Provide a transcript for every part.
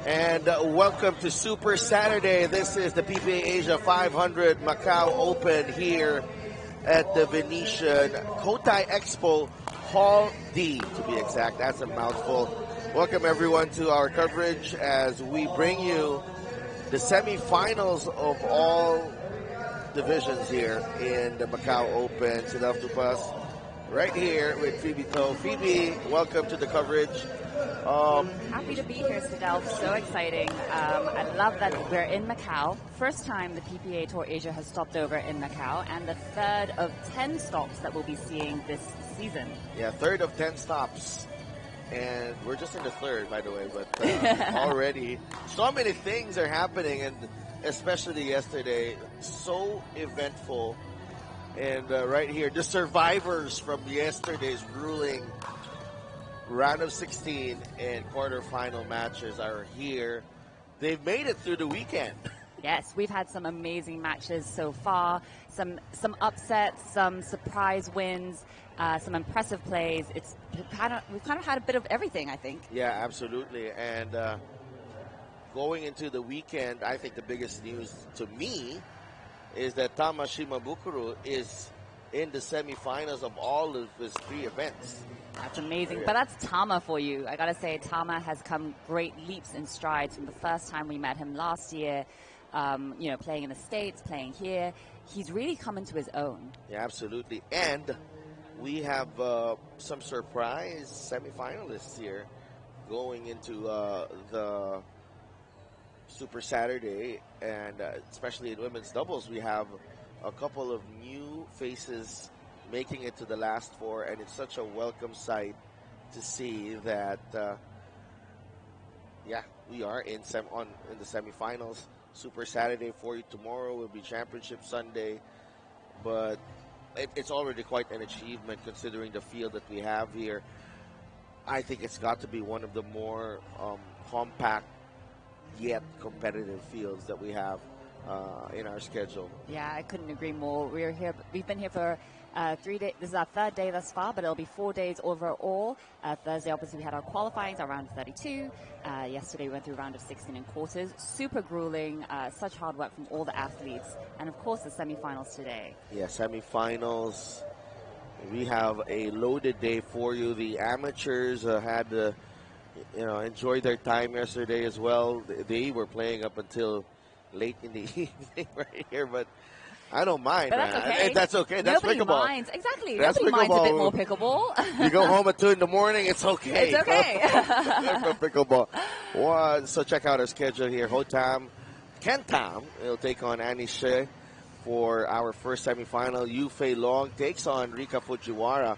And welcome to Super Saturday. This is the PPA Asia 500 Macao Open here at the Venetian Cotai Expo Hall D, to be exact. That's a mouthful. Welcome everyone to our coverage as we bring you the semifinals of all divisions here in the Macao Open. Sidaf Tupas right here with Phoebe Toe. Phoebe, welcome to the coverage. Happy to be here, Sidel. So exciting. I love that we're in Macau. First time the PPA Tour Asia has stopped over in Macau, and the third of 10 stops that we'll be seeing this season. Yeah, third of 10 stops. And we're just in the third, by the way, but already so many things are happening, and especially yesterday, so eventful. And right here, the survivors from yesterday's grueling round of 16 and quarterfinal matches are here. They've made it through the weekend. Yes, we've had some amazing matches so far, some upsets, some surprise wins, some impressive plays. We've kind of had a bit of everything, I think. Yeah, absolutely. And going into the weekend, I think the biggest news to me is that Tama Shimabukuro is in the semifinals of all of his 3 events. That's amazing. But that's Tama for you. I got to say, Tama has come great leaps and strides from the first time we met him last year, playing in the States, playing here. He's really come into his own. Yeah, absolutely. And we have some surprise semifinalists here going into the Super Saturday. And especially in women's doubles, we have a couple of new faces making it to the last 4, and it's such a welcome sight to see that, we are in the semifinals. Super Saturday for you. Tomorrow will be Championship Sunday, but it's already quite an achievement considering the field that we have here. I think it's got to be one of the more compact yet competitive fields that we have in our schedule. Yeah, I couldn't agree more. We've been here for 3 days. This is our 3rd day thus far, but it'll be 4 days overall. Thursday, obviously, we had our qualifying, our round of 32. Yesterday, we went through round of 16 and quarters. Super grueling, such hard work from all the athletes. And, of course, the semifinals today. Yeah, semifinals. We have a loaded day for you. The amateurs had to, enjoy their time yesterday as well. They were playing up until late in the evening right here, but I don't mind, but man. That's okay. That's okay. That's Nobody pickleball. Minds. Exactly. That's Nobody pickleball. Minds a bit more pickleball. You go home at 2 in the morning, it's okay. It's okay. Pickleball. So check out our schedule here. Hotam, Kentam will take on Annie Shea for our first semifinal. Yu Fei Long takes on Rika Fujiwara,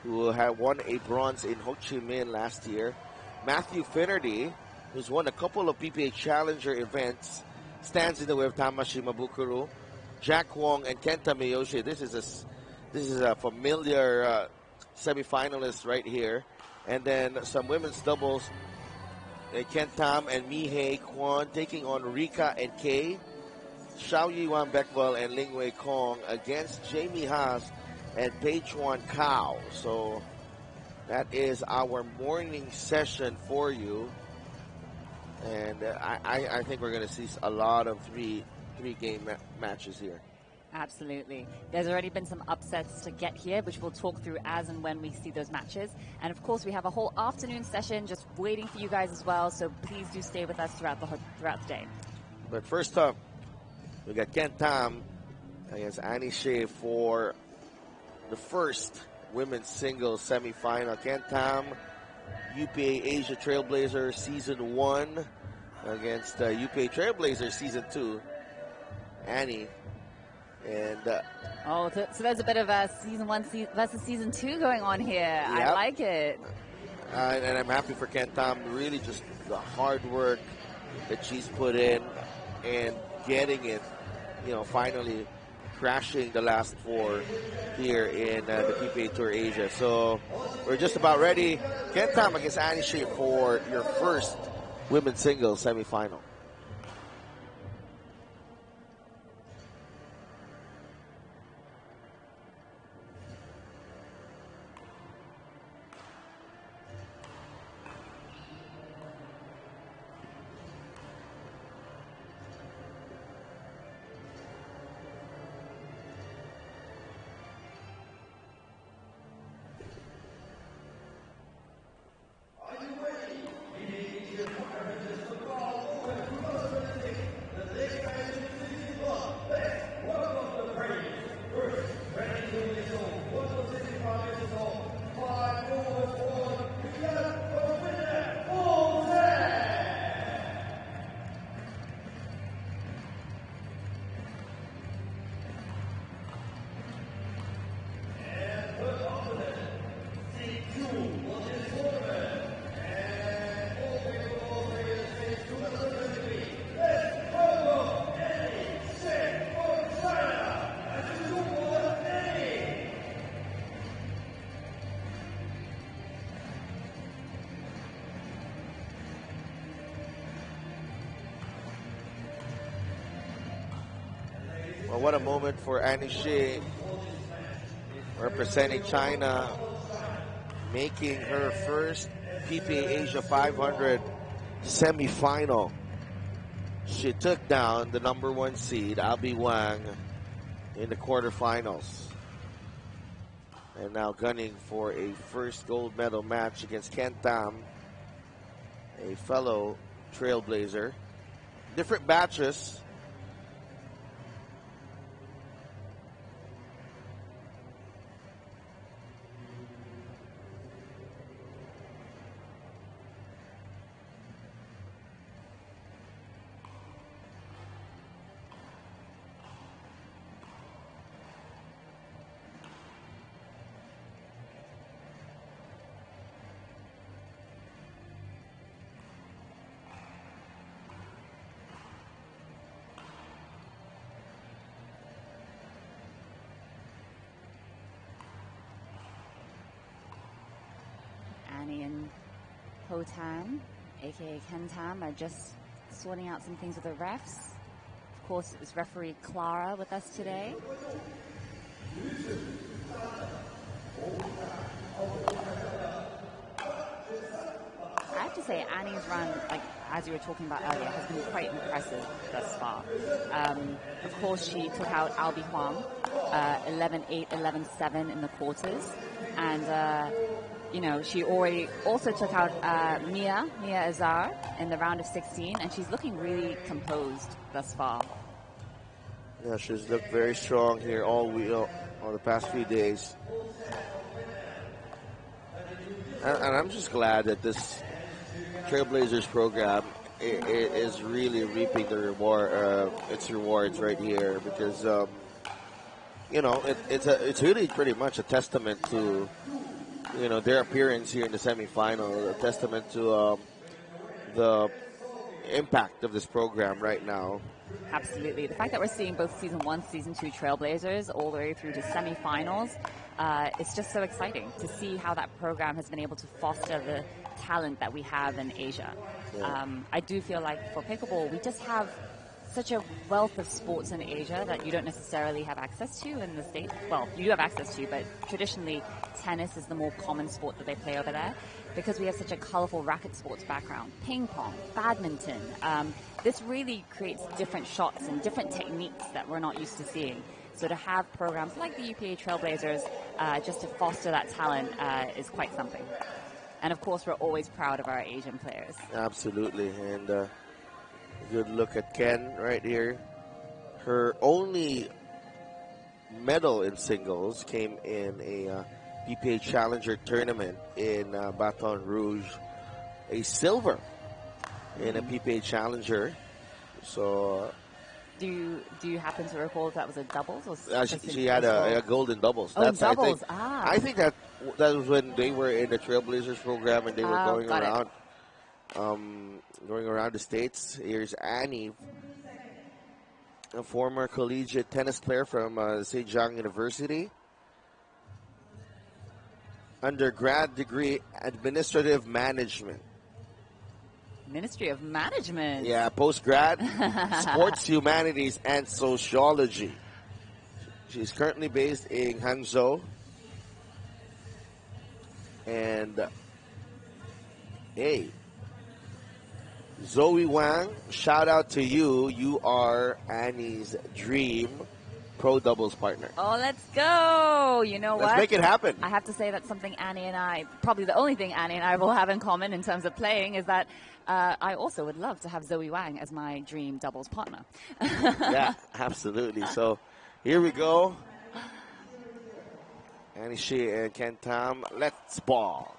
who had won a bronze in Ho Chi Minh last year. Matthew Finnerty, who's won a couple of PPA Challenger events, stands in the way of Tama Shimabukuro. Jack Wong and Kenta Miyoshi. This is a familiar semifinalist right here. And then some women's doubles. Ken Tam and Mihei Kwan taking on Rika and Kay. Xiao Yuan Beckwell and Ling Wei Kong against Jamie Haas and Pei Chuan Kao. So that is our morning session for you. And I think we're going to see a lot of three-game matches here. Absolutely. There's already been some upsets to get here, which we'll talk through as and when we see those matches. And of course, we have a whole afternoon session just waiting for you guys as well. So please do stay with us throughout the day. But first up, we got Ken Tam against Annie Shea for the first women's singles semifinal. Ken Tam, PPA Asia Trailblazer Season 1 against PPA Trailblazer Season 2. Annie. And so there's a bit of a Season 1 versus Season 2 going on here. Yep. I like it. And I'm happy for Ken Tam. Really just the hard work that she's put in and getting it, finally crashing the last 4 here in the PPA Tour Asia. So we're just about ready. Ken Tam against Annie Shea for your first women's singles semifinal. Well, what a moment for Annie Shi, representing China, making her first PPA Asia 500 semifinal. She took down the number 1 seed, Abi Wang, in the quarterfinals. And now gunning for a first gold medal match against Ken Tam, a fellow trailblazer. Different batches. Annie and Ho Tan, aka Ken Tam, are just sorting out some things with the refs. Of course, it was referee Clara with us today. I have to say, Annie's run, like as you were talking about earlier, has been quite impressive thus far. Of course, she took out Albie Huang, 11-8, 11-7 in the quarters, and you know, she already also took out Mia Azar in the round of 16, and she's looking really composed thus far. Yeah, she's looked very strong here all the past few days. And I'm just glad that this Trailblazers program is really reaping the reward, its rewards right here, because you know, it's really pretty much a testament to, you know, their appearance here in the semifinal, a testament to the impact of this program right now. Absolutely. The fact that we're seeing both Season 1, Season 2 Trailblazers all the way through to semifinals, it's just so exciting to see how that program has been able to foster the talent that we have in Asia. Yeah. I do feel like for pickleball, we just have such a wealth of sports in Asia that you don't necessarily have access to in the States. Well, you do have access to, but traditionally tennis is the more common sport that they play over there because we have such a colorful racket sports background. Ping pong, badminton. This really creates different shots and different techniques that we're not used to seeing. So to have programs like the UPA Trailblazers just to foster that talent is quite something. And of course, we're always proud of our Asian players. Absolutely. And good look at Ken right here. Her only medal in singles came in a PPA Challenger tournament in Baton Rouge. A silver in a PPA Challenger. So do you happen to recall if that was a doubles or she had a gold in doubles? Oh, That's, doubles. I think that was when they were in the Trailblazers program and they were going around. Going around the States. Here's Annie, a former collegiate tennis player from Sejong University. Undergrad degree, Administrative Management. Ministry of Management. Yeah, postgrad, Sports Humanities and Sociology. She's currently based in Hangzhou. And, hey, Zoe Wang, shout out to you. You are Annie's dream. pro doubles partner. Oh, let's go. You know Let's what? make it happen. I have to say that's something Annie and I, probably the only thing Annie and I will have in common in terms of playing is that I also would love to have Zoe Wang as my dream doubles partner. Yeah, absolutely. So here we go. Annie Shi and Ken Tam, let's ball.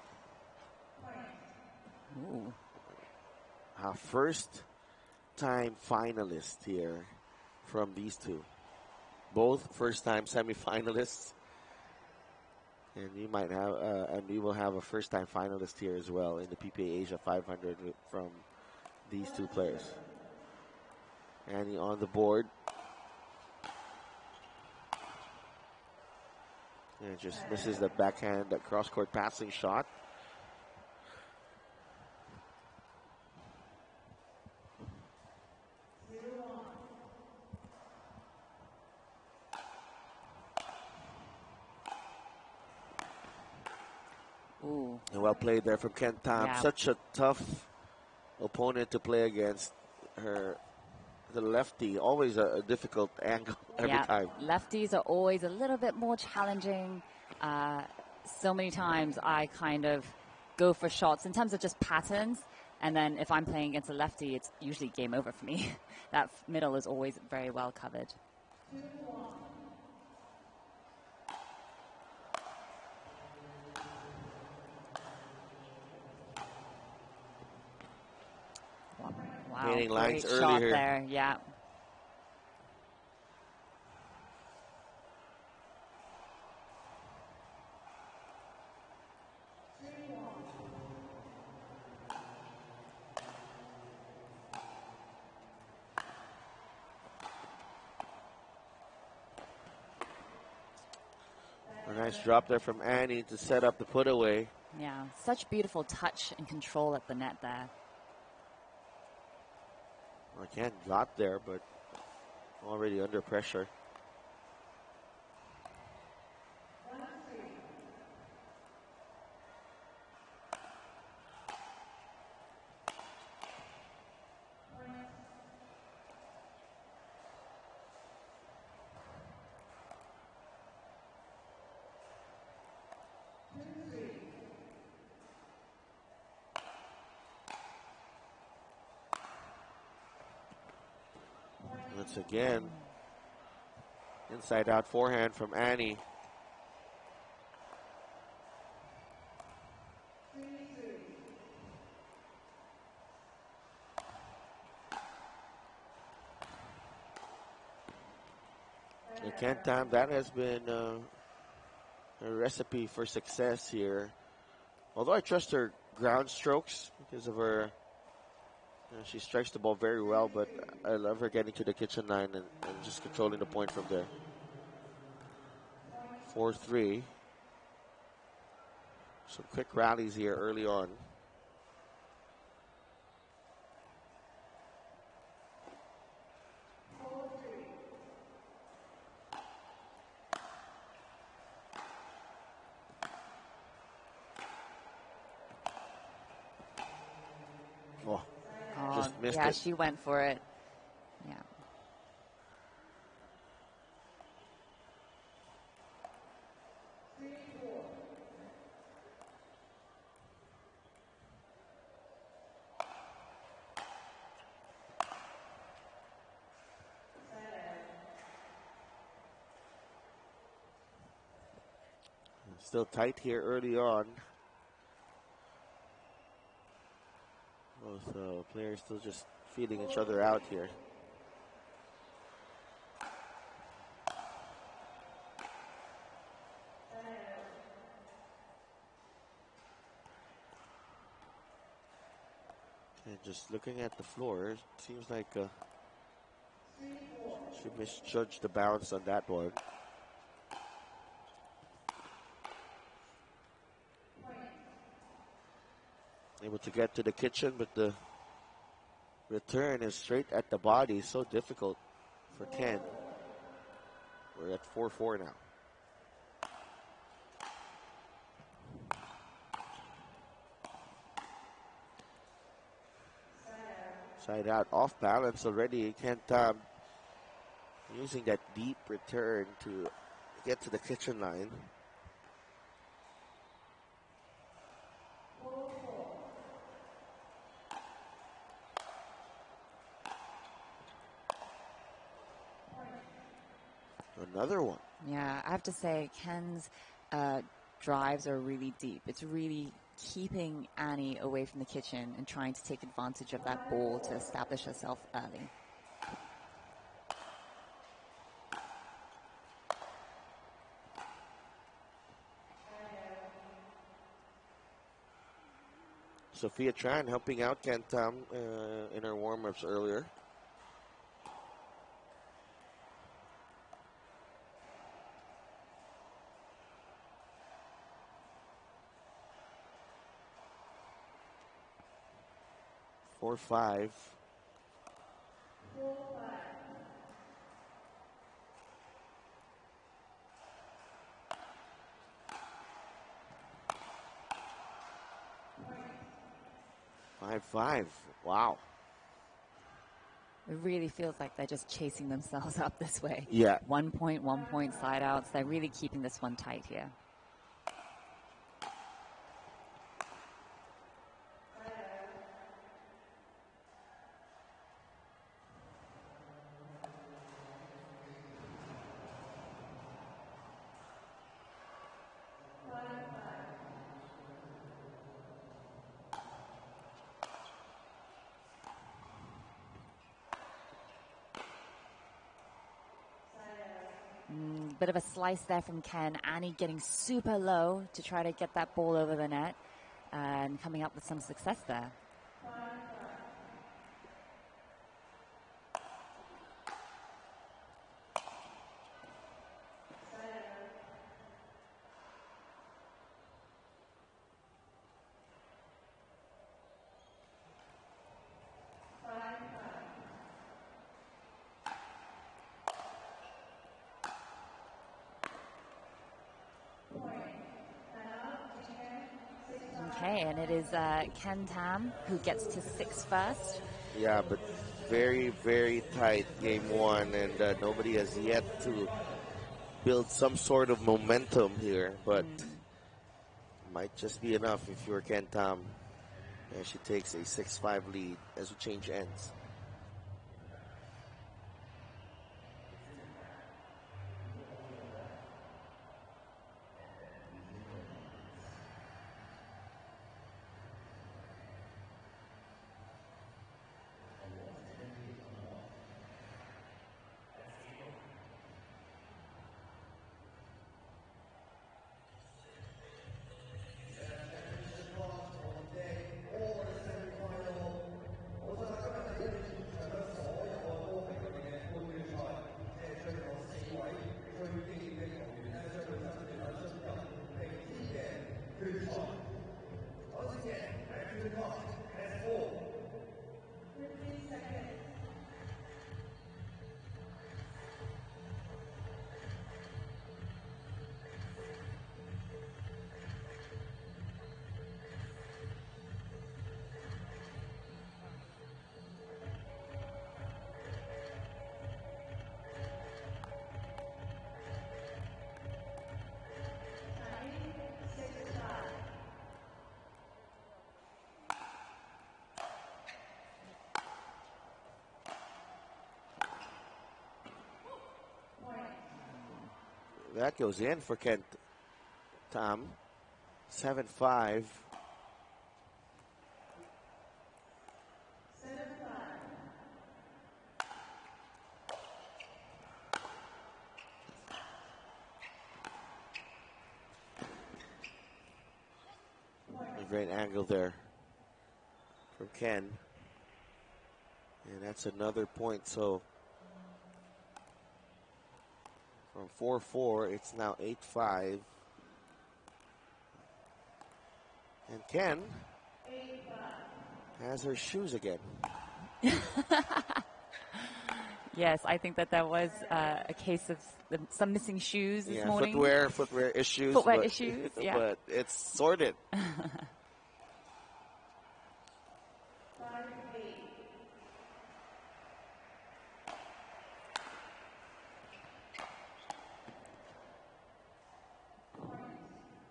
Ooh. Our first time finalists here from these two. Both first time semifinalists. And you might have, and we will have a first time finalist here as well in the PPA Asia 500 from these two players. Annie on the board. And just misses the backhand, that cross-court passing shot. Ooh. And well played there from Ken Tam. Yeah. Such a tough opponent to play against. The lefty, always a difficult angle every time. Lefties are always a little bit more challenging. So many times I kind of go for shots in terms of just patterns, and then if I'm playing against a lefty, it's usually game over for me. That middle is always very well covered. Wow, Painting lines great early shot here. there, yeah. A nice drop there from Annie to set up the put away. Yeah, such beautiful touch and control at the net there. Again, got there, but already under pressure. Once again, inside out forehand from Annie. And Ken Tam, that has been a recipe for success here. Although I trust her ground strokes because of her, she strikes the ball very well, but I love her getting to the kitchen line and just controlling the point from there. 4-3. Some quick rallies here early on. Just missed yeah, it. she went for it. Yeah. Still tight here early on. Both players still just feeling each other out here. And just looking at the floor, it seems like she misjudged the bounce on that one. Able to get to the kitchen, but the return is straight at the body. So difficult for Ken. We're at 4-4 now. Side out, off balance already. Can't Using that deep return to get to the kitchen line. Another one. Yeah, I have to say, Ken's drives are really deep. It's really keeping Annie away from the kitchen and trying to take advantage of that ball to establish herself early. Sophia Tran helping out Ken Tam in her warm-ups earlier. Four, five. 5-5. Wow. It really feels like they're just chasing themselves up this way. Yeah. 1 point, 1 point side outs. They're really keeping this one tight here. Bit of a slice there from Ken. Annie getting super low to try to get that ball over the net and coming up with some success there. Okay, and it is Ken Tam who gets to 6 first. Yeah, but very, very tight game one, and nobody has yet to build some sort of momentum here, but might just be enough if you're Ken Tam. And she takes a 6-5 lead as we change ends. That goes in for Ken Tam. 7-5. A great angle there from Ken. And that's another point. So from 4-4, it's now 8-5. And Ken has her shoes again. Yes, I think that was a case of some missing shoes this morning. Footwear issues. Footwear issues, yeah. But it's sorted.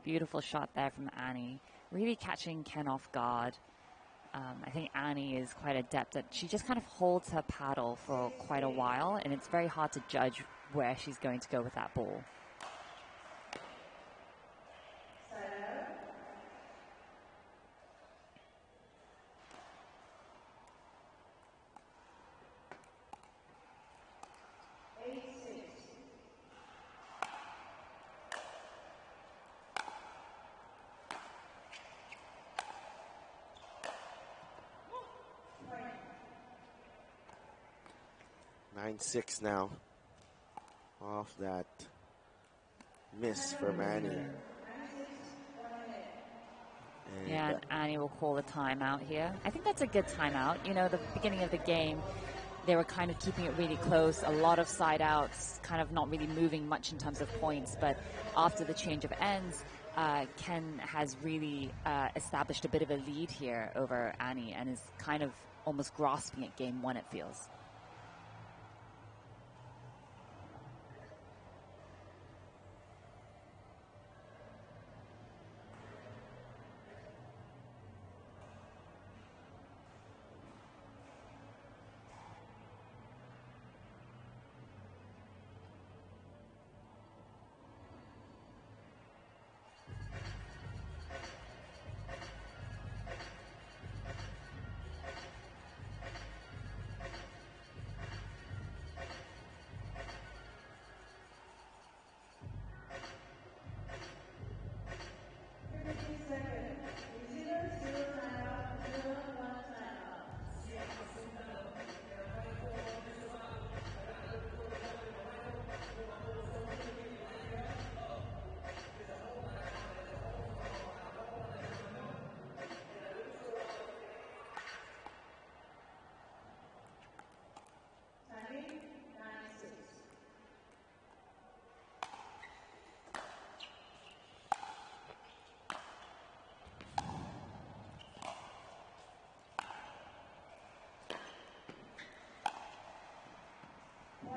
Beautiful shot there from Annie. Really catching Ken off guard. I think Annie is quite adept at, she just kind of holds her paddle for quite a while, and it's very hard to judge where she's going to go with that ball. Nine six now off that miss from Annie. Yeah, and Annie will call a timeout here. I think that's a good timeout. You know, the beginning of the game, they were kind of keeping it really close, a lot of side outs, kind of not really moving much in terms of points. But after the change of ends, Ken has really established a bit of a lead here over Annie and is kind of almost grasping at game one, it feels.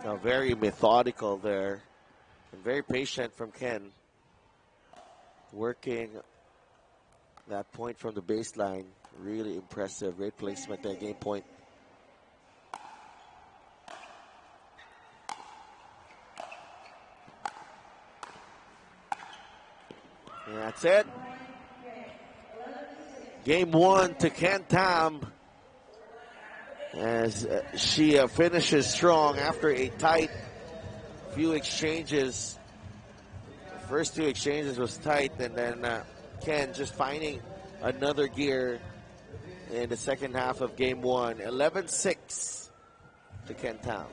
Now very methodical there and very patient from Ken. Working that point from the baseline. Really impressive. Great placement there. Game point. And that's it. Game one to Ken Tam as she finishes strong after a tight few exchanges. The first two exchanges was tight, and then Ken just finding another gear in the second half of game one. 11-6 to Ken Tam.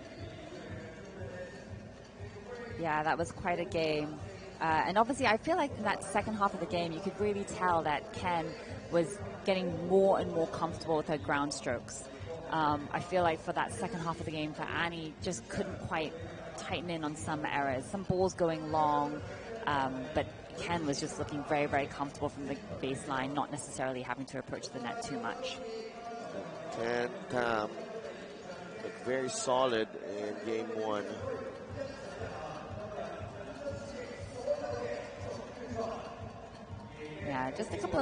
Yeah, that was quite a game. And obviously, I feel like in that second half of the game, you could really tell that Ken was getting more and more comfortable with her ground strokes. I feel like for that second half of the game, for Annie, just couldn't quite tighten in on some errors. Some balls going long, but Ken was just looking very, very comfortable from the baseline, not necessarily having to approach the net too much. Ken Tam looked very solid in game one. Yeah, just a couple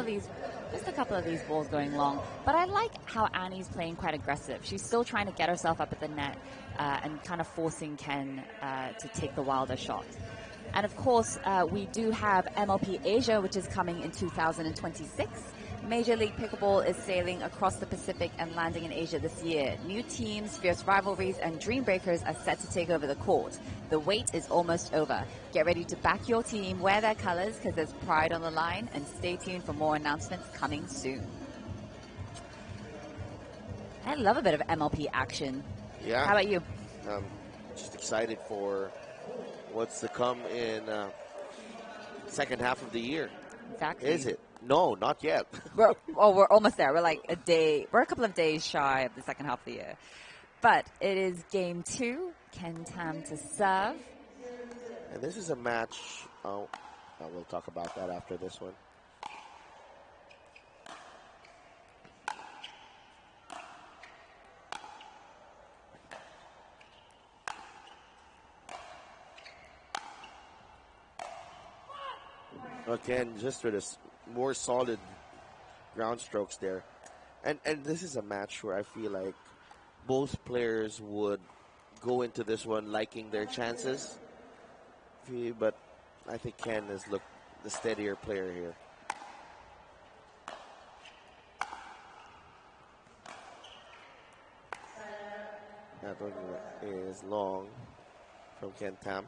of these balls going long. But I like how Annie's playing quite aggressive. She's still trying to get herself up at the net and kind of forcing Ken to take the wilder shot. And of course, we do have MLP Asia, which is coming in 2026. Major League Pickleball is sailing across the Pacific and landing in Asia this year. New teams, fierce rivalries, and dream breakers are set to take over the court. The wait is almost over. Get ready to back your team, wear their colors, because there's pride on the line, and stay tuned for more announcements coming soon. I love a bit of MLP action. Yeah. How about you? Just excited for what's to come in second half of the year. Exactly. Is it? No, not yet. we're almost there. We're a couple of days shy of the second half of the year. But it is game two. Ken Tam to serve. And this is a match. We'll talk about that after this one. Again, just with more solid ground strokes there. And this is a match where I feel like both players would go into this one liking their chances. But I think Ken is the steadier player here. That one is long from Ken Tam.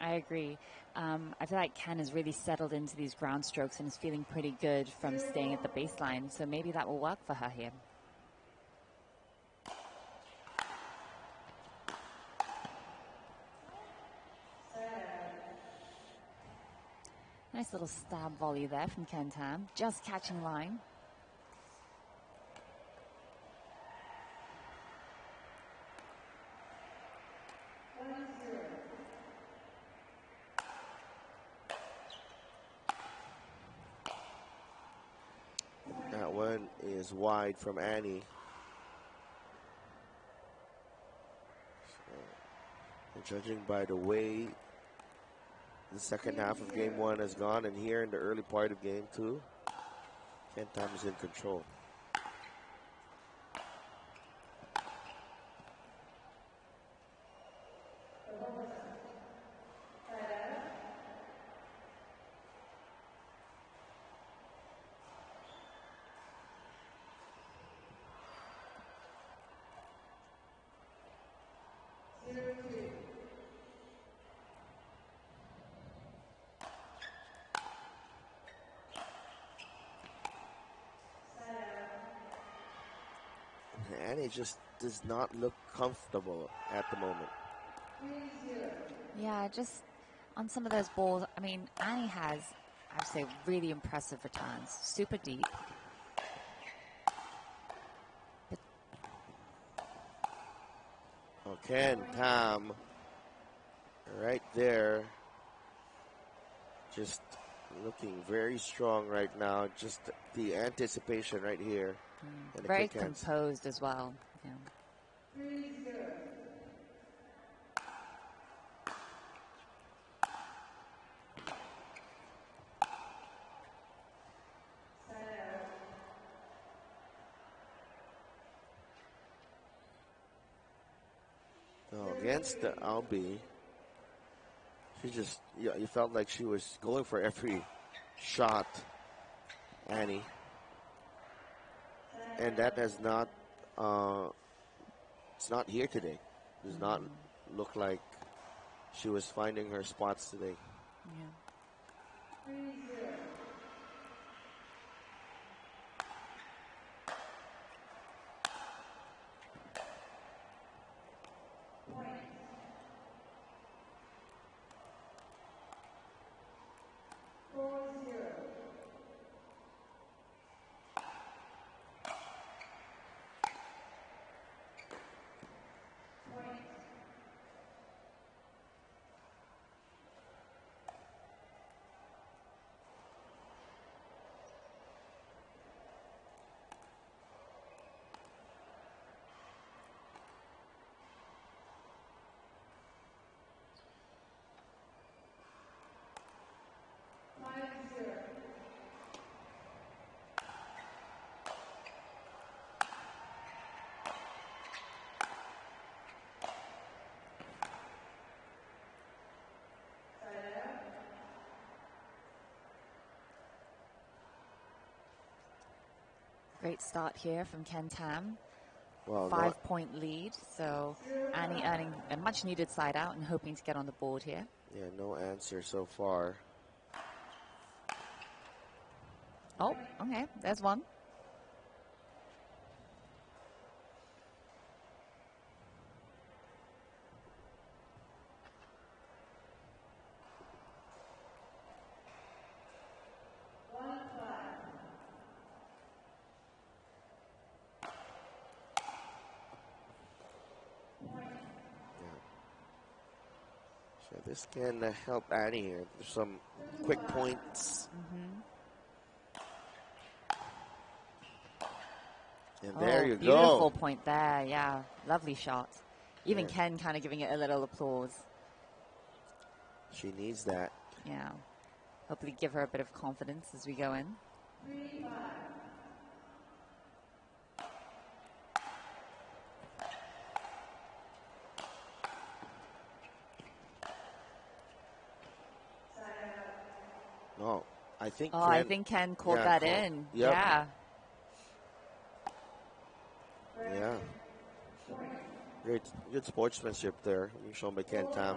I agree. I feel like Ken has really settled into these ground strokes and is feeling pretty good from staying at the baseline. So maybe that will work for her here. Nice little stab volley there from Ken Tam. Just catching line. That one is wide from Annie. So, judging by the way the second half of game one has gone, and here in the early part of game two, Ken Tam is in control. Annie just does not look comfortable at the moment. Yeah, just on some of those balls. I mean, Annie has, I'd say, really impressive returns. Super deep. Ken Tam, right there, just looking very strong right now. Just the anticipation right here. Very composed as well. Yeah. Against the Albi, she just, you felt like she was going for every shot, Annie. And that has not, it's not here today. Does not look like she was finding her spots today. Yeah. Great start here from Ken Tam. Well, 5-point lead, so Annie earning a much needed side out and hoping to get on the board here. Yeah, no answer so far. Oh, okay, there's one. So this can help Annie here. There's some quick points. And there you go. Beautiful point there. Yeah, lovely shot. Even Ken kind of giving it a little applause. She needs that. Yeah. Hopefully give her a bit of confidence as we go in. Oh, I think I think Ken called that in. Yep. Yeah. Yeah. Good sportsmanship there, shown by Ken Tam.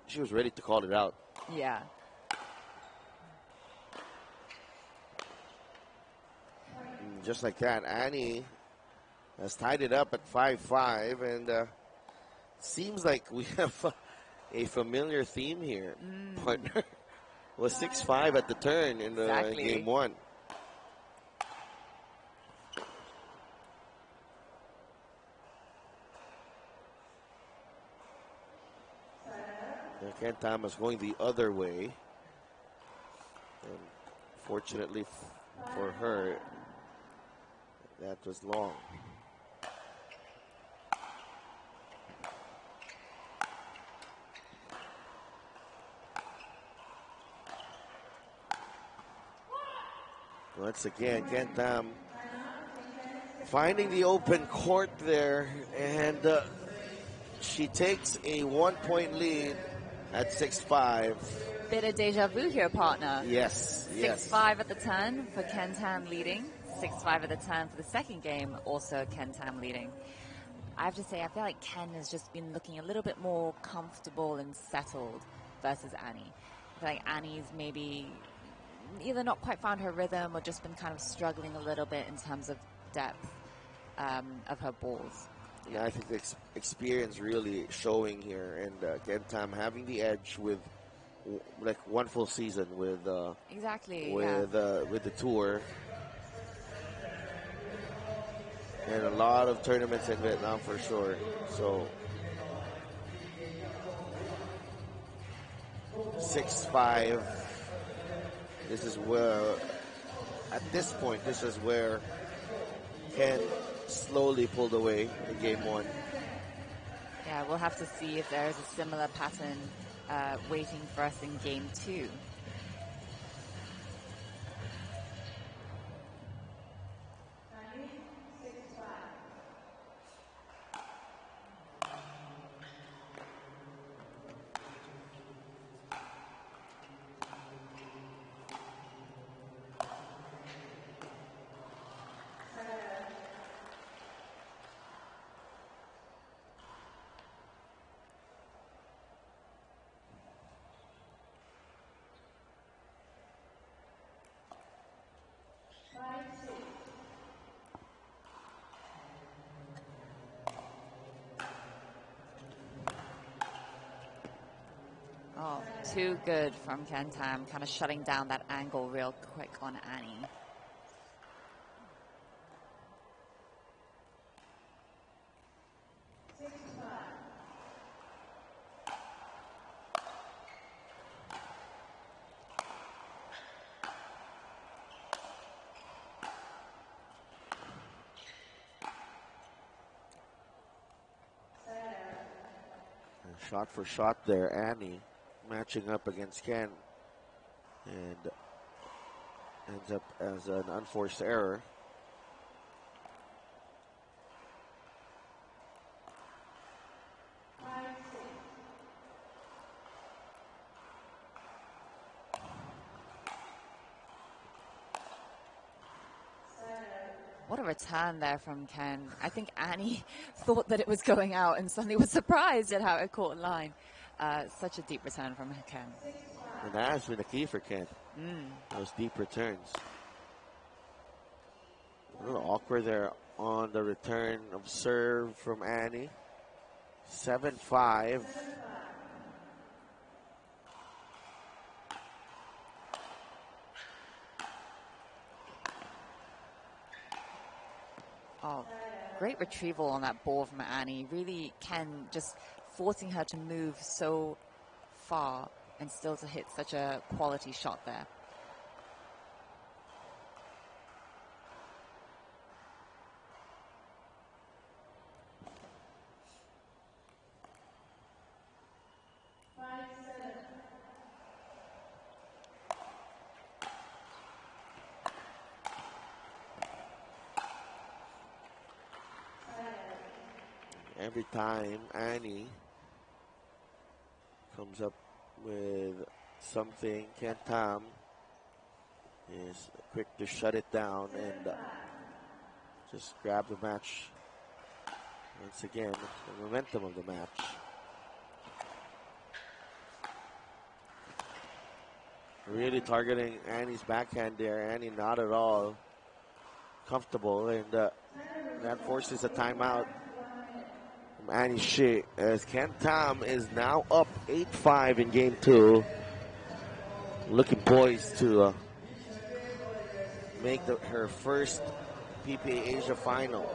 She was ready to call it out. Yeah. And just like that, Annie has tied it up at 5-5, and seems like we have a familiar theme here. Partner was 6-5 at the turn in the game one. Ken Thomas going the other way. And fortunately for her, that was long. Once again, Ken Tam finding the open court there, and she takes a 1-point lead at 6-5. Bit of deja vu here, partner. Yes, 6-5 at the turn for Ken Tam leading. 6-5 at the turn for the second game, also Ken Tam leading. I have to say, I feel like Ken has just been looking a little bit more comfortable and settled versus Annie. I feel like Annie's maybe either not quite found her rhythm or just been kind of struggling a little bit in terms of depth of her balls. Yeah, I think the experience really showing here, and Ken Tam having the edge with like one full season with with the tour, and a lot of tournaments in Vietnam for sure. So 6-5. This is where, at this point, this is where Ken slowly pulled away in game one. Yeah, we'll have to see if there is a similar pattern waiting for us in game two. Oh, too good from Ken Tam, kind of shutting down that angle real quick on Annie. Shot for shot there, Annie matching up against Ken, and ends up as an unforced error. What a return there from Ken. I think Annie thought that it was going out and suddenly was surprised at how it caught line. Such a deep return from Ken. And that has been the key for Ken. Those deep returns. A little awkward there on the return of serve from Annie. 7-5. Oh, great retrieval on that ball from Annie. Really, Ken just forcing her to move so far and still to hit such a quality shot there. Every time Annie comes up with something, Ken Tam is quick to shut it down and just grab the match once again, the momentum of the match. Really targeting Annie's backhand there. Annie not at all comfortable, and that forces a timeout from Annie Shea, as Ken Tam is now up 8-5 in game 2. Looking poised to make her first PPA Asia final.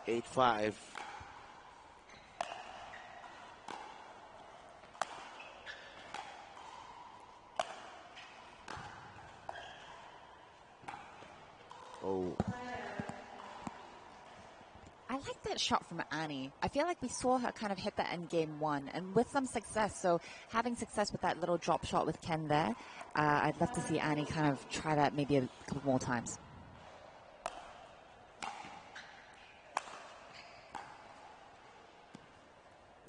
Eight five. Oh. I like that shot from Annie. I feel like we saw her kind of hit that in game 1 and with some success. So having success with that little drop shot with Ken there, I'd love to see Annie kind of try that maybe a couple more times.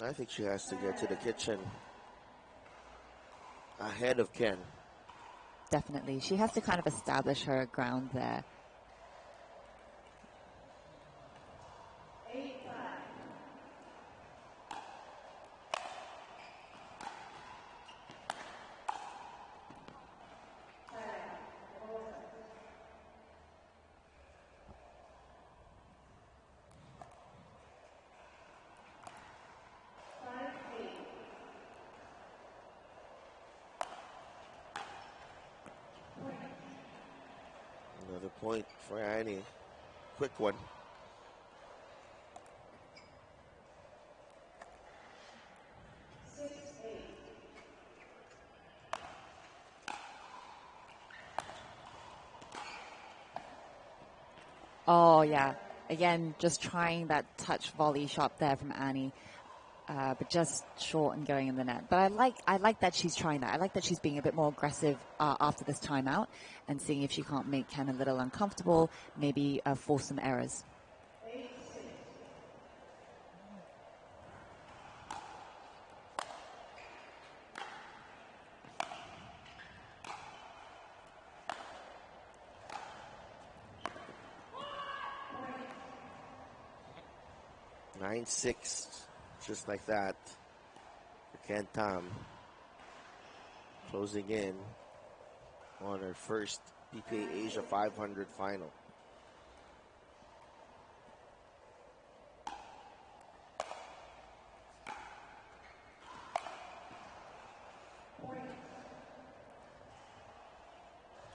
I think she has to get to the kitchen ahead of Ken. Definitely. She has to kind of establish her ground there. Another point for Annie. Quick one. Oh, yeah. Again, just trying that touch volley shot there from Annie. But just short and going in the net. But I like that she's trying that. I like that she's being a bit more aggressive after this timeout and seeing if she can't make Ken a little uncomfortable, maybe force some errors. Nine six, just like that. Ken Tam closing in on her first PPA Asia 500 final.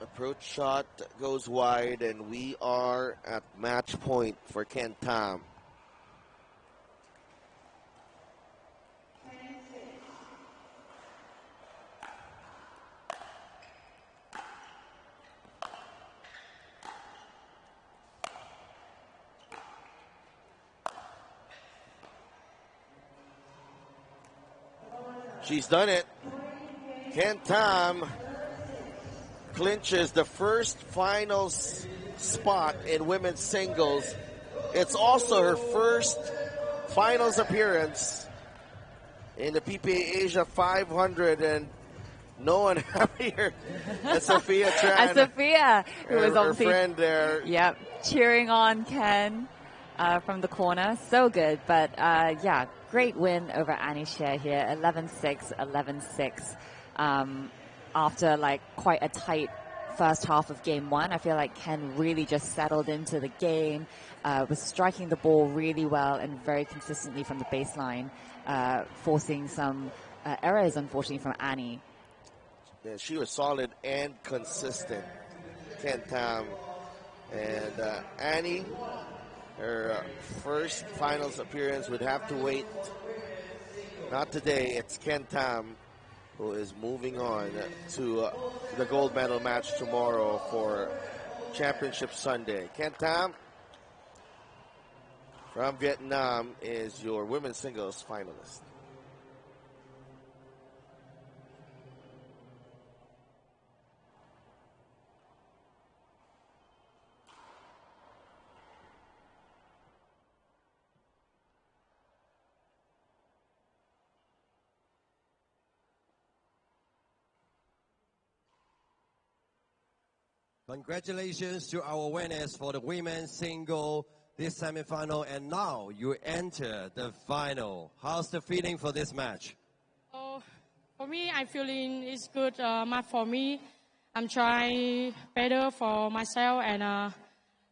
Approach shot goes wide, and we are at match point for Ken Tam. She's done it. Ken Tam clinches the first finals spot in women's singles. It's also her first finals appearance in the PPA Asia 500, and no one happier than Sophia Tran. And Sophia, who was her obviously friend there. Yep, cheering on Ken from the corner. So good. But yeah, great win over Annie Xie here. 11-6, 11-6. After like quite a tight first half of game one, I feel like Ken really just settled into the game, was striking the ball really well and very consistently from the baseline, forcing some errors, unfortunately, from Annie. Yeah, she was solid and consistent, Ken Tam. And Annie, her first finals appearance would have to wait. Not today. It's Ken Tam who is moving on to the gold medal match tomorrow for Championship Sunday. Ken Tam from Vietnam is your women's singles finalist. Congratulations to our winners for the women's single, this semifinal, and now you enter the final. How's the feeling for this match? Oh, for me, I'm feeling it's good match for me. I'm trying better for myself and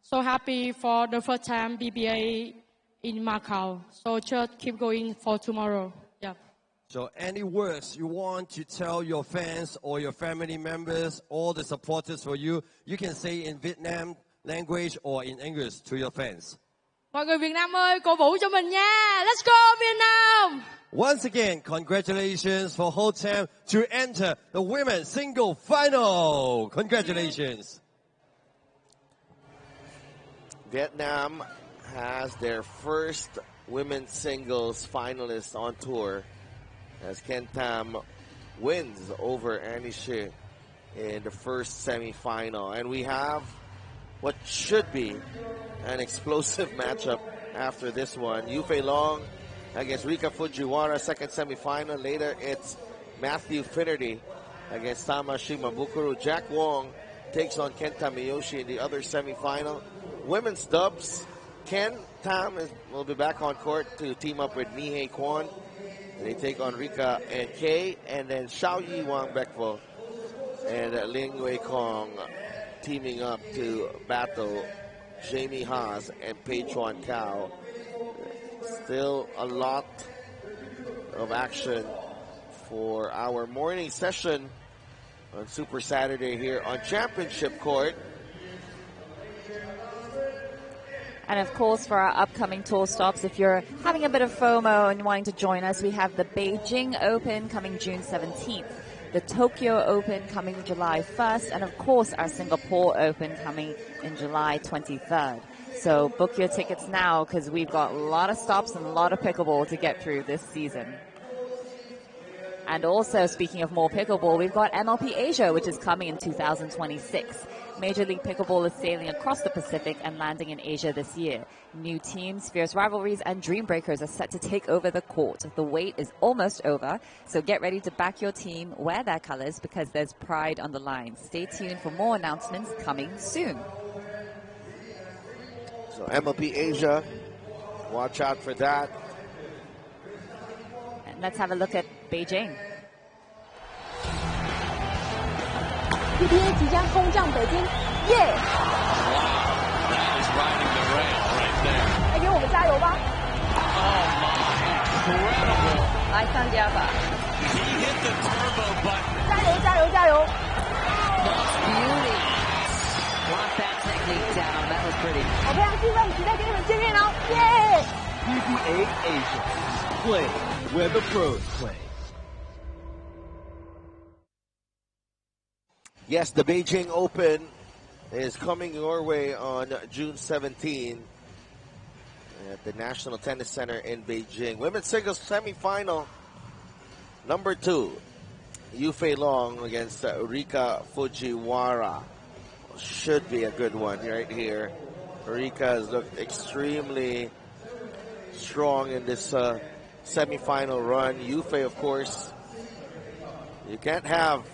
so happy for the first time PPA in Macau. So just keep going for tomorrow. Yeah. So any words you want to tell your fans or your family members, all the supporters for you, you can say in Vietnam language or in English to your fans. Mọi người Việt Nam ơi, cổ vũ cho mình nha. Let's go Việt Nam! Once again, congratulations for Hotem to enter the women's single final. Congratulations. Vietnam has their first women's singles finalist on tour as Ken Tam wins over Annie Xie in the first semifinal. And we have what should be an explosive matchup after this one. Yu Fei Long against Rika Fujiwara, second semifinal. Later, it's Matthew Finnerty against Tama Shimabukuro. Jack Wong takes on Kenta Miyoshi in the other semifinal. Women's dubs, Ken Tam will be back on court to team up with Mihei Kwon. They take on Rika and Kay, and then Xiao Yi Wang Bekvo and Ling Wei Kong teaming up to battle Jamie Haas and Pei Chuan Cao. Still a lot of action for our morning session on Super Saturday here on Championship Court. And of course, for our upcoming tour stops, if you're having a bit of FOMO and wanting to join us, we have the Beijing Open coming June 17th, the Tokyo Open coming July 1st, and of course, our Singapore Open coming in July 23rd. So book your tickets now because we've got a lot of stops and a lot of pickleball to get through this season. And also, speaking of more pickleball, we've got MLP Asia, which is coming in 2026. Major League Pickleball is sailing across the Pacific and landing in Asia this year. New teams, fierce rivalries, and dream breakers are set to take over the court. The wait is almost over, so get ready to back your team, wear their colors, because there's pride on the line. Stay tuned for more announcements coming soon. So MLP Asia, watch out for that. And let's have a look at Beijing. PPA 即将攻占北京，耶！ That is riding the rail right there. 来给我们加油吧！ Oh my, incredible. 来参加吧。 He hit the turbo button. 加油加油加油！ Beauty. Want that technique down. That was pretty. 我非常兴奋，期待跟你们见面哦，耶！ PPA Asia. Play where the pros play. Yes, the Beijing Open is coming your way on June 17 at the National Tennis Center in Beijing. Women's singles semifinal, number 2, Yu Fei Long against Rika Fujiwara. Should be a good one right here. Rika has looked extremely strong in this semifinal run. Yu Fei, of course, you can't have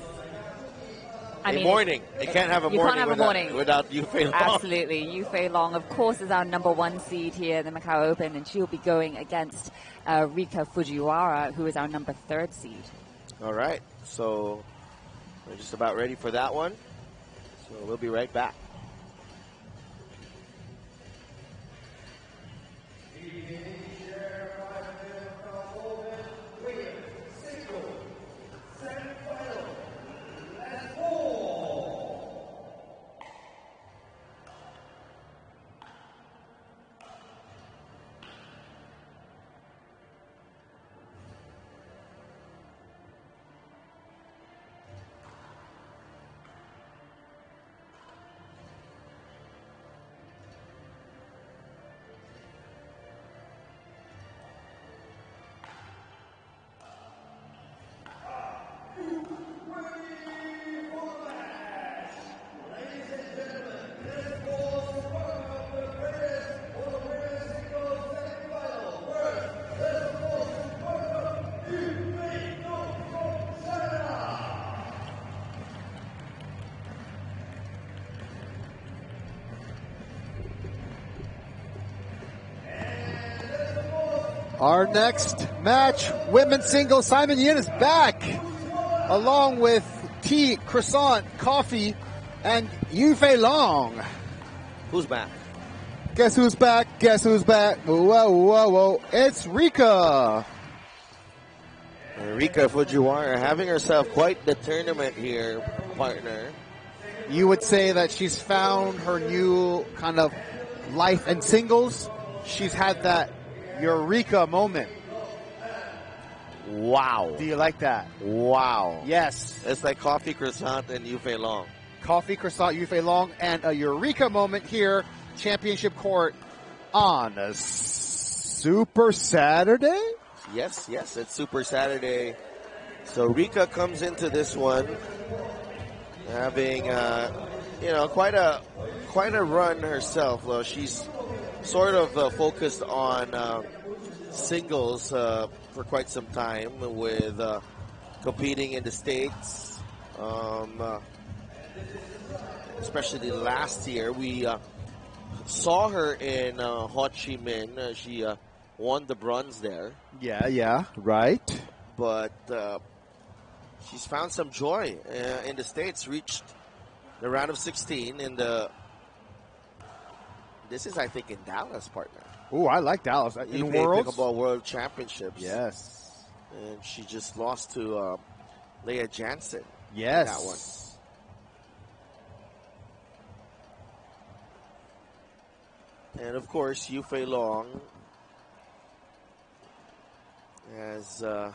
morning. You can't have a you morning, can't have a morning without Yu Fei Long. Absolutely. Yu Fei Long, of course, is our #1 seed here in the Macao Open, and she'll be going against Rika Fujiwara, who is our #3 seed. All right. So we're just about ready for that one. So we'll be right back. Our next match, women's singles, Simon Yin is back, along with tea, croissant, coffee, and Yu Fei Long. Who's back? Guess who's back? Guess who's back? Whoa, whoa, whoa. It's Rika. Rika Fujiwara having herself quite the tournament here, partner. You would say that she's found her new kind of life in singles. She's had that Eureka moment. Wow. Do you like that? Wow. Yes. It's like coffee, croissant, and Yu Fei Long. Coffee, croissant, Yu Fei Long, and a Eureka moment here, championship court on a Super Saturday? Yes, it's Super Saturday. So Rika comes into this one having, quite a run herself. Well, she's sort of focused on singles for quite some time with competing in the States. Especially last year, we saw her in Ho Chi Minh. She won the bronze there. Yeah, right. But she's found some joy in the States, reached the round of 16 in the... This is, I think, in Dallas, partner. Oh, I like Dallas. In Worlds? Pickleball World Championships. Yes. And she just lost to Leah Jansen. Yes. That one. And, of course, Yu Fei Long has a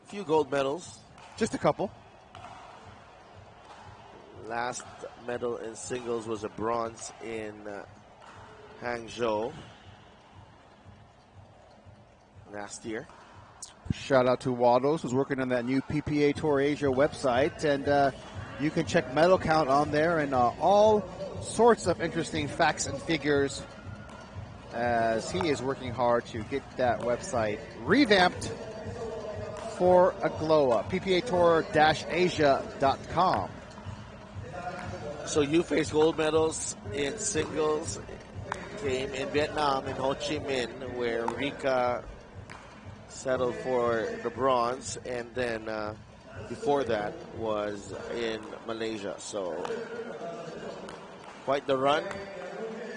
few gold medals. Just a couple. Last medal in singles was a bronze in Hangzhou last year. Shout out to Waddles, who's working on that new PPA Tour Asia website, and you can check medal count on there and all sorts of interesting facts and figures as he is working hard to get that website revamped for a glow up. PPATour-Asia.com. So Yu Fei's gold medals in singles came in Vietnam, in Ho Chi Minh, where Rika settled for the bronze, and then before that was in Malaysia. So quite the run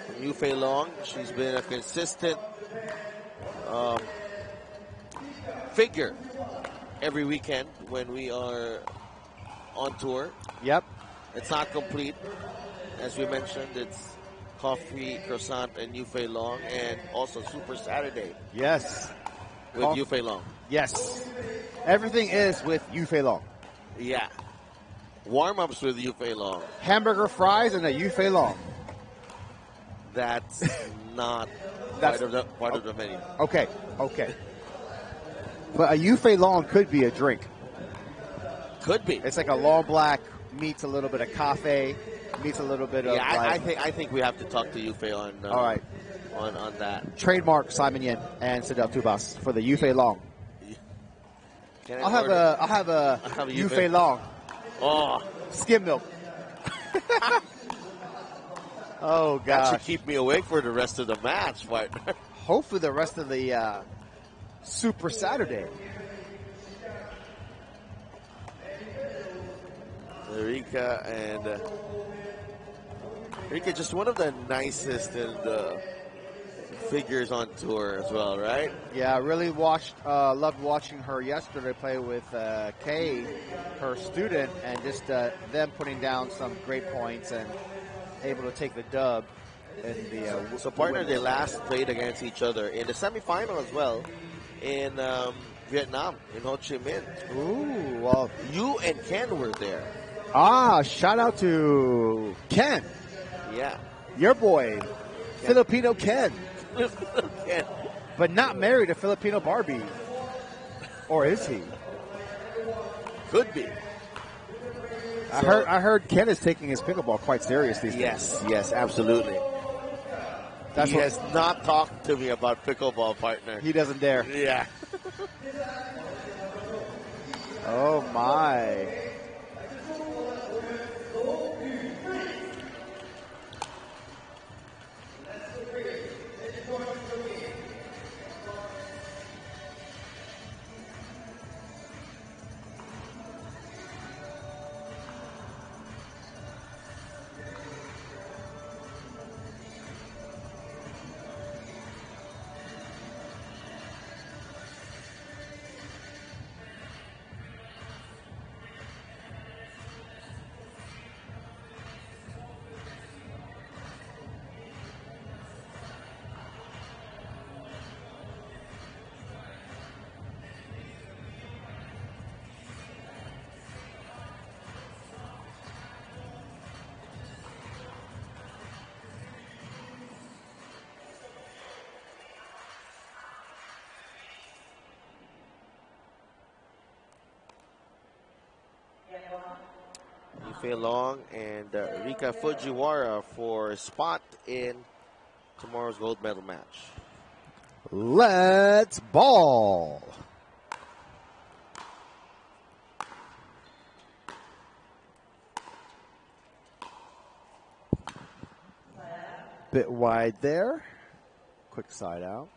from Yu Fei Long. She's been a consistent figure every weekend when we are on tour. Yep. It's not complete. As we mentioned, it's coffee, croissant, and Yu Fei Long, and also Super Saturday. Yes. With Yu Fei Long. Yes. Everything is with Yu Fei Long. Yeah. Warm-ups with Yu Fei Long. Hamburger fries and a Yu Fei Long. That's not part of the menu. Okay. But a Yu Fei Long could be a drink. Could be. It's like a long black, meets a little bit of coffee, meets a little bit of... I think we have to talk to Yu Fei on... all right. On that. Trademark Simon Yin and Sidel Tubas for the Yu Fei Long. Can I'll have a Yu Fei Long. Oh, Skim milk. Oh, That gosh. should keep me awake for the rest of the match, partner. Hopefully the rest of the Super Saturday. Rika just one of the nicest and figures on tour as well, right? Yeah, I really loved watching her yesterday play with Kay, her student, and just them putting down some great points and able to take the dub. In the So, partner, they last played against each other in the semifinal as well in Vietnam, in Ho Chi Minh. Ooh, well. You and Ken were there. Shout out to Ken. Yeah. Your boy, Ken. Filipino Ken. Ken. But not married to Filipino Barbie. Or is he? Could be. I heard Ken is taking his pickleball quite serious these days. Yes, absolutely. He has not talked to me about pickleball, partner. He doesn't dare. Yeah. Oh, my. Yufei Long and Rika Fujiwara for a spot in tomorrow's gold medal match. Let's ball. Bit wide there. Quick side out.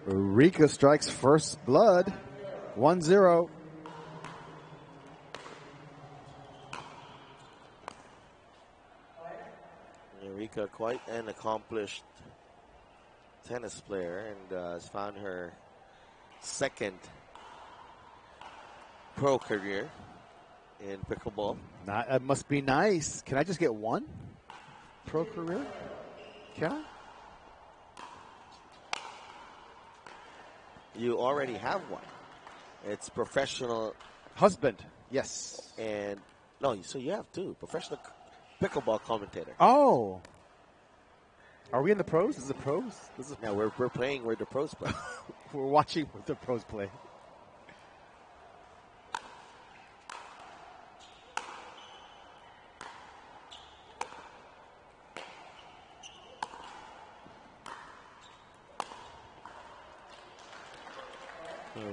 Rika strikes first blood. 1-0. Rika, quite an accomplished tennis player, and has found her second pro career in pickleball. That must be nice. Can I just get one pro career? Can I? You already have one. It's professional. Husband, yes. And no, so you have two. Professional pickleball commentator. Oh. Are we in the pros? This is the pros? No, we're playing where the pros play. We're watching where the pros play.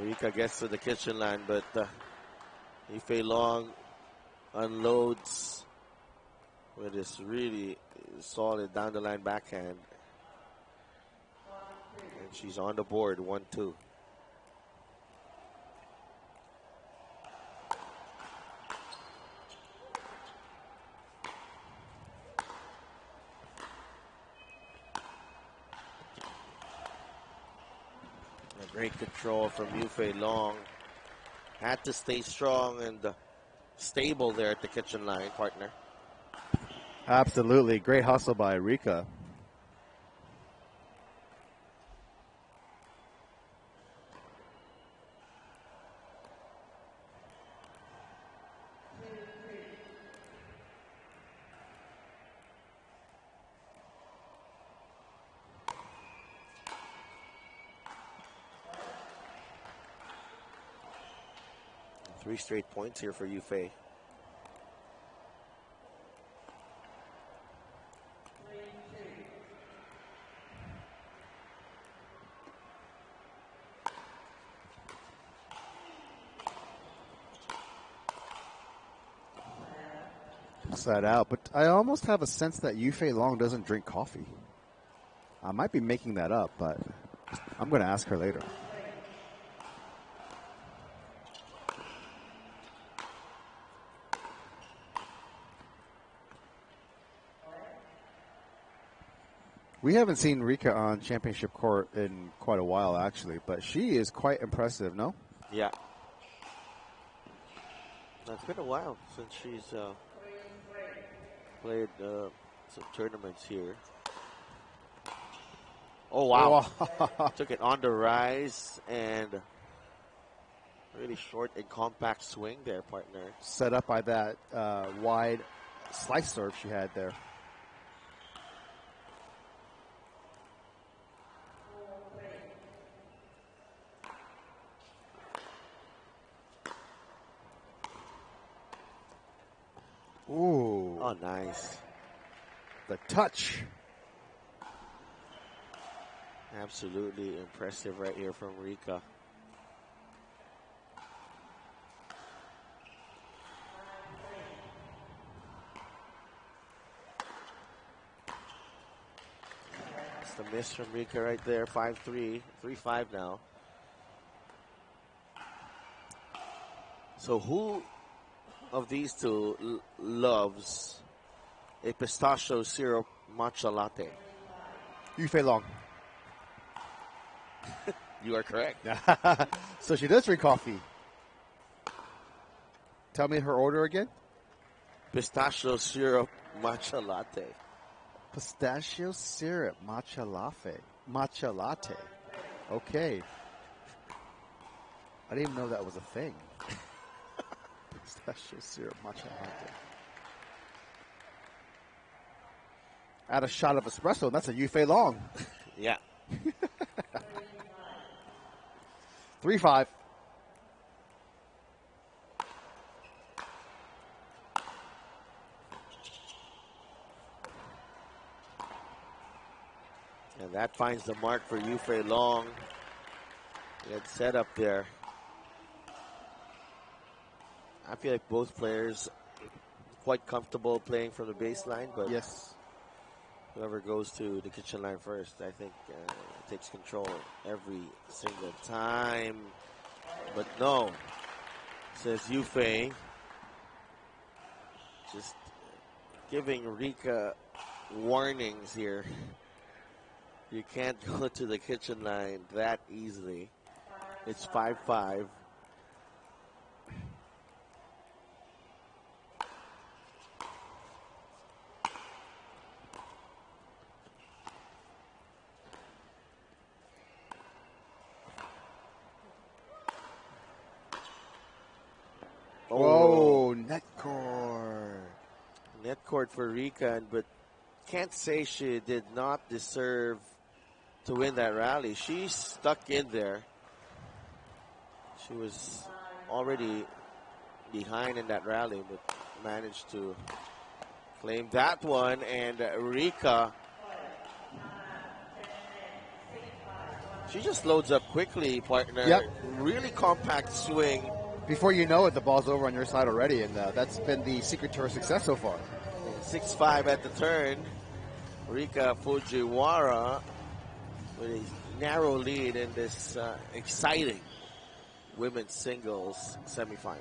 Rika gets to the kitchen line, but Yufei Long unloads with this really solid down the line backhand. And she's on the board, 1-2. Great control from Yufei Long. Had to stay strong and stable there at the kitchen line, partner. Absolutely. Great hustle by Rika. 3 straight points here for Yufei. That out, but I almost have a sense that Yufei Long doesn't drink coffee. I might be making that up, but I'm going to ask her later. We haven't seen Rika on championship court in quite a while, actually, but she is quite impressive, no? Yeah. It's been a while since she's played some tournaments here. Oh, wow. Took it on the rise and really short and compact swing there, partner. Set up by that wide slice serve she had there. Ooh. Oh, nice. The touch. Absolutely impressive right here from Rika. It's the miss from Rika right there. 5-3, 3-5 now. So who of these two loves a pistachio syrup matcha latte? Yufei Long. You are correct. So she does drink coffee. Tell me her order again. Pistachio syrup matcha latte. Pistachio syrup matcha latte. Matcha latte. Okay. I didn't even know that was a thing. Pistachio syrup matcha latte. Add a shot of espresso, and that's a Yufei Long. Yeah. 3-5. And that finds the mark for Yufei Long. Good setup there. I feel like both players quite comfortable playing from the baseline, but yes, whoever goes to the kitchen line first, I think, takes control every single time. But no, says Yufei. Just giving Rika warnings here. You can't go to the kitchen line that easily. It's 5-5. Oh, net court. Net court for Rika, but can't say she did not deserve to win that rally. She stuck in there. She was already behind in that rally, but managed to claim that one. And Rika, she just loads up quickly, partner. Yep. Really compact swing. Before you know it, the ball's over on your side already, and that's been the secret to her success so far. 6-5 at the turn. Rika Fujiwara with a narrow lead in this exciting women's singles semifinal.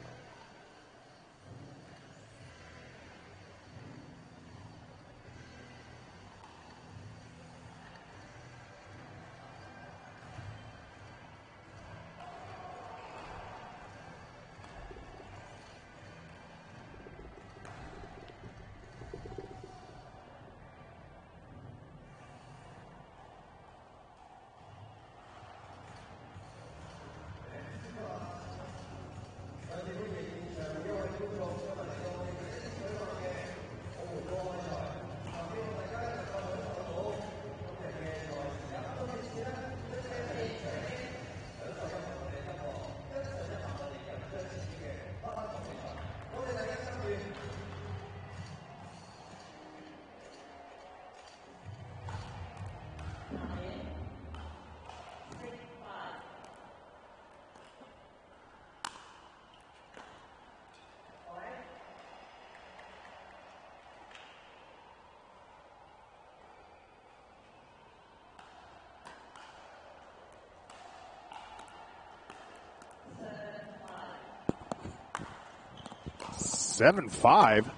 7-5.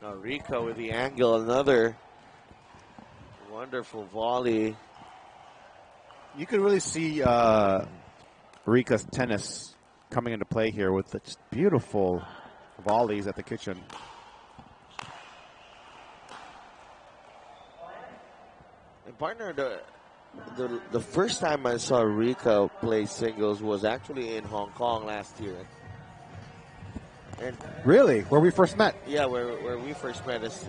Now Rika with the angle, another wonderful volley. You can really see Rika's tennis coming into play here with the just beautiful volleys at the kitchen. And partner, the first time I saw Rika play singles was actually in Hong Kong last year. And really? Where we first met? Yeah, where we first met is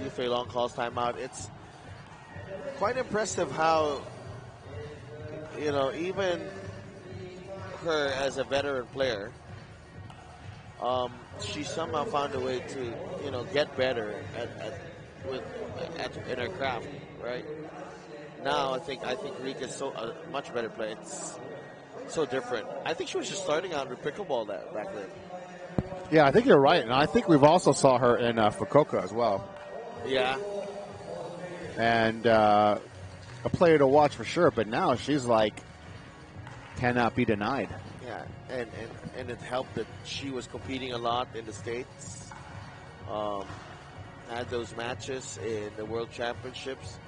Yu Fei Long calls timeout. It's quite impressive how, you know, even her as a veteran player, she somehow found a way to, you know, get better in her craft, right? Now I think Rika's so a much better player. It's so different. I think she was just starting out with pickleball back then. Yeah, I think you're right, and I think we've also saw her in Fukuoka as well. Yeah. And a player to watch for sure, but now she's like cannot be denied. Yeah, and it helped that she was competing a lot in the States. Had those matches in the World Championships.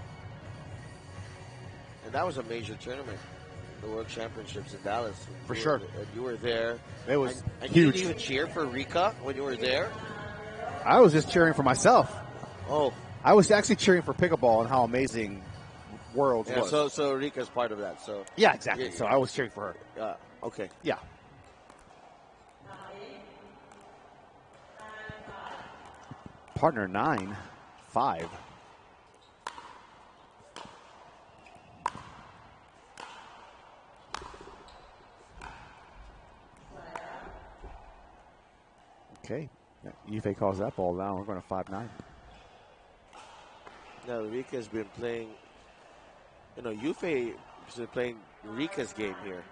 And that was a major tournament, the World Championships in Dallas. For sure. You were there. It was and huge. You didn't even cheer for Rika when you were there? I was just cheering for myself. Oh. I was actually cheering for pickleball and how amazing Worlds was. So Rika's part of that. So yeah, exactly. Yeah, so I was cheering for her. Okay. Yeah. Partner 9-5. Okay. Yufei calls that ball down. We're going to 5-9. Now, Rika's been playing, you know, Yufei has been playing Rika's game here.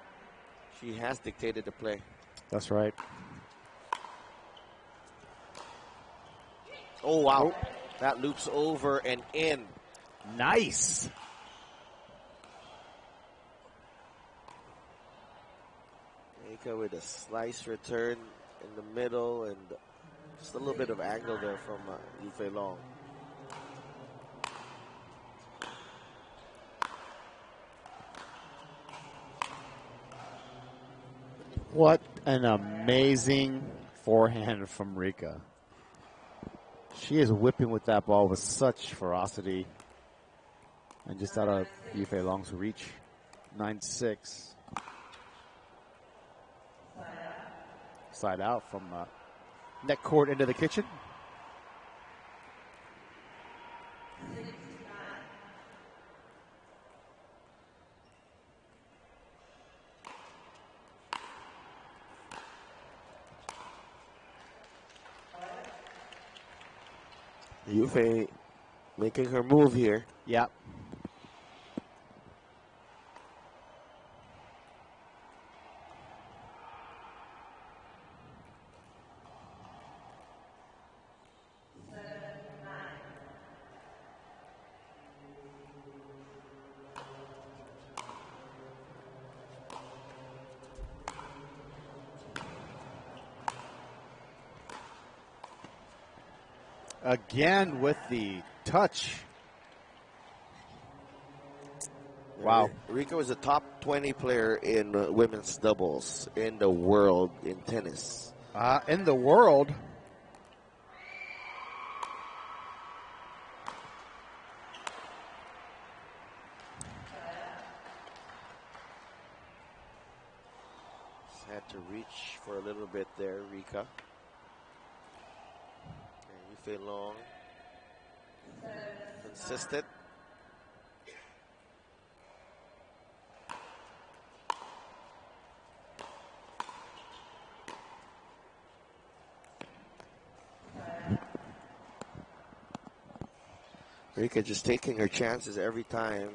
She has dictated the play. That's right. Oh, wow. Oh. That loops over and in. Nice. Rika with a slice return in the middle and just a little bit of angle there from Yufei Long. What an amazing forehand from Rika. She is whipping with that ball with such ferocity. And just out of Yufei Long's reach. 9-6. Side out from net court into the kitchen. Yufei making her move here. Yep. Again with the touch. Wow. Rika was a top 20 player in women's doubles in the world in tennis. In the world. Just had to reach for a little bit there, Rika. Yufei Long. Consistent. Rika just taking her chances every time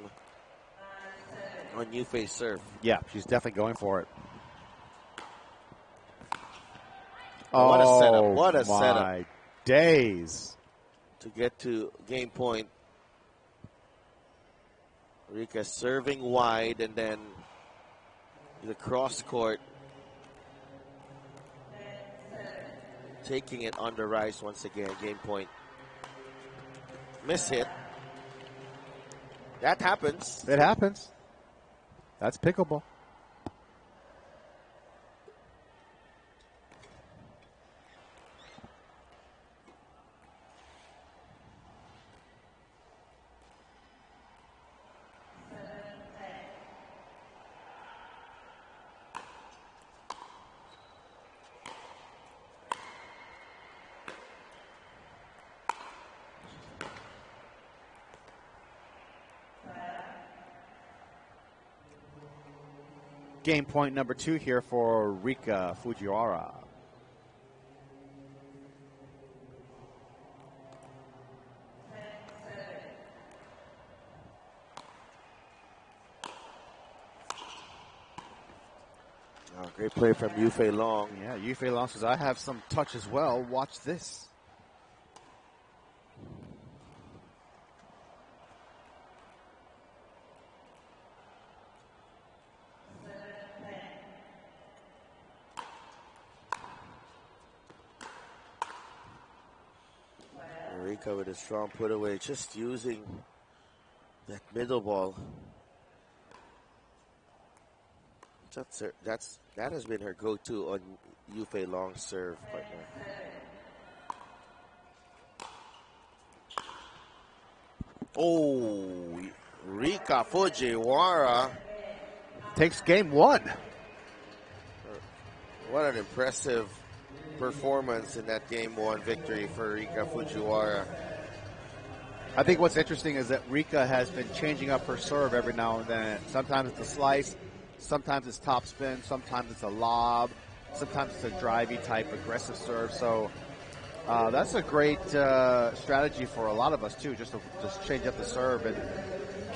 on Yufei's serve. Yeah, she's definitely going for it. What a setup. What a my setup. Days. To get to game point. Rika serving wide and then The cross court. Taking it on the rise once again. Game point. Miss hit. That happens. It happens. That's pickleball. Game point number 2 here for Rika Fujiwara. Oh, great play from Yufei Long. Yeah, Yufei Long says, I have some touch as well. Watch this. Rika with a strong put away, just using that middle ball. That has been her go-to on Yufei Long's serve partner. Oh, Rika Fujiwara takes game 1. What an impressive performance in that game 1 victory for Rika Fujiwara. I think what's interesting is that Rika has been changing up her serve every now and then. Sometimes it's a slice, sometimes it's top spin, sometimes it's a lob, sometimes it's a drivey type aggressive serve. So that's a great strategy for a lot of us too, just to change up the serve and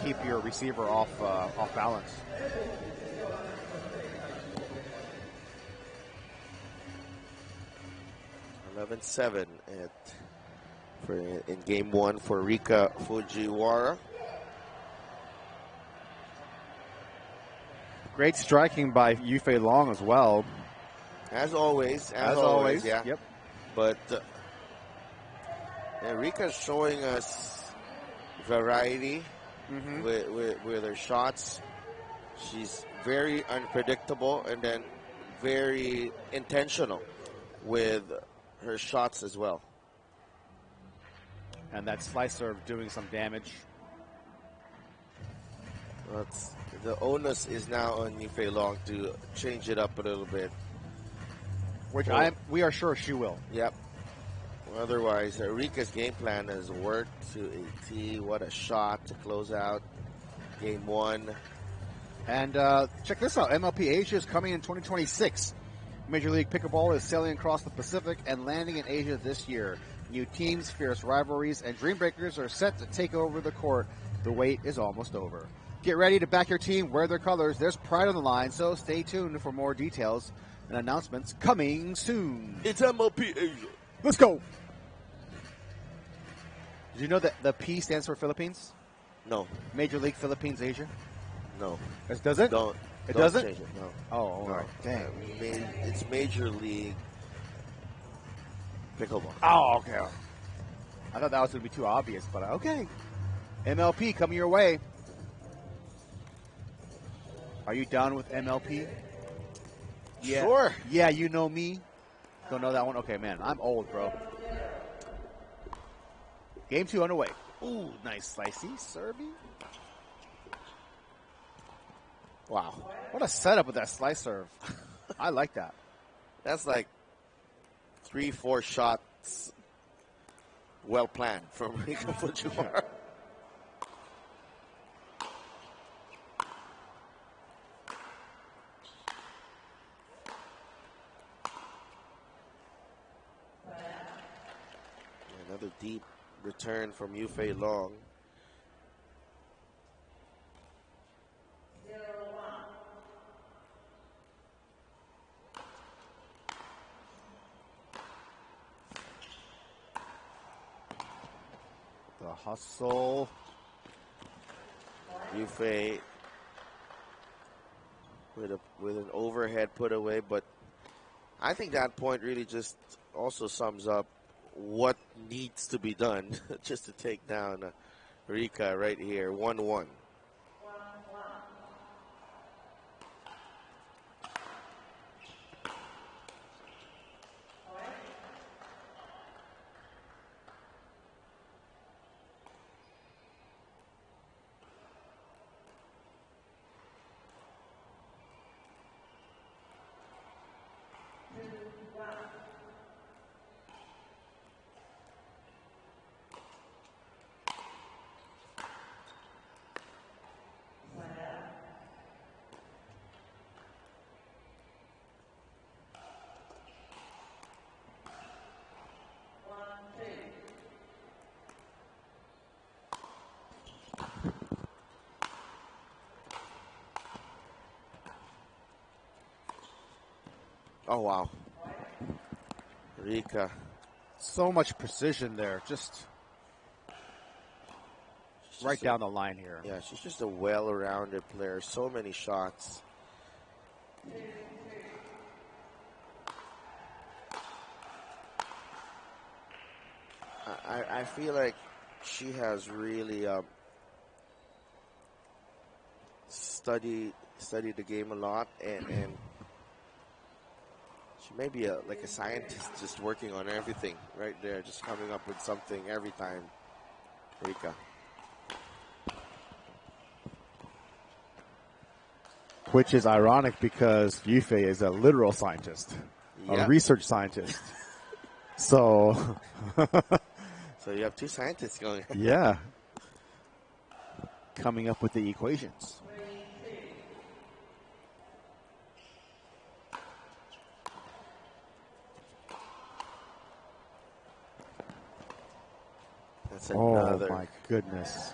keep your receiver off balance. (11-7) in game 1 for Rika Fujiwara. Great striking by Yufei Long as well. As always. Yeah. Yep. But Rika's showing us variety with her shots. She's very unpredictable and then very intentional with her shots as well. And that slice serve doing some damage. The onus is now on Yufei Long to change it up a little bit. Which we are sure she will. Yep. Otherwise, Rika's game plan has worked to a T. What a shot to close out game 1. And check this out. MLP Asia is coming in 2026. Major League Pickleball is sailing across the Pacific and landing in Asia this year. New teams, fierce rivalries, and dream breakers are set to take over the court. The wait is almost over. Get ready to back your team, wear their colors. There's pride on the line, so stay tuned for more details and announcements coming soon. It's MLP Asia. Let's go. Did you know that the P stands for Philippines? No. Major League Philippines Asia? No. It doesn't? It don't doesn't? Change it, no. Oh, all right. Dang. It's Major League Pickleball. Oh, okay. I thought that was going to be too obvious, but okay. MLP coming your way. Are you down with MLP? Yeah. Sure. Yeah, you know me. Don't know that one? Okay, man. I'm old, bro. Game 2 underway. Ooh, nice slicey. Serby. Wow. What a setup with that slice serve. I like that. That's like 3-4 shots well planned from Rika Fujiwara. Another deep return from Yufei Long. The hustle. Yufei with an overhead put away, but I think that point really just also sums up what needs to be done just to take down Rika right here, 1-1. Oh, wow. Rika. So much precision there. Just right down the line here. Yeah, she's just a well-rounded player. So many shots. I feel like she has really studied the game a lot, and she may be like a scientist, just working on everything right there, just coming up with something every time. Rika. Which is ironic because Yufei is a literal scientist, a research scientist. So, so you have two scientists going. Yeah, coming up with the equations. That's another. Oh my goodness!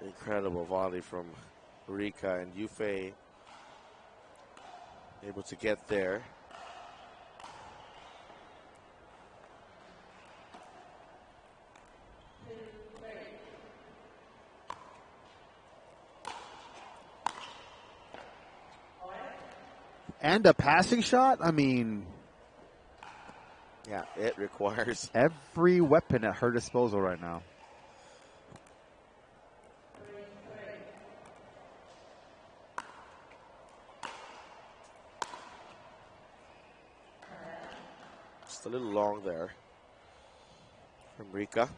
Incredible volley from Rika, and Yufei able to get there. And a passing shot? I mean, yeah, it requires every weapon at her disposal right now. Just a little long there from Rika.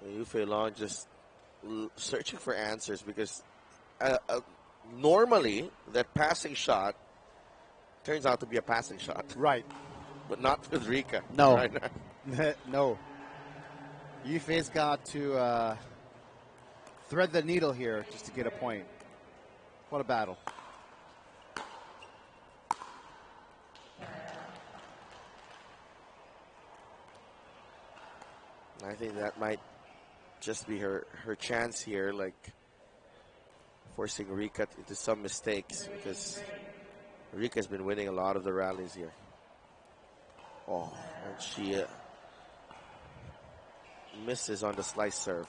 Yufei Long just searching for answers because normally that passing shot turns out to be a passing shot. Right. But not with Rika. No. Right now. No. Yufei's got to thread the needle here just to get a point. What a battle. I think that might just be her chance here, like forcing Rika into some mistakes, because Rika's been winning a lot of the rallies here. Oh, and she misses on the slice serve.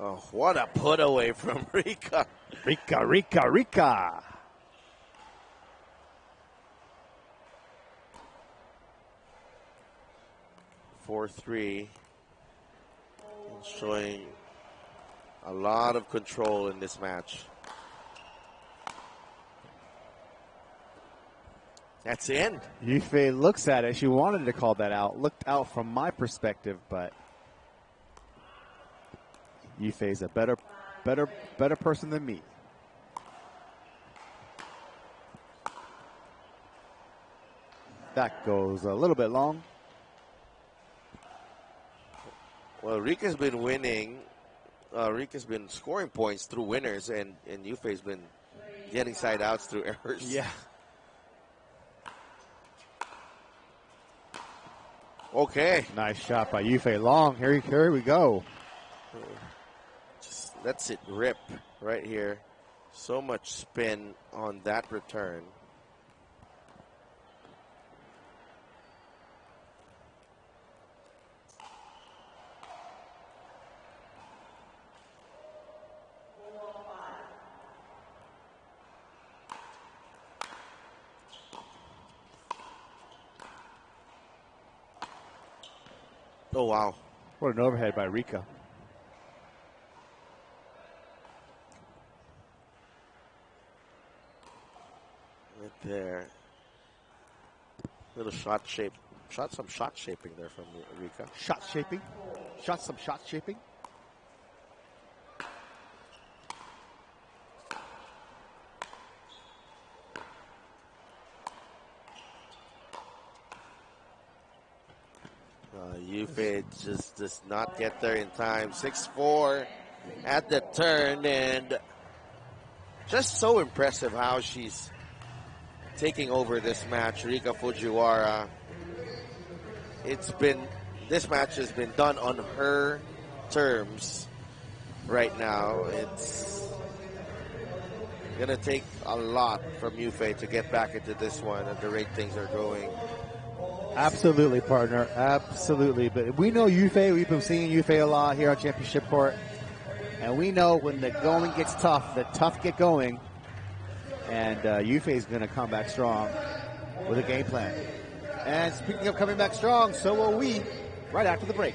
Oh, what a put away from Rika. Rika. 4-3. Showing a lot of control in this match. That's the end. Yufei looks at it. She wanted to call that out. Looked out from my perspective, but Yufei's a better person than me. That goes a little bit long. Well, Rika's been winning Rika's been scoring points through winners, and Yufei's been getting side outs through errors. Yeah. Okay. Nice shot by Yufei Long. Here we go. Just lets it rip right here. So much spin on that return. Oh, wow. What an overhead by Rika. Right there. Little shot shape. Some shot shaping there from Rika. Shot shaping. Some shot shaping. Yufei just does not get there in time. 6-4 at the turn, and just so impressive how she's taking over this match. Rika Fujiwara. This match has been done on her terms right now. It's gonna take a lot from Yufei to get back into this one at the rate things are going. Absolutely, partner. Absolutely. But we know Yufei. We've been seeing Yufei a lot here on Championship Court. And we know when the going gets tough, the tough get going. And Yufei is going to come back strong with a game plan. And speaking of coming back strong, so will we right after the break.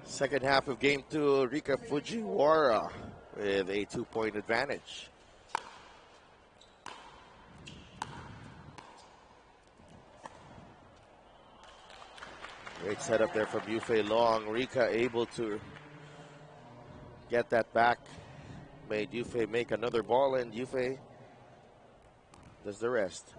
Second half of game 2, Rika Fujiwara with a 2-point advantage. Great setup there from Yufei Long. Rika able to get that back. Made Yufei make another ball, and Yufei does the rest.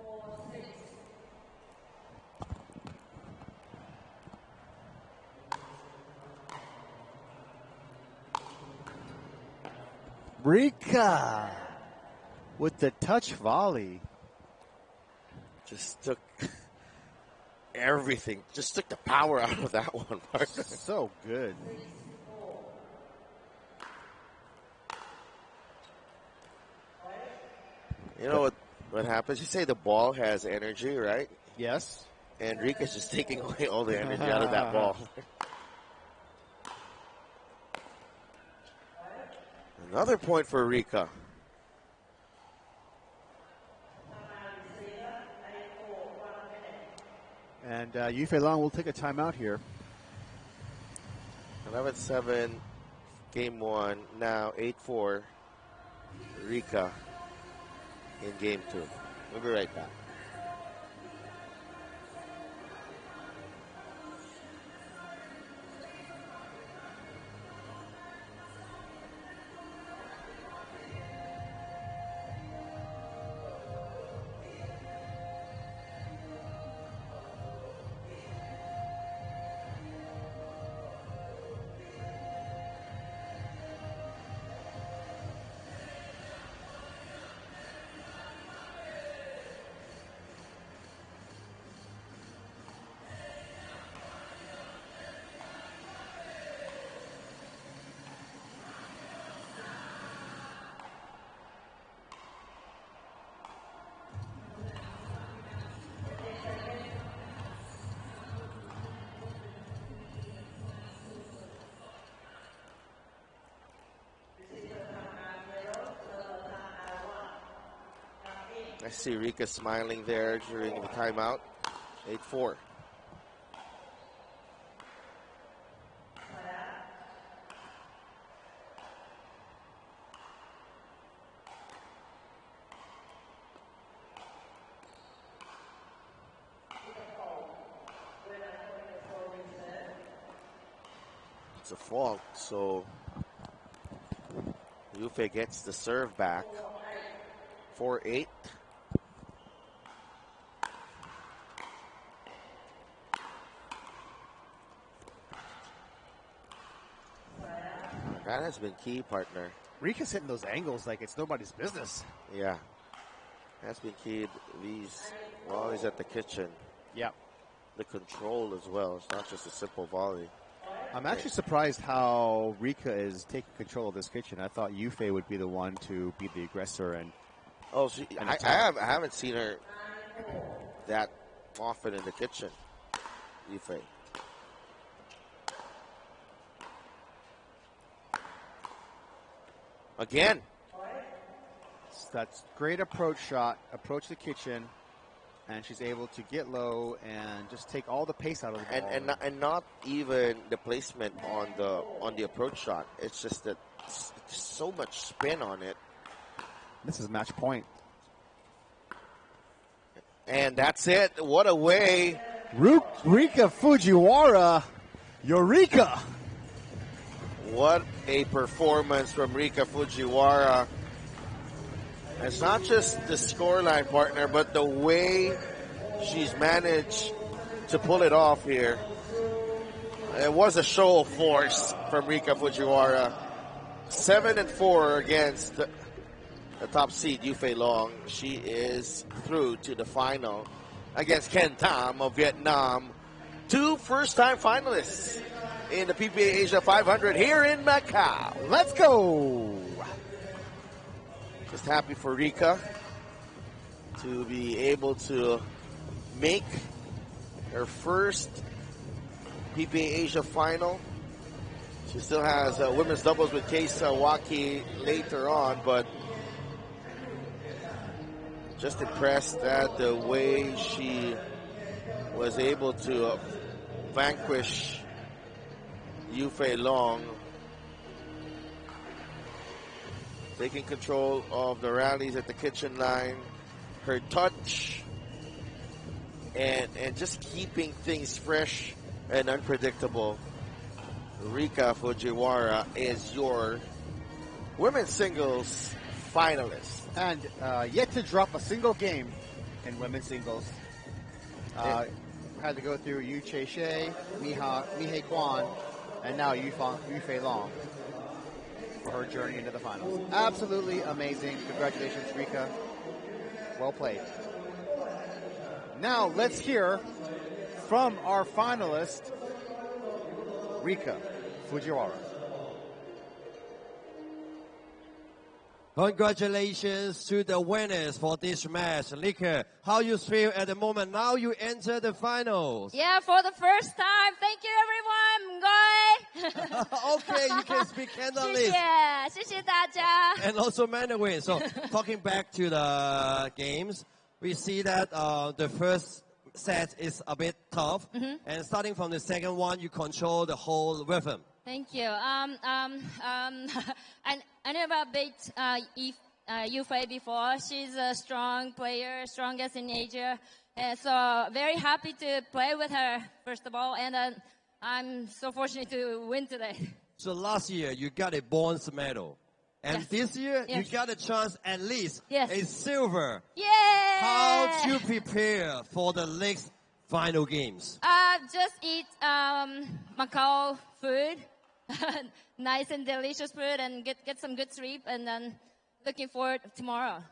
Rika with the touch volley. Just took everything. Just took the power out of that one. So good. You know what happens? You say the ball has energy, right? Yes. And Rika's just taking away all the energy out of that ball. Another point for Rika. And Yufei Long will take a timeout here. 11-7, game 1. Now 8-4, Rika in game 2. We'll be right back. I see Rika smiling there during the timeout. 8-4. It's a fault, so Yufei gets the serve back. 4-8. That has been key, partner. Rika's hitting those angles like it's nobody's business. Yeah. That's been key. While he's at the kitchen. Yeah. The control as well. It's not just a simple volley. I'm actually surprised how Rika is taking control of this kitchen. I thought Yufei would be the one to be the aggressor and. Oh, I haven't seen her that often in the kitchen, Yufei. Again. That's great approach shot. Approach the kitchen, and she's able to get low and just take all the pace out of the ball. And not even the placement on the approach shot. It's just that so much spin on it. This is match point. And that's it. What a way. Rika Fujiwara. Eureka. What a performance from Rika Fujiwara. It's not just the scoreline, partner, but the way she's managed to pull it off here. It was a show of force from Rika Fujiwara. 7-4 against the top seed, Yufei Long. She is through to the final against Ken Tam of Vietnam. 2 first-time finalists in the PPA Asia 500 here in Macau. Let's go! Just happy for Rika to be able to make her first PPA Asia final. She still has women's doubles with Case Waki later on, but just impressed at the way she was able to vanquish Yufei Long. Taking control of the rallies at the kitchen line, her touch, and just keeping things fresh and unpredictable. Rika Fujiwara is your women's singles finalist. And yet to drop a single game in women's singles. Had to go through Yu Che-Shea, Mihei Kwan, and now Yufei Long for her journey into the finals. Absolutely amazing. Congratulations, Rika. Well played. Now let's hear from our finalist, Rika Fujiwara. Congratulations to the winners for this match. Rika, how you feel at the moment? Now you enter the finals. Yeah, for the first time. Thank you, everyone. Okay, you can speak Cantonese. 谢谢大家. And also Mandarin. So, talking back to the games, we see that the first set is a bit tough. And starting from the second one, you control the whole rhythm. Thank you. I never beat Yufei before. She's a strong player, strongest in Asia. And so very happy to play with her, first of all. And I'm so fortunate to win today. So last year, you got a bronze medal. And this year, you got a chance at least a silver. Yeah! How do you prepare for the next final games? Just eat Macao food. Nice and delicious food, and get some good sleep, and then looking forward to tomorrow.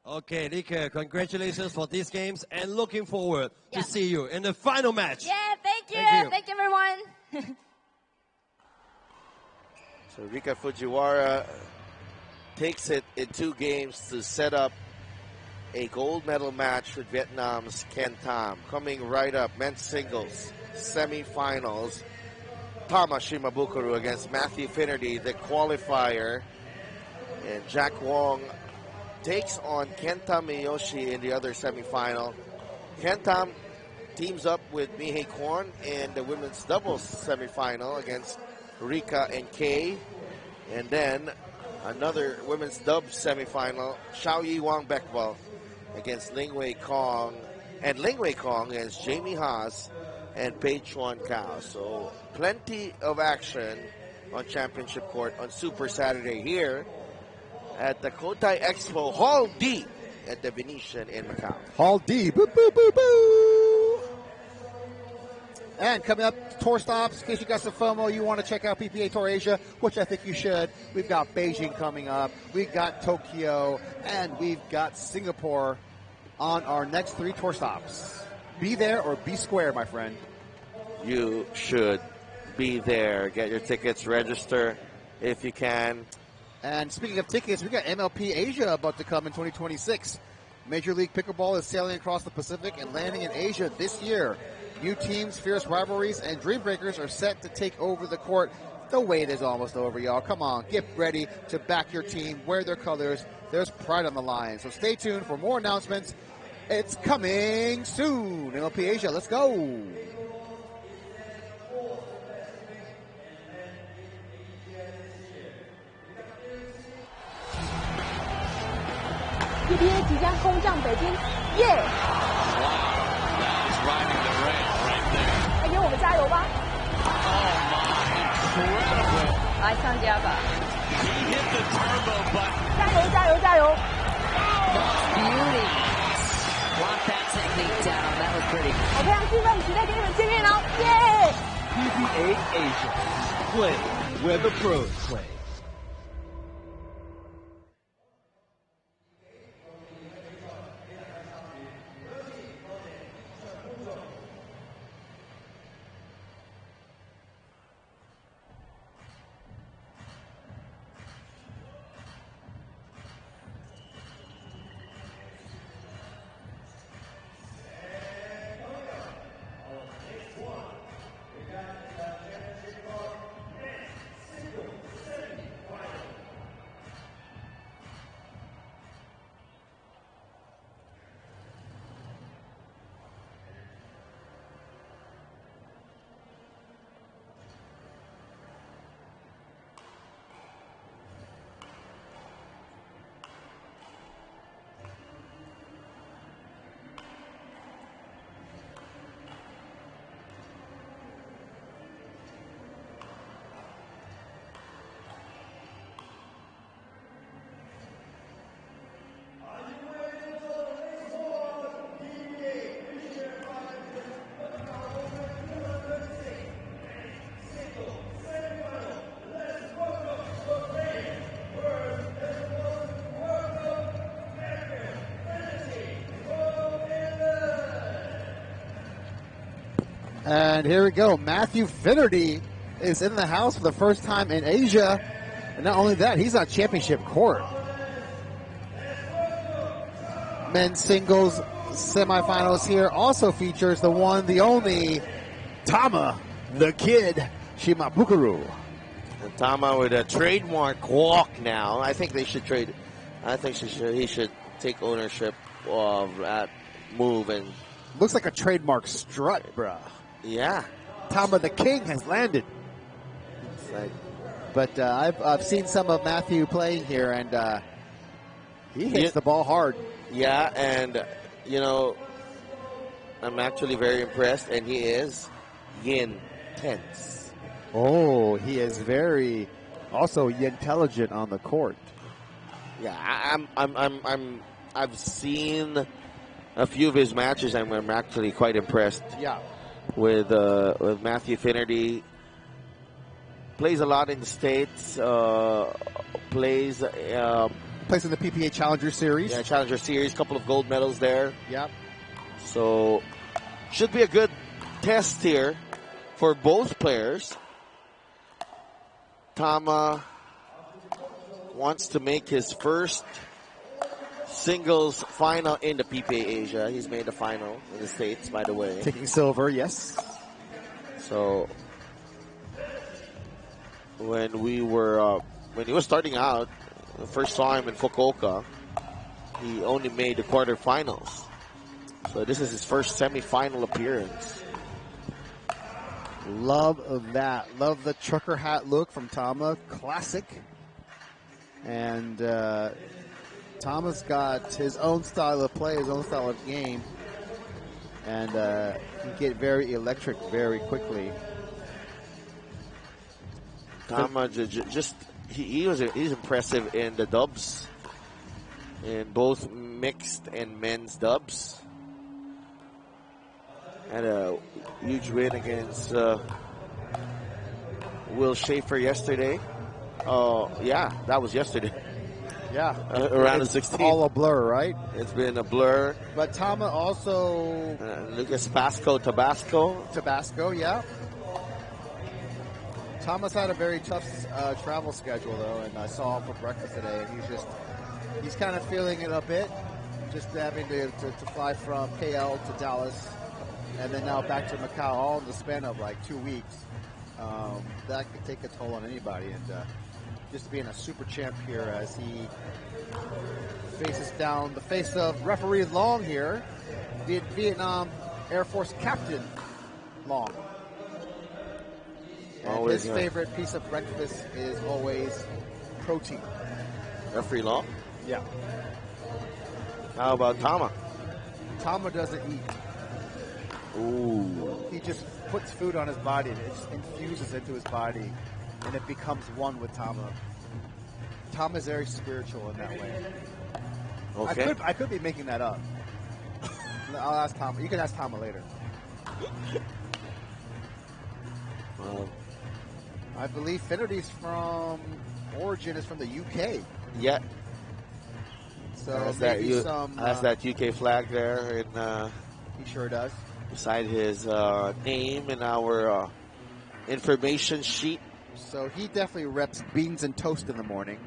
Okay, Rika, congratulations for these games, and looking forward to see you in the final match. Yeah, thank you. Thank you, everyone. So Rika Fujiwara takes it in 2 games to set up a gold medal match with Vietnam's Ken Tam. Coming right up, men's singles, semifinals. Tama Shimabukuro against Matthew Finnerty, the qualifier. And Jack Wong takes on Kenta Miyoshi in the other semifinal. Kenta teams up with Mihei Kwon in the women's doubles semifinal against Rika and Kei. And then another women's doubles semifinal, Xiao Yi Wang Bekbal against Ling Wei Kong. And Ling Wei Kong against Jamie Haas and Pei Chuan Kao. So plenty of action on championship court on Super Saturday here at the Cotai Expo Hall D at the Venetian in Macau. Hall D. Boo, boo, boo, boo. And coming up, tour stops. In case you got some FOMO, you want to check out PPA Tour Asia, which I think you should. We've got Beijing coming up. We've got Tokyo. And we've got Singapore on our next 3 tour stops. Be there or be square, my friend. You should be there. Get your tickets, register if you can. And speaking of tickets, we got MLP Asia about to come in 2026. Major League Pickleball is sailing across the Pacific and landing in Asia this year. New teams, fierce rivalries, and dream breakers are set to take over the court. The wait is almost over, y'all. Come on, get ready to back your team, wear their colors. There's pride on the line. So stay tuned for more announcements. It's coming soon. MLP Asia, let's go. PPA 即将攻占北京，耶！ That is riding the rail right there. 来给我们加油吧！ Incredible. 来参加吧。 He hit the turbo button. 加油加油加油！ Beauty. Lock that technique down. That was pretty. 我非常兴奋，期待跟你们见面哦，耶！ PPA Asia. Play where the pros play. And here we go. Matthew Finnerty is in the house for the first time in Asia. And not only that, he's on championship court. Men's singles semifinals here also features the one, the only, Tama, the kid, Shimabukuro. And Tama with a trademark walk now. I think they should trade. I think he should take ownership of that move. And looks like a trademark strut, bruh. Yeah. Tama the King has landed. But I've seen some of Matthew playing here, and he hits the ball hard. Yeah, and, you know, I'm actually very impressed, and he is intense. Oh, he is very also intelligent on the court. Yeah, I've seen a few of his matches, and I'm actually quite impressed. Yeah. With Matthew Finnerty. Plays a lot in the States. Plays in the PPA Challenger Series. Yeah, Challenger Series. Couple of gold medals there. Yep. So should be a good test here for both players. Tama wants to make his first singles final in the PPA Asia. He's made the final in the States, by the way. Taking silver, yes. So when he was starting out, I first saw him in Fukuoka. he only made the quarterfinals. So this is his first semifinal appearance. Love of that. Love the trucker hat look from Tama. Classic. And Tama's got his own style of play, his own style of game. And can get very electric very quickly. Tama he's impressive in the dubs. In both mixed and men's dubs. Had a huge win against Will Schaefer yesterday. Yeah, that was yesterday. Yeah. Around the 16th. All a blur, right? It's been a blur. But Tama also... Lucas Tabasco, yeah. Tama's had a very tough travel schedule, though, and I saw him for breakfast today, and he's kind of feeling it a bit, just having to fly from KL to Dallas, and then now back to Macau, all in the span of like 2 weeks. That could take a toll on anybody, and just being a super champ here as he faces down the face of referee Long here, Vietnam Air Force Captain Long. And his favorite piece of breakfast is always protein. Referee Long? Yeah. How about Tama? Tama doesn't eat. Ooh. He just puts food on his body and it just infuses into his body and it becomes one with Tama. Tama's very spiritual in that way. Okay. I could be making that up. I'll ask Tama. You can ask Tama later. I believe Finnerty's origin is from the UK. Yeah. So has maybe that UK flag there, and he sure does. Beside his name in our information sheet. So he definitely reps beans and toast in the morning.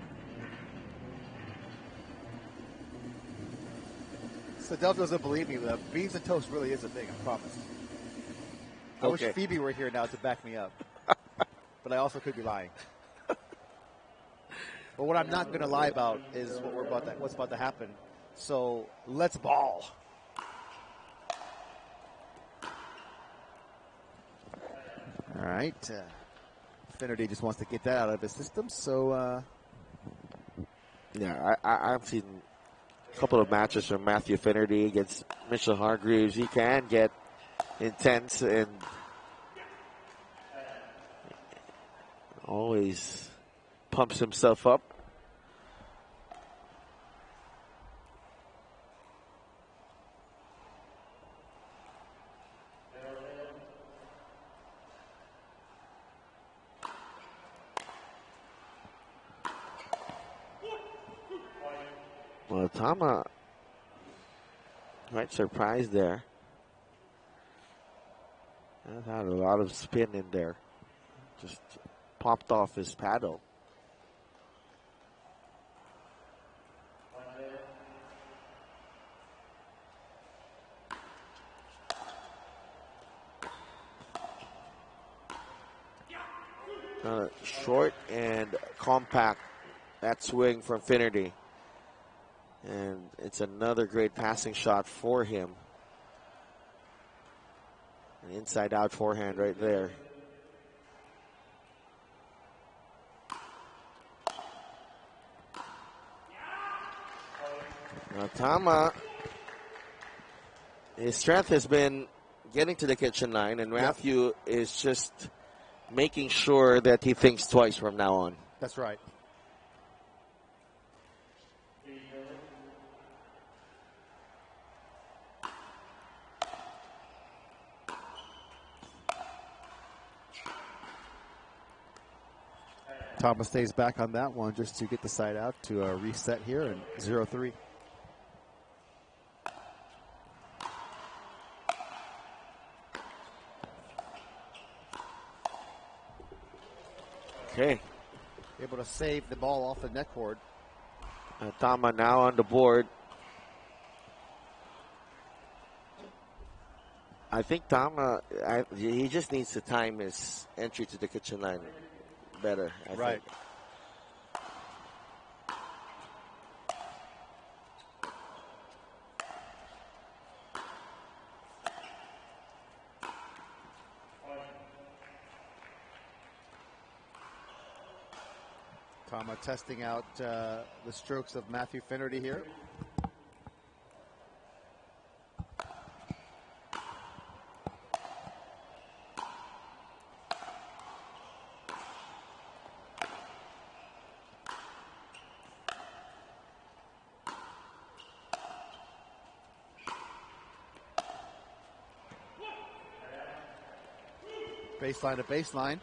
So Delta doesn't believe me, but beans and toast really is a thing, I promise. I wish Phoebe were here now to back me up. But I also could be lying. But what I'm not going to lie about is what's about to happen. So let's ball. All right. Finnerty just wants to get that out of his system. So, yeah, I've seen a couple of matches from Matthew Finnerty against Mitchell Hargreaves. He can get intense and always pumps himself up. Well, Tama, quite surprised there. That had a lot of spin in there. Just popped off his paddle. Short and compact, that swing from Finnerty. And it's another great passing shot for him. An inside-out forehand right there. Now, Tama, his strength has been getting to the kitchen line, and Matthew is just making sure that he thinks twice from now on. That's right. Thomas stays back on that one just to get the side out to reset here and 0-3. Okay. Able to save the ball off the net cord. Tama now on the board. I think Tama, he just needs to time his entry to the kitchen line better. I think. Tama testing out the strokes of Matthew Finnerty here. Baseline to baseline.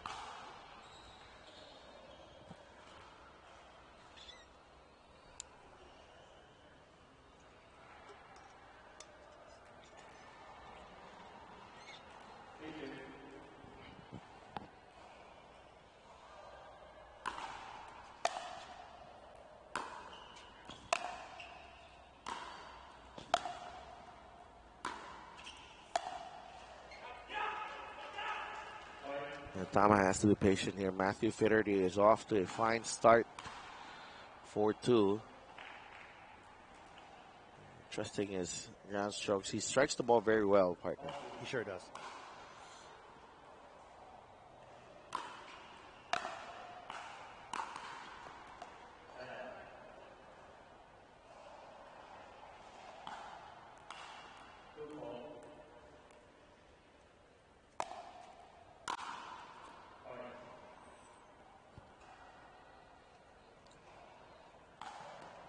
Tama has to be patient here. Matthew Finnerty is off to a fine start. 4-2. Trusting his ground strokes. He strikes the ball very well, partner. He sure does.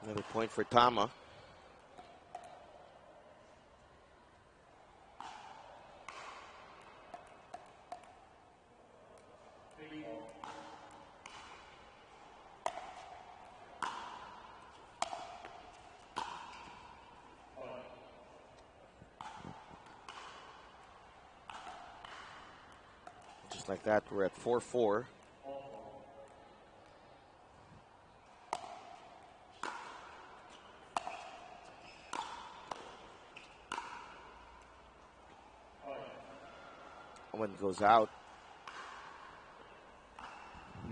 Another point for Tama. Just like that, we're at 4-4. One goes out.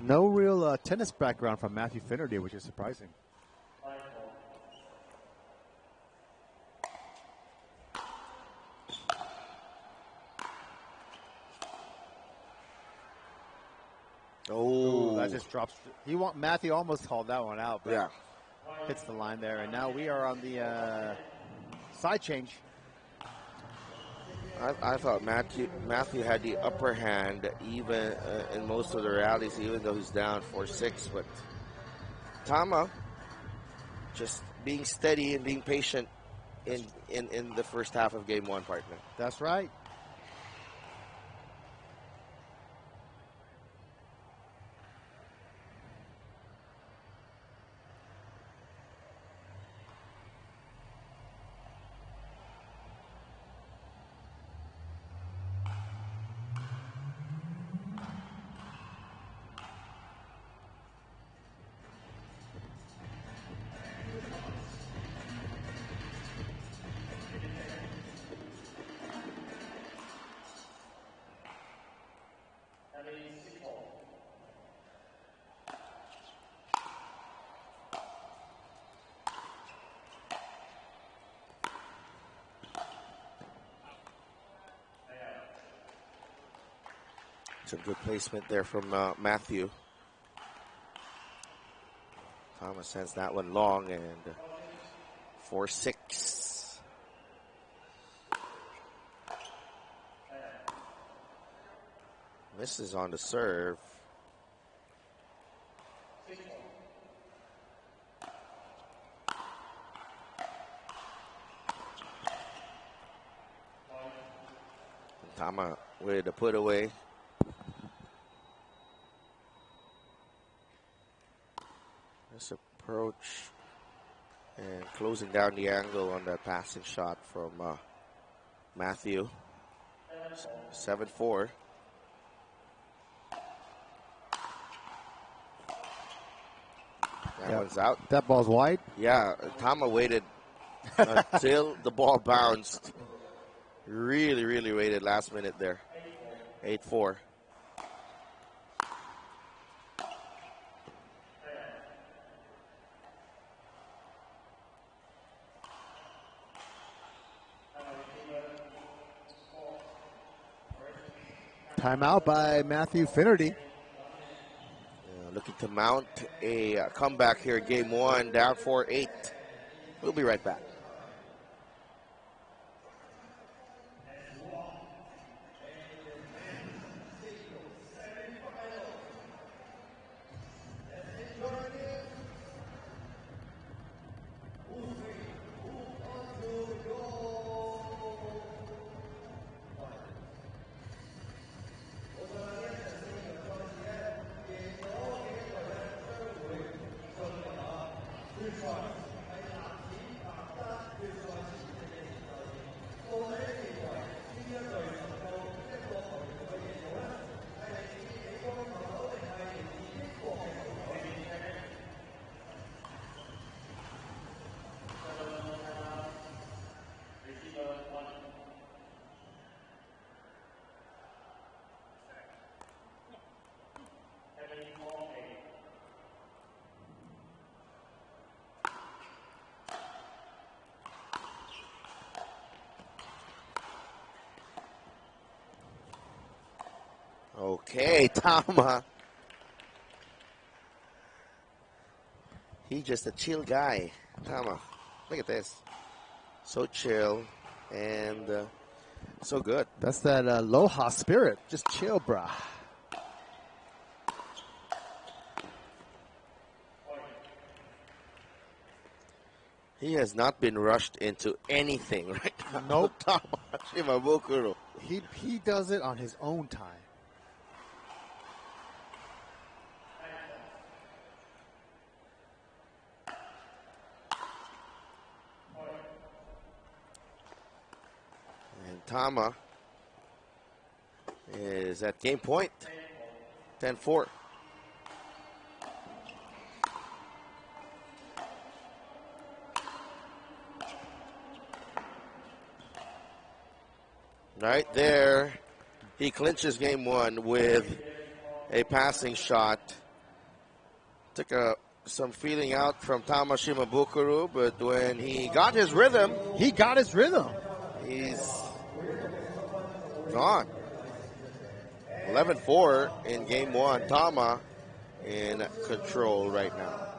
No real tennis background from Matthew Finnerty, which is surprising. Oh, that just drops. Matthew almost called that one out, but yeah, hits the line there. And now we are on the side change. I thought Matthew had the upper hand even in most of the rallies, even though he's down 4-6. But Tama just being steady and being patient in the first half of game one, partner. That's right. Some good placement there from Matthew. Thomas sends that one long, and 4-6. This is on the serve. Tama with a put away. This approach and closing down the angle on that passing shot from Matthew. 7-4. That one's out. That ball's wide. Yeah, Tama waited until the ball bounced. Really, really waited last minute there. 8-4. Timeout by Matthew Finnerty. looking to mount a comeback here in game one, down 4-8. We'll be right back. Okay, Tama. He's just a chill guy. Tama, look at this. So chill and so good. That's that aloha spirit. Just chill, brah. He has not been rushed into anything right now. Nope. Tama Shimabukuro. He does it on his own time. And Tama is at game point. 10-4. Right there, he clinches game one with a passing shot. Took some feeling out from Tama Shimabukuro, but when he got his rhythm, he's gone. 11-4 in game one. Tama in control right now.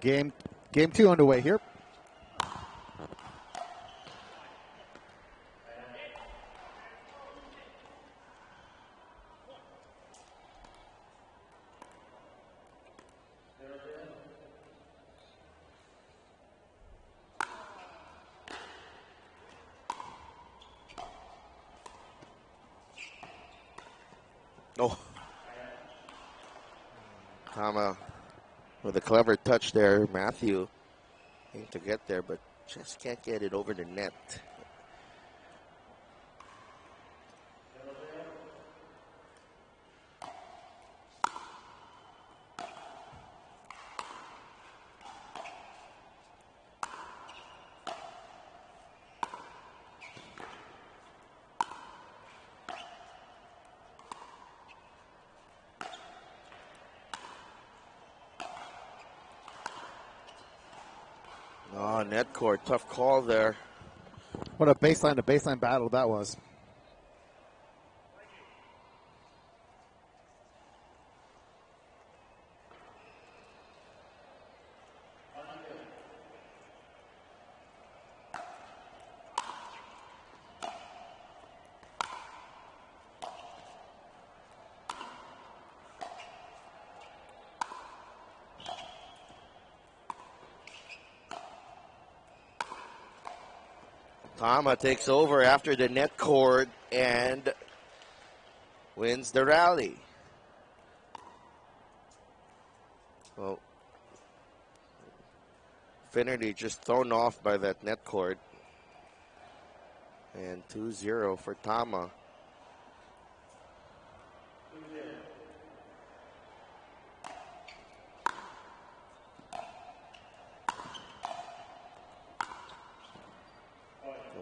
Game two underway here. Oh. Tama with a clever touch there. Matthew aimed to get there, but just can't get it over the net. Oh, net court, tough call there. What a baseline to baseline battle that was. Tama takes over after the net cord and wins the rally. Well, Finnerty just thrown off by that net cord. And 2-0 for Tama.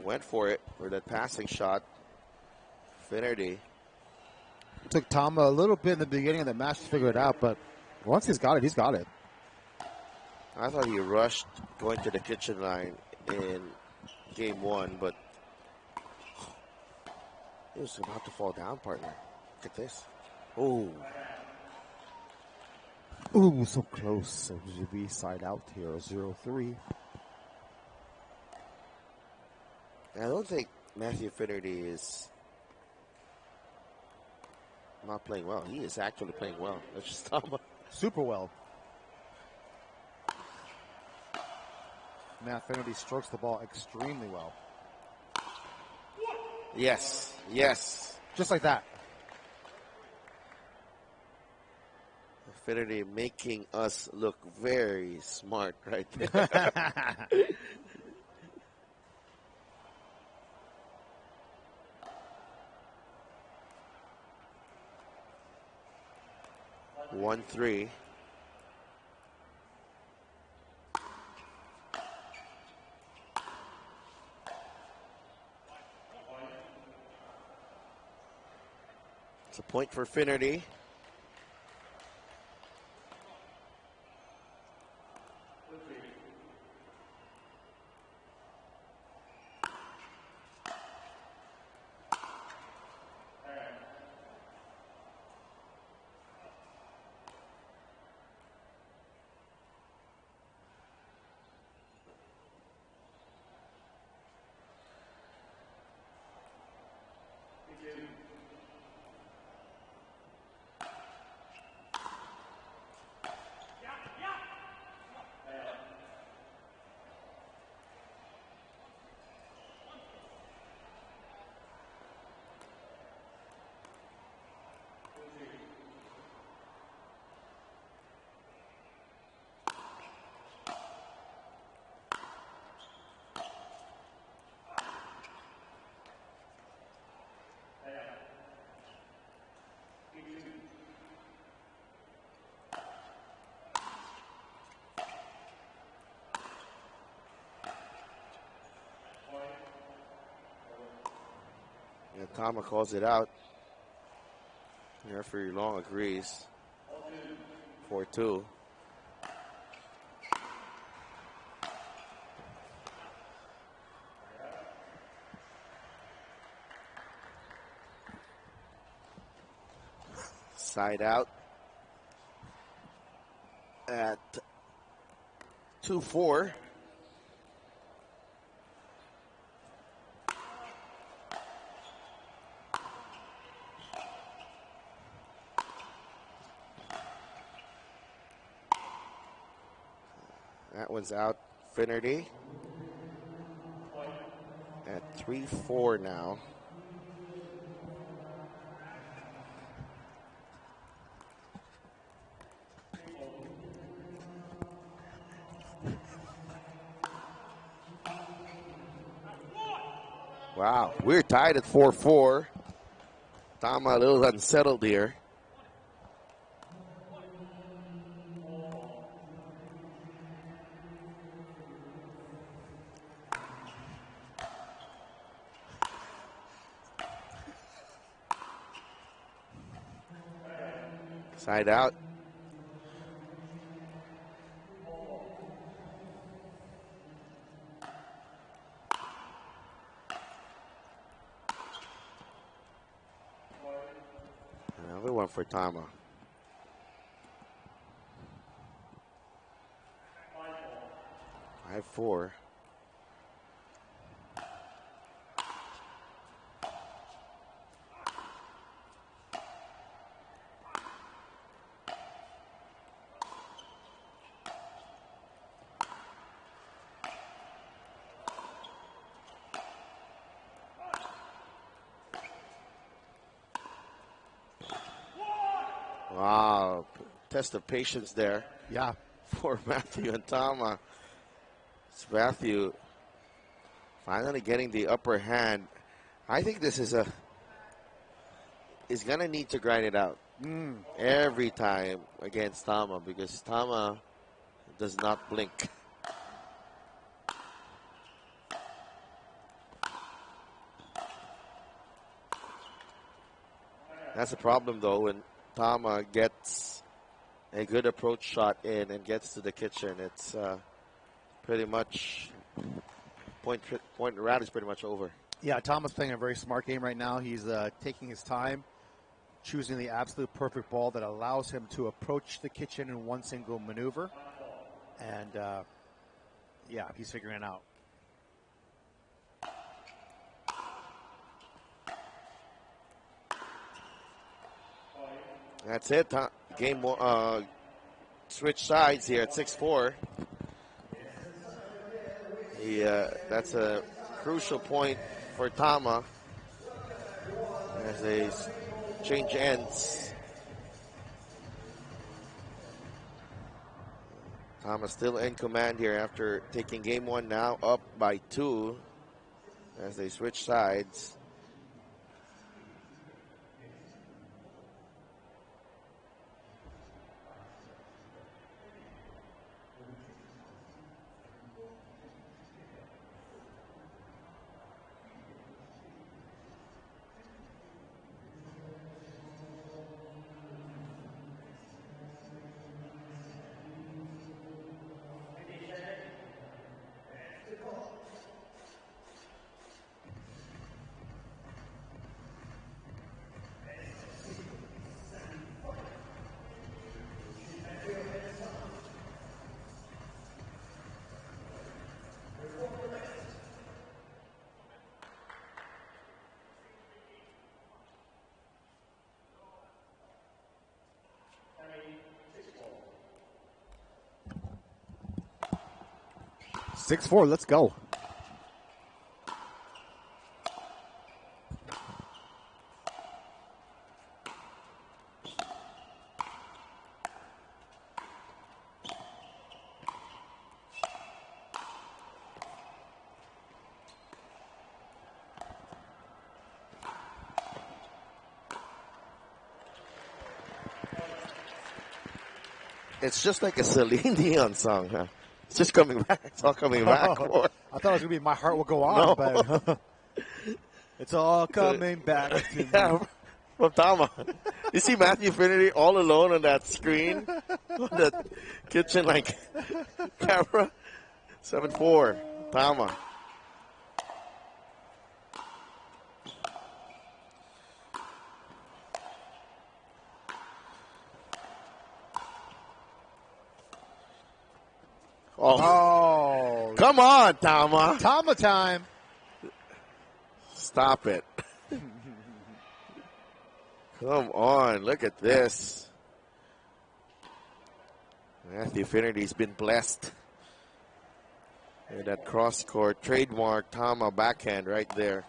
Went for it for that passing shot. Finnerty. It took Tama a little bit in the beginning of the match to figure it out, but once he's got it, he's got it. I thought he rushed going to the kitchen line in game one, but he was about to fall down, partner. Look at this. Oh. Ooh, so close. So GB side out here, 0-3. I don't think Matthew Finnerty is not playing well. He is actually playing well. That's just Tama. Super well. Matt Finnerty strokes the ball extremely well. Yes, yes. Just like that. Finnerty making us look very smart right there. 1-3. It's a point for Finnerty. Tama calls it out. Referee Long agrees. 4-2. Side out at 2-4. That one's out. Finnerty at 3-4 now. Wow, we're tied at 4-4. Tama a little unsettled here. Side out. Another one for Tama. 5-4. Wow, test of patience there. Yeah. For Matthew and Tama. It's Matthew finally getting the upper hand. I think this is going to need to grind it out every time against Tama because Tama does not blink. That's a problem, though, when Tama gets a good approach shot in and gets to the kitchen. It's pretty much point round is pretty much over. Yeah, Tama's playing a very smart game right now. He's taking his time, choosing the absolute perfect ball that allows him to approach the kitchen in one single maneuver. And, yeah, he's figuring it out. That's it. Game switch sides here at 6-4. That's a crucial point for Tama as they change ends. Tama still in command here after taking game one, now up by 2 as they switch sides. Six-four, let's go. It's just like a Celine Dion song, huh? It's just coming back. It's all coming back. I thought it was going to be My Heart Will Go On, No. but it's all coming back to me. Yeah, from Tama. You see Matthew Finnerty all alone on that screen, on that kitchen like camera. 7-4, Tama. Oh, come on, Tama. Tama time. Stop it. Come on, look at this. Matthew Finnerty's been blessed. And that cross-court trademark Tama backhand right there.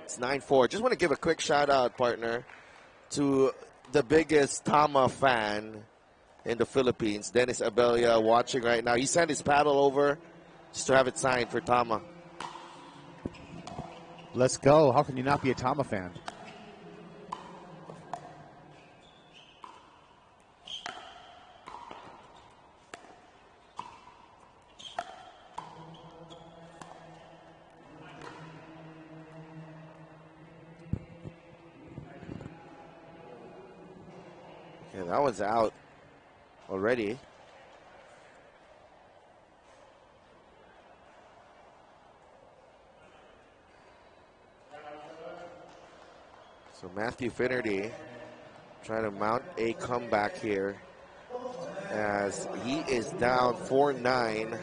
It's 9-4. Just want to give a quick shout-out, partner, to the biggest Tama fan in the Philippines, Dennis Abella, watching right now. He sent his paddle over just to have it signed for Tama. Let's go. How can you not be a Tama fan? Yeah, that was out already. So Matthew Finnerty trying to mount a comeback here as he is down 4-9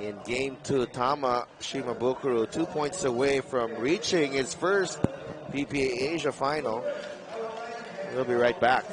in game two. Tama Shimabukuro 2 points away from reaching his first PPA Asia final. We'll be right back.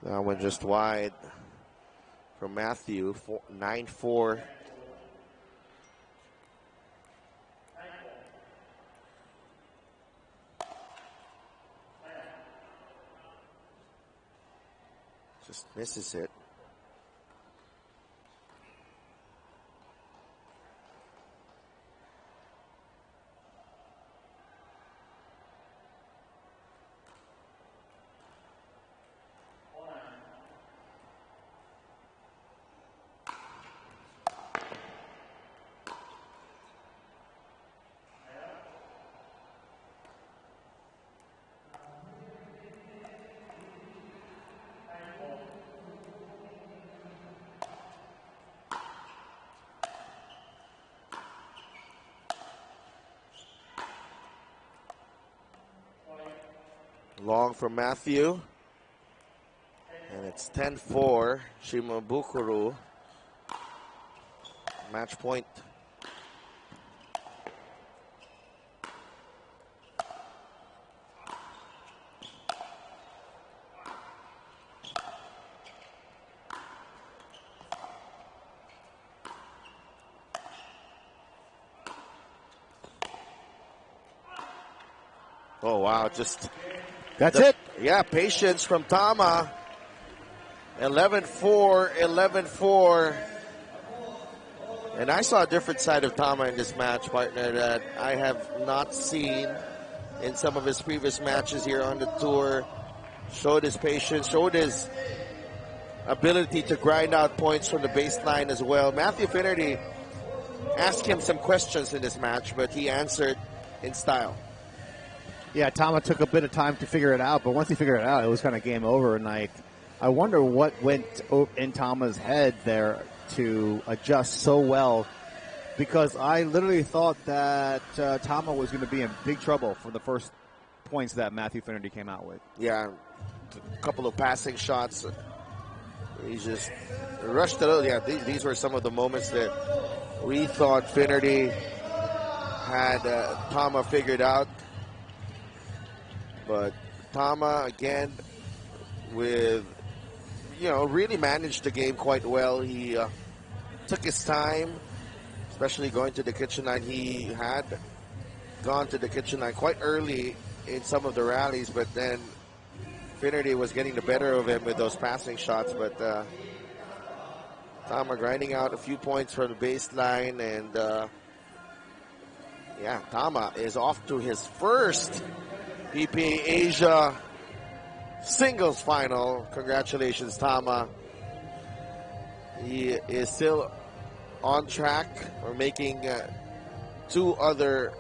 That one just wide from Matthew, 9-4. Just misses it. Long from Matthew. And it's 10-4. Shimabukuro. Match point. Oh, wow. Just... That's it. Yeah, patience from Tama. 11-4, 11-4. And I saw a different side of Tama in this match, partner, that I have not seen in some of his previous matches here on the tour. Showed his patience, showed his ability to grind out points from the baseline as well. Matthew Finnerty asked him some questions in this match, but he answered in style. Yeah, Tama took a bit of time to figure it out, but once he figured it out, it was kind of game over. And I wonder what went in Tama's head there to adjust so well, because I literally thought that Tama was going to be in big trouble for the first points that Matthew Finnerty came out with. Yeah, a couple of passing shots. He just rushed a little. Yeah, these were some of the moments that we thought Finnerty had Tama figured out. But Tama, again, with, really managed the game quite well. He took his time, especially going to the kitchen line. He had gone to the kitchen line quite early in some of the rallies, but then Finnerty was getting the better of him with those passing shots. But Tama grinding out a few points from the baseline, and Tama is off to his first PPA Asia singles final. Congratulations, Tama. He is still on track. We're making 2 other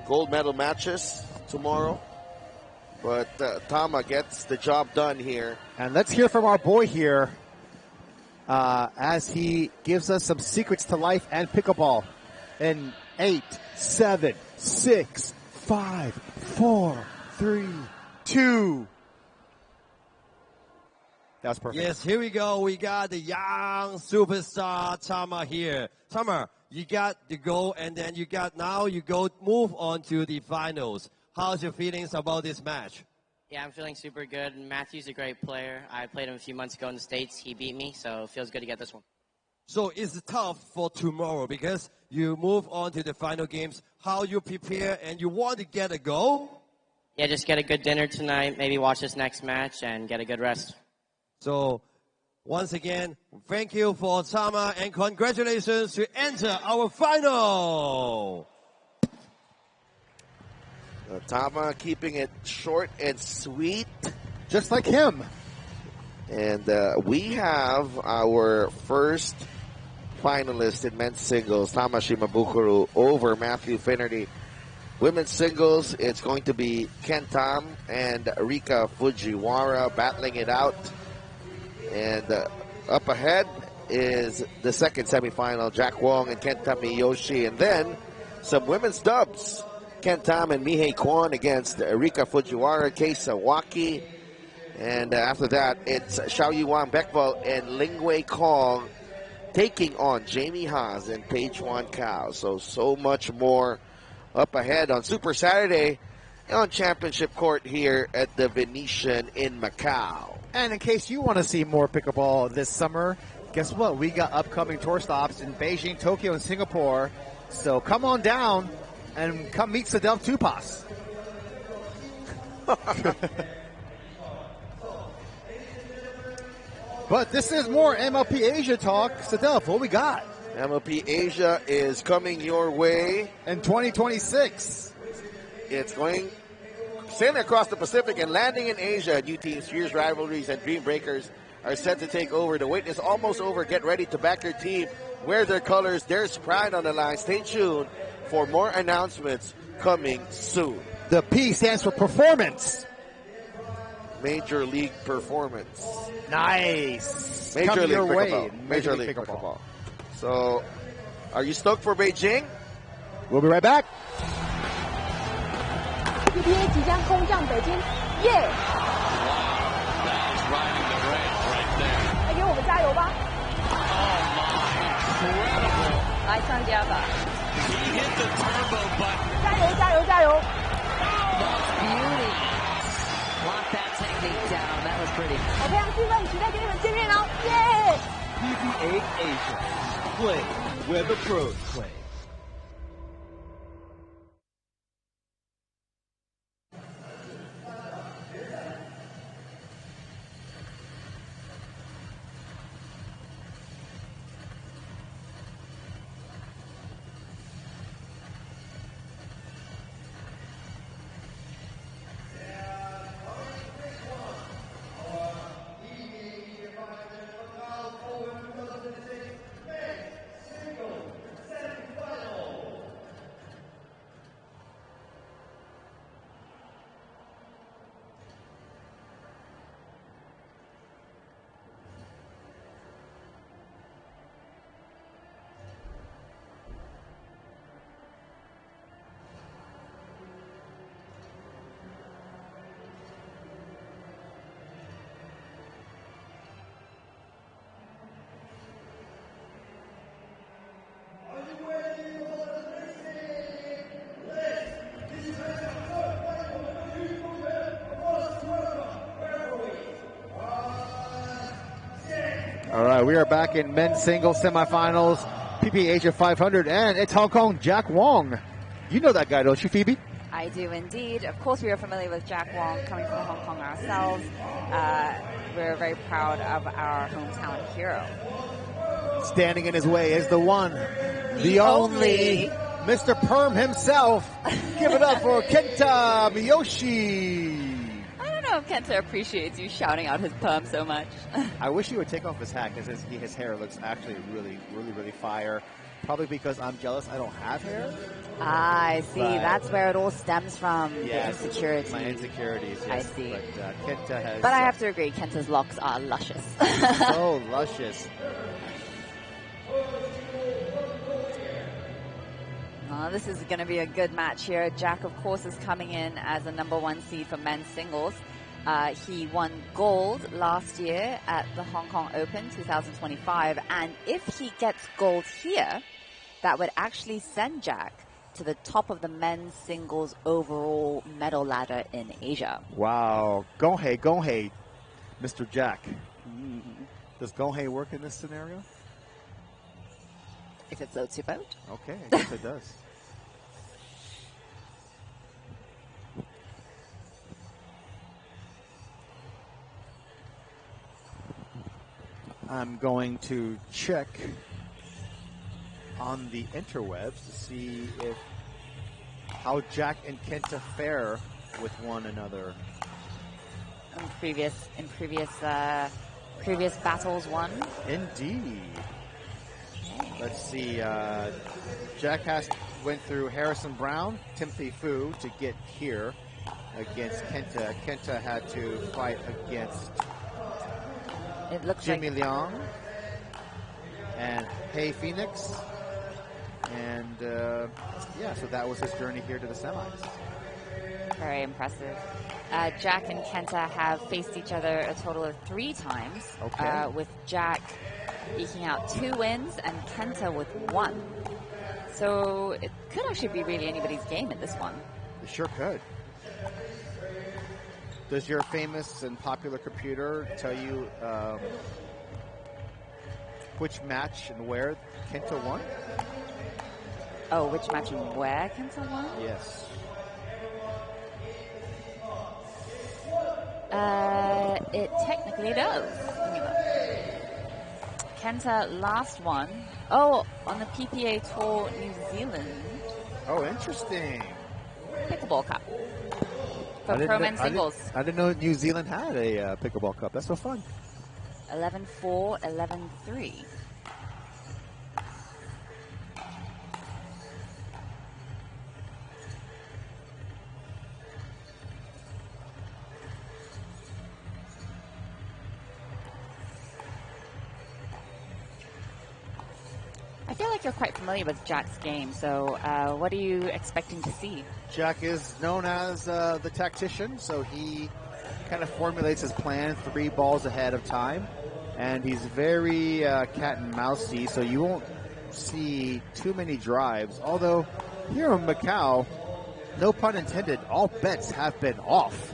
gold medal matches tomorrow. But Tama gets the job done here. And let's hear from our boy here as he gives us some secrets to life and pickleball. In 8, 7, 6, 5, 4, 3, 2. That was perfect. Yes, here we go. We got the young superstar Tama here. Tama, you got the goal, and then you move on to the finals. How's your feelings about this match? Yeah, I'm feeling super good. Matthew's a great player. I played him a few months ago in the States. He beat me, so it feels good to get this one. So it's tough for tomorrow because you move on to the final games. How you prepare and you want to get a goal? Yeah, just get a good dinner tonight, maybe watch this next match, and get a good rest. So once again, thank you for Tama, and congratulations to enter our final. Tama keeping it short and sweet. Just like him. And we have our first finalist in men's singles, Tama Shimabukuro over Matthew Finnerty. Women's singles, it's going to be Ken Tam and Rika Fujiwara battling it out. And up ahead is the second semifinal, Jack Wong and Kenta Miyoshi. And then some women's dubs, Ken Tam and Mihei Kwon against Rika Fujiwara, Kei Sawaki. And after that, it's Xiao Yuan Bekval and Lingwei Kong taking on Jamie Haas and Paige Wan Kao. So much more up ahead on Super Saturday on Championship Court here at the Venetian in Macau. And in case you want to see more pickleball this summer, guess what? We got upcoming tour stops in Beijing, Tokyo, and Singapore. So come on down and come meet Sadel Tupas. But this is more MLP Asia talk. Sadel, what we got? MLP Asia is coming your way in 2026. It's going sailing across the Pacific and landing in Asia. New teams, fierce rivalries, and dream breakers are set to take over. The wait is almost over. Get ready to back your team. Wear their colors. There's pride on the line. Stay tuned for more announcements coming soon. The P stands for performance. Major League Performance. Nice. Major League Pickleball. Major League Pickleball. So, are you stoked for Beijing? We'll be right back. PPA 即将空降北京，耶！ That is riding the rail right there. 来给我们加油吧！ Incredible. 来参加吧。 He hit the turbo button. 加油加油加油！ Beauty. Lock that technique down. That was pretty. 我非常兴奋，期待跟你们见面哦，耶！ PPA Asia. Play where the pros play. All right, we are back in men's singles semifinals, PPA Asia 500, and it's Hong Kong Jack Wong. You know that guy, don't you, Phoebe? I do indeed. Of course, we are familiar with Jack Wong coming from Hong Kong ourselves. We're very proud of our hometown hero. Standing in his way is the one, the only, Mr. Perm himself. Give it up for Kenta Miyoshi. I don't know if Kenta appreciates you shouting out his perm so much. I wish he would take off his hat because his hair looks actually really fire. Probably because I'm jealous I don't have hair. I see. But that's where it all stems from. Yes, the insecurities. My insecurities. Yes. I see. But Kenta has. But I have to agree, Kenta's locks are luscious. So luscious. This is going to be a good match here. Jack, of course, is coming in as a #1 seed for men's singles. He won gold last year at the Hong Kong Open 2025. And if he gets gold here, that would actually send Jack to the top of the men's singles overall medal ladder in Asia. Wow. Gonghei, Mr. Jack. Does Gonghei work in this scenario? If it floats your boat. Okay, I guess it does. I'm going to check on the interwebs to see how Jack and Kenta fare with one another. In previous battles won. Indeed. Let's see. Jack went through Harrison Brown, Timothy Fu to get here against Kenta. Kenta had to fight against Jimmy Liang and Hey Phoenix. And so that was his journey here to the semis. Very impressive. Jack and Kenta have faced each other a total of 3 times. Okay. With Jack eking out 2 wins and Kenta with 1. So it could actually be really anybody's game in this one. It sure could. Does your famous and popular computer tell you which match and where Kenta won? Oh, which match and where Kenta won? Yes. It technically does. Let me look. Kenta last one. Oh, on the PPA Tour New Zealand. Oh, interesting. Pickleball Cup. For pro men's singles. I didn't know New Zealand had a pickleball cup. That's so fun. 11-4, 11-3. I feel like you're quite familiar with Jack's game, so what are you expecting to see? Jack is known as the tactician, so he kind of formulates his plan 3 balls ahead of time, and he's very cat and mousey, so you won't see too many drives. Although here in Macau, no pun intended, all bets have been off.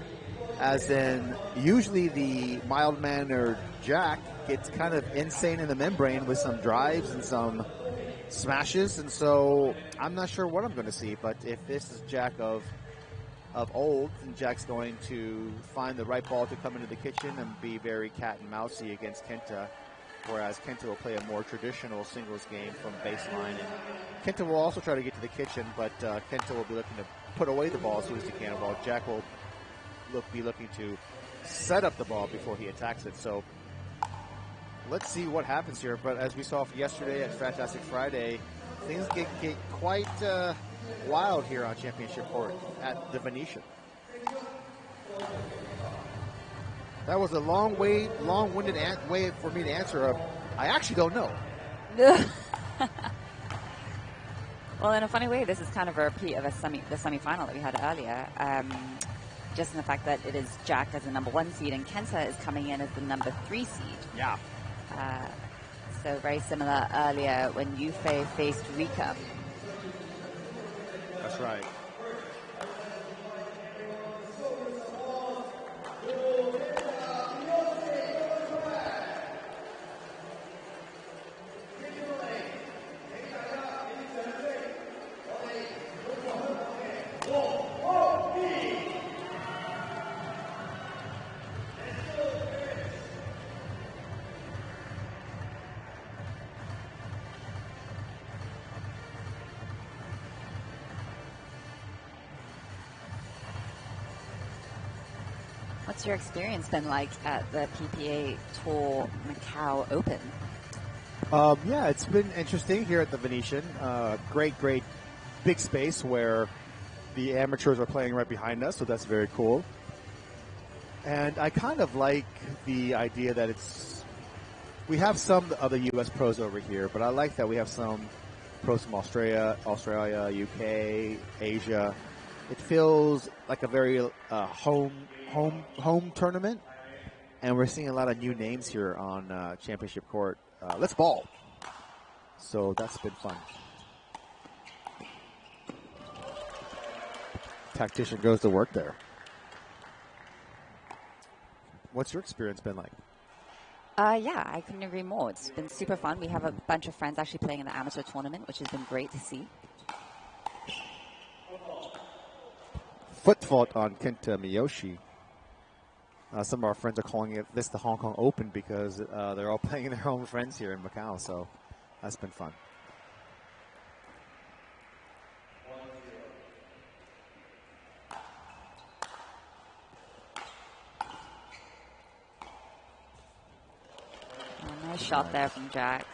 As in, usually the mild-mannered Jack gets kind of insane in the membrane with some drives and some smashes, and so I'm not sure what I'm going to see. But if this is Jack of old, then Jack's going to find the right ball to come into the kitchen and be very cat and mousey against Kenta, whereas Kenta will play a more traditional singles game from baseline. And Kenta will also try to get to the kitchen, but Kenta will be looking to put away the ball as soon as he can, while Jack will be looking to set up the ball before he attacks it. So let's see what happens here. But as we saw yesterday at Fantastic Friday, things get quite wild here on Championship Court at the Venetian. That was a long-winded way for me to answer. I actually don't know. Well, in a funny way, this is kind of a repeat of the semi-final that we had earlier. Just in the fact that it is Jack as the number 1 seed and Kenta is coming in as the number 3 seed. Yeah. So very similar earlier when Yufei faced Rika. That's right. What's your experience been like at the PPA Tour Macao Open? Yeah, it's been interesting here at the Venetian. Great big space where the amateurs are playing right behind us, so that's very cool. And I kind of like the idea that we have some of the U.S. pros over here, but I like that we have some pros from Australia, UK, Asia. It feels like a very home tournament, and we're seeing a lot of new names here on Championship Court. Let's ball. So that's been fun. Tactician goes to work there. What's your experience been like? Yeah, I couldn't agree more. It's been super fun. We have a bunch of friends actually playing in the amateur tournament, which has been great to see. Foot fault on Kenta Miyoshi. Some of our friends are calling this the Hong Kong Open because they're all playing their own friends here in Macau, so that's been fun. Nice shot there from Jack.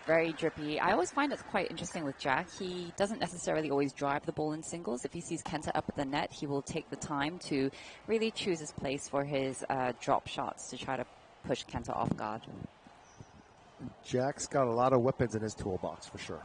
Very drippy. I always find it's quite interesting with Jack. He doesn't necessarily always drive the ball in singles. If he sees Kenta up at the net, he will take the time to really choose his place for his drop shots to try to push Kenta off guard. Jack's got a lot of weapons in his toolbox for sure.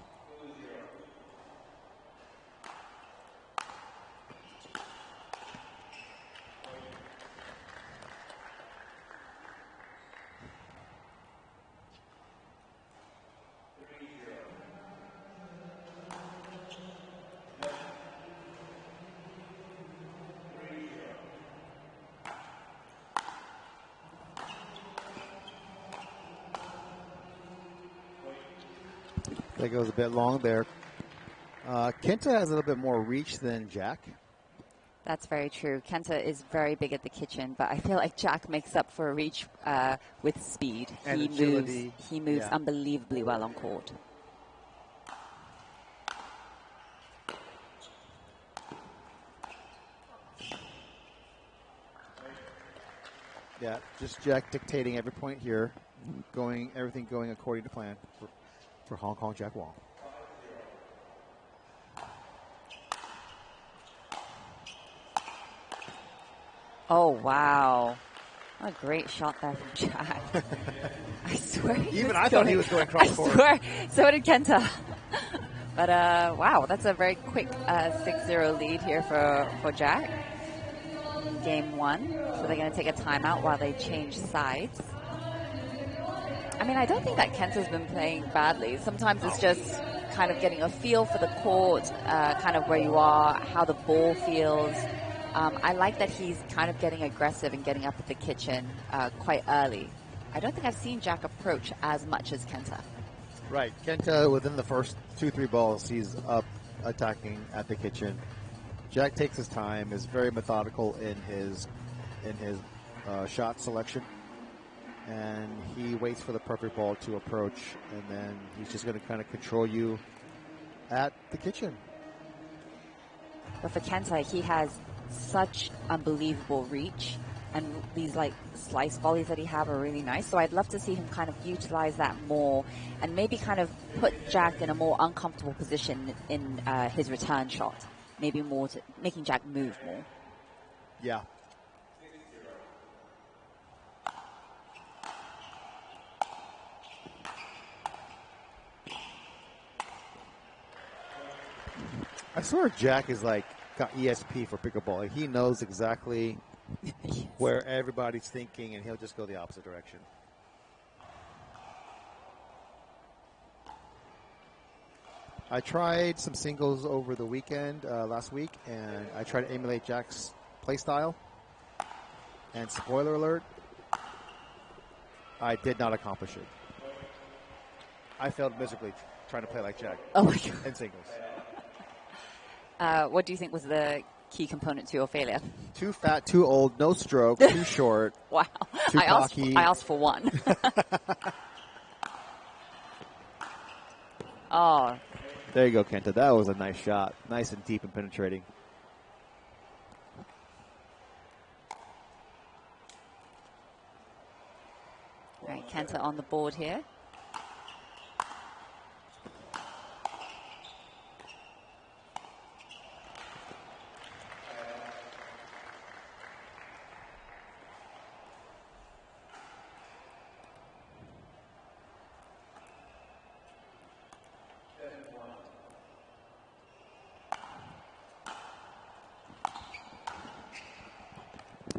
That goes a bit long there. Kenta has a little bit more reach than Jack. That's very true. Kenta is very big at the kitchen, but I feel like Jack makes up for a reach with speed. And he agility. moves unbelievably well on court. Yeah, just Jack dictating every point here, everything going according to plan for Hong Kong Jack Wong. Oh, wow. What a great shot there from Jack. I swear. Even I thought he was going cross court. I swear. So did Kenta. But, wow, that's a very quick 6-0 lead here for Jack. Game 1. So they're going to take a timeout while they change sides. I mean, I don't think that Kenta's been playing badly. Sometimes it's just kind of getting a feel for the court, kind of where you are, how the ball feels. I like that he's kind of getting aggressive and getting up at the kitchen quite early. I don't think I've seen Jack approach as much as Kenta. Right. Kenta, within the first 2-3 balls, he's up attacking at the kitchen. Jack takes his time, is very methodical in his shot selection, and he waits for the perfect ball to approach, and then he's just going to kind of control you at the kitchen. But for Kenta, he has such unbelievable reach, and these like slice volleys that he have are really nice. So I'd love to see him kind of utilize that more, and maybe kind of put Jack in a more uncomfortable position in his return shot. Maybe more to making Jack move more. Yeah. I swear Jack is like got ESP for pickleball. Like, he knows exactly where everybody's thinking, and he'll just go the opposite direction. I tried some singles over the weekend last week, and I tried to emulate Jack's play style. And spoiler alert, I did not accomplish it. I failed miserably trying to play like Jack. Oh my God. In singles. What do you think was the key component to your failure? Too fat, too old, no stroke, too short. Wow. Too cocky. I asked for one. Oh. There you go, Kenta. That was a nice shot. Nice and deep and penetrating. All right, Kenta on the board here.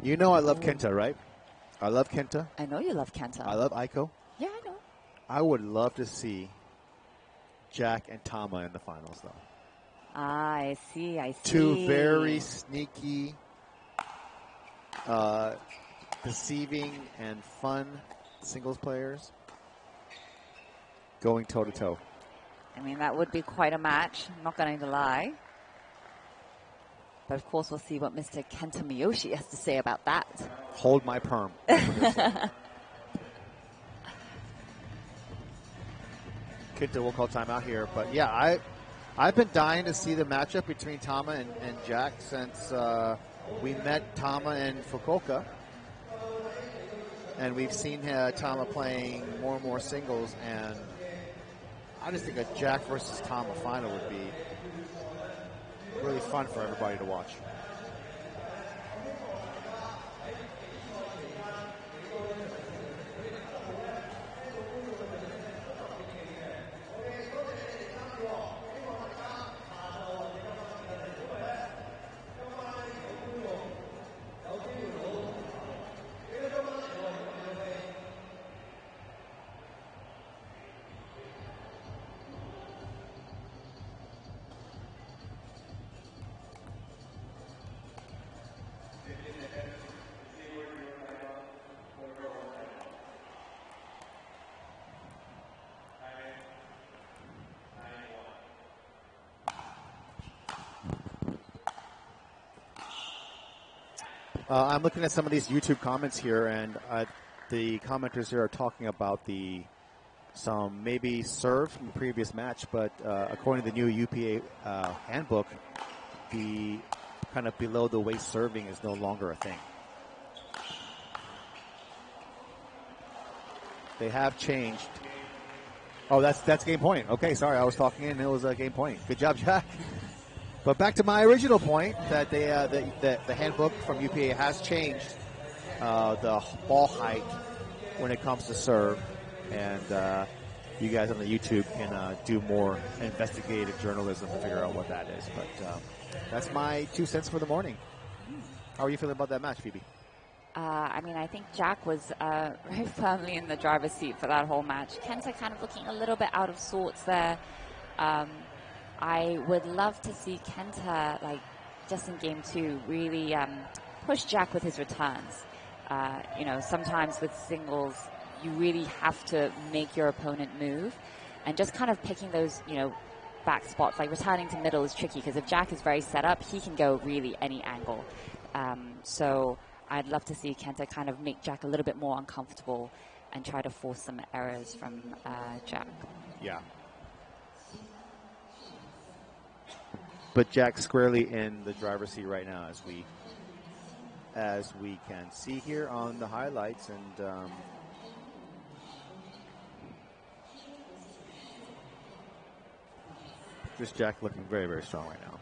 You know I love Kenta, right? I love Kenta. I know you love Kenta. I love Aiko. Yeah, I know. I would love to see Jack and Tama in the finals, though. Ah, I see. Two very sneaky, deceiving, and fun singles players going toe-to-toe. I mean, that would be quite a match. I'm not going to lie. But, of course, we'll see what Mr. Kenta Miyoshi has to say about that. Hold my perm. Kenta will call timeout here. But, yeah, I've been dying to see the matchup between Tama and Jack since we met Tama in Fukuoka. And we've seen Tama playing more and more singles. And I just think a Jack versus Tama final would be really fun for everybody to watch. I'm looking at some of these YouTube comments here, and the commenters here are talking about some maybe serve from the previous match, but according to the new UPA handbook, the kind of below the waist serving is no longer a thing. They have changed. Oh, that's game point. Okay, sorry, I was talking and it was a game point. Good job, Jack. But back to my original point that the handbook from UPA has changed the ball height when it comes to serve, and you guys on the YouTube can do more investigative journalism to figure out what that is. But that's my 2 cents for the morning. How are you feeling about that match, Phoebe? I mean, I think Jack was very firmly in the driver's seat for that whole match. Kenta kind of looking a little bit out of sorts there. I would love to see Kenta, like, just in game 2, really push Jack with his returns. You know, sometimes with singles, you really have to make your opponent move. And just kind of picking those, you know, back spots, like returning to middle is tricky, because if Jack is very set up, he can go really any angle. So I'd love to see Kenta kind of make Jack a little bit more uncomfortable and try to force some errors from Jack. Yeah. But Jack squarely in the driver's seat right now, as we can see here on the highlights, and just Jack looking very, very strong right now.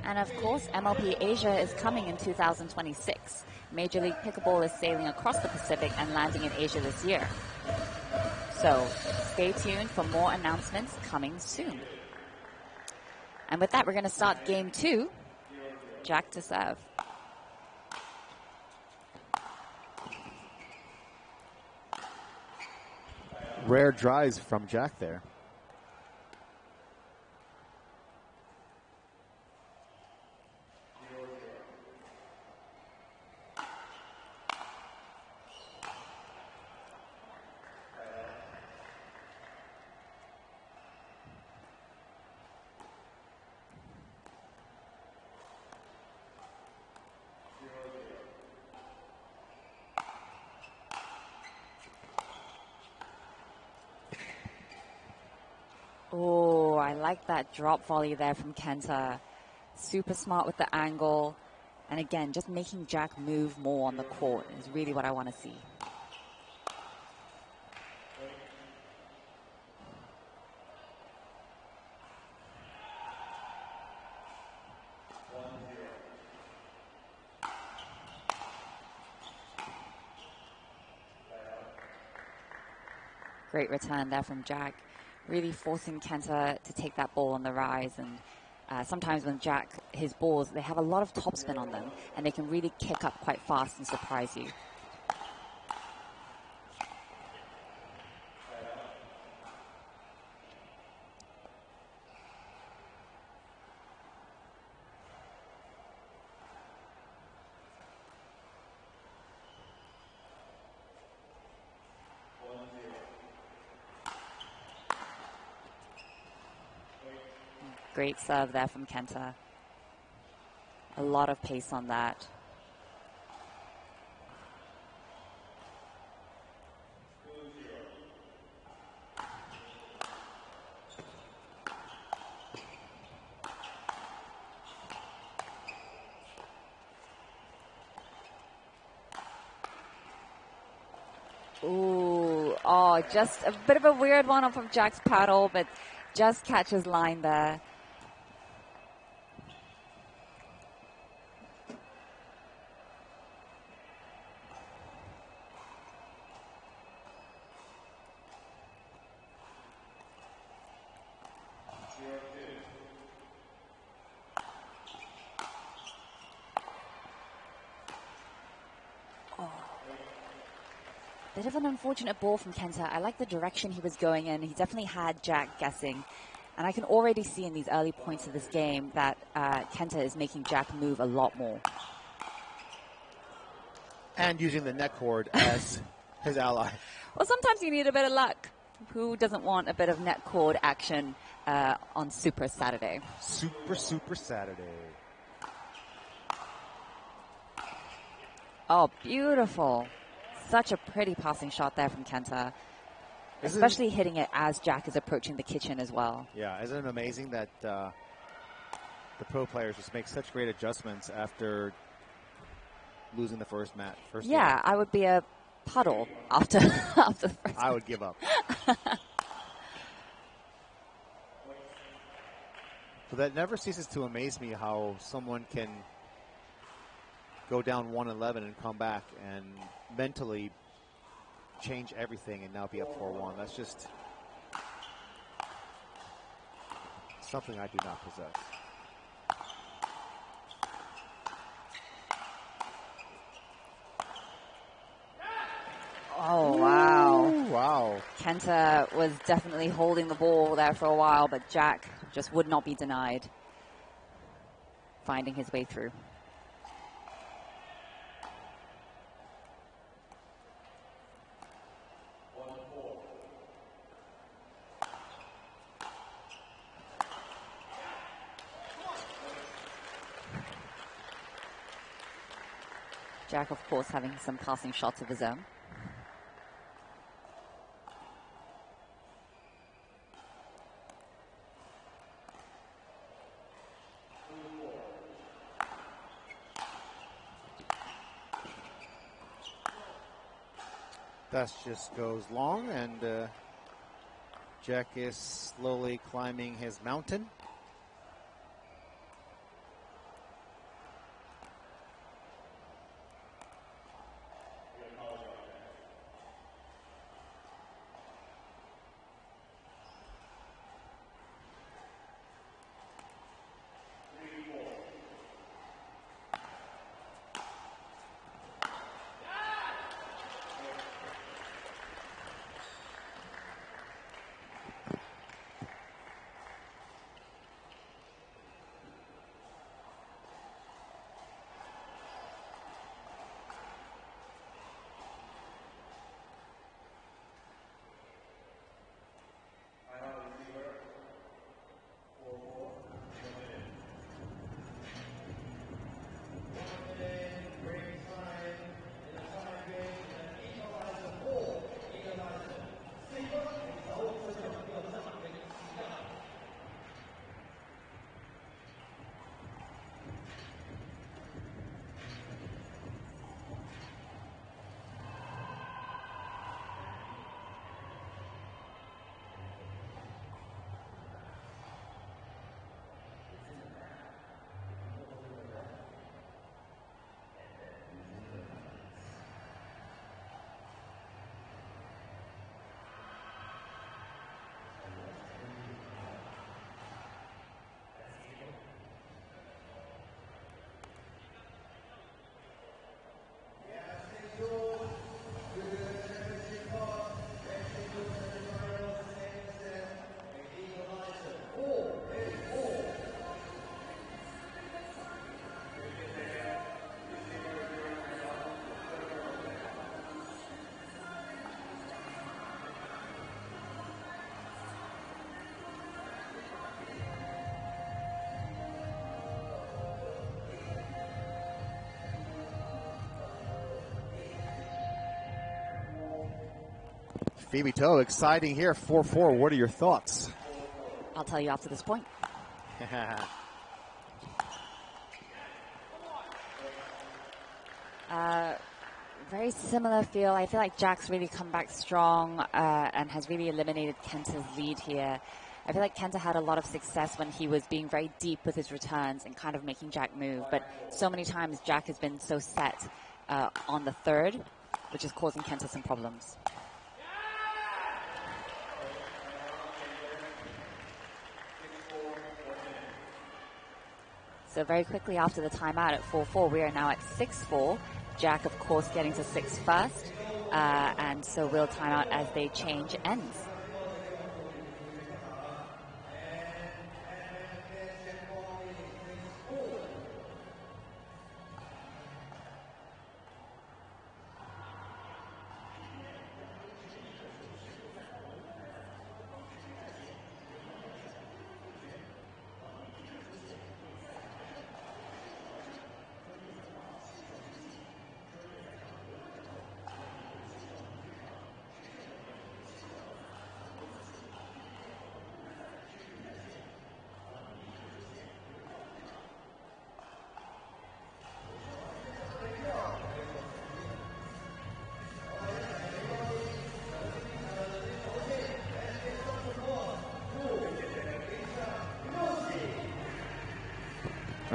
And of course, MLP Asia is coming in 2026. Major League Pickleball is sailing across the Pacific and landing in Asia this year. So stay tuned for more announcements coming soon. And with that, we're going to start game 2. Jack to serve. Rare drives from Jack there. Oh, I like that drop volley there from Kenta. Super smart with the angle. And again, just making Jack move more on the court is really what I want to see. Great return there from Jack. Really forcing Kenta to take that ball on the rise. And sometimes when Jack, his balls, they have a lot of topspin on them, and they can really kick up quite fast and surprise you. Great serve there from Kenta. A lot of pace on that. Ooh, oh, just a bit of a weird one off of Jack's paddle, but just catches line there. Bit of an unfortunate ball from Kenta. I like the direction he was going in. He definitely had Jack guessing. And I can already see in these early points of this game that Kenta is making Jack move a lot more. And using the net cord as his ally. Well, sometimes you need a bit of luck. Who doesn't want a bit of net cord action on Super Saturday? Super Saturday. Oh, beautiful. Such a pretty passing shot there from Kenta. Especially hitting it as Jack is approaching the kitchen as well. Yeah, isn't it amazing that the pro players just make such great adjustments after losing the first match? Yeah, I would be a puddle after the first. I would give up. But that never ceases to amaze me how someone can go down 1-11 and come back and mentally change everything and now be up 4-1. That's just something I do not possess. Oh, wow. Ooh, wow. Kenta was definitely holding the ball there for a while, but Jack just would not be denied, finding his way through. Jack, of course, having some passing shots of his own. That just goes long, and Jack is slowly climbing his mountain. Phoebe Toe, exciting here, 4-4. What are your thoughts? I'll tell you after this point. Very similar feel. I feel like Jack's really come back strong and has really eliminated Kenta's lead here. I feel like Kenta had a lot of success when he was being very deep with his returns and kind of making Jack move. But so many times Jack has been so set on the third, which is causing Kenta some problems. So very quickly after the timeout at 4-4, we are now at 6-4. Jack, of course, getting to 6 first. And so we'll time out as they change ends.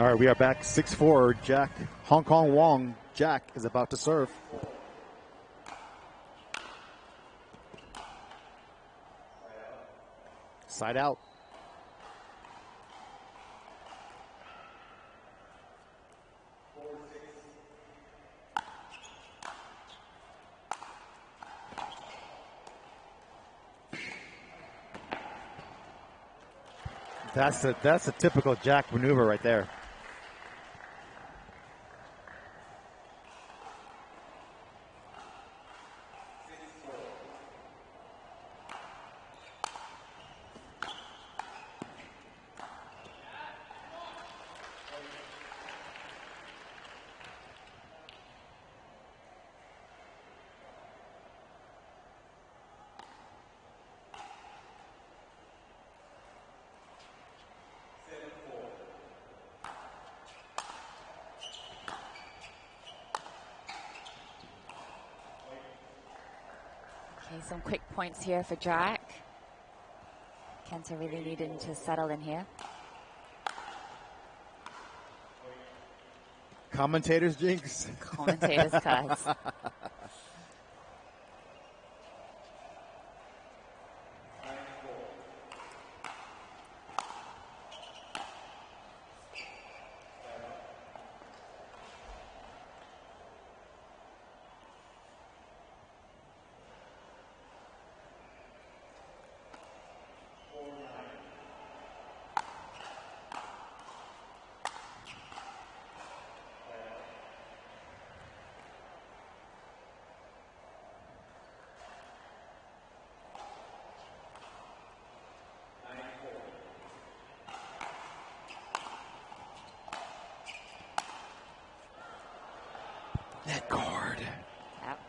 All right, we are back 6-4. Jack, Hong Kong Wong, Jack is about to serve. Side out. That's a typical Jack maneuver right there. Okay, some quick points here for Jack. Kenta really needing to settle in here. Commentators jinx. Commentators cuts. Net guard. Yep.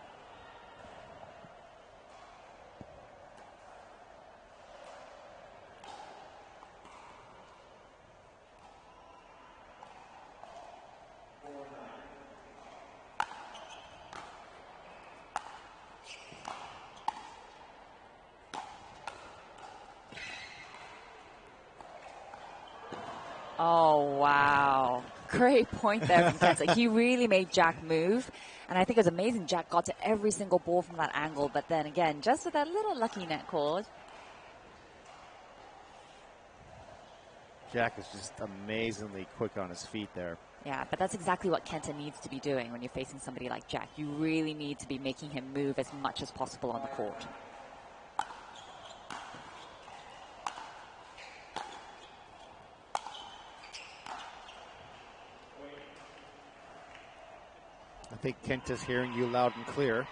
Oh, wow. Great point there from Kenta. He really made Jack move. And I think it was amazing Jack got to every single ball from that angle. But then again, just with that little lucky net cord. Jack is just amazingly quick on his feet there. Yeah, but that's exactly what Kenta needs to be doing when you're facing somebody like Jack. You really need to be making him move as much as possible on the court. I think Kenta's hearing you loud and clear.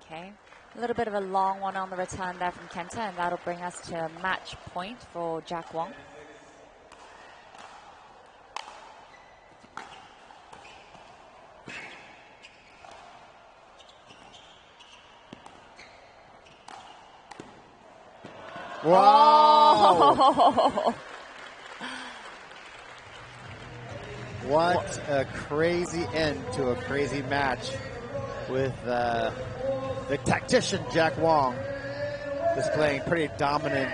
Okay, a little bit of a long one on the return there from Kenta, and that'll bring us to match point for Jack Wong. Wow! Oh. What a crazy end to a crazy match with the tactician Jack Wong displaying pretty dominant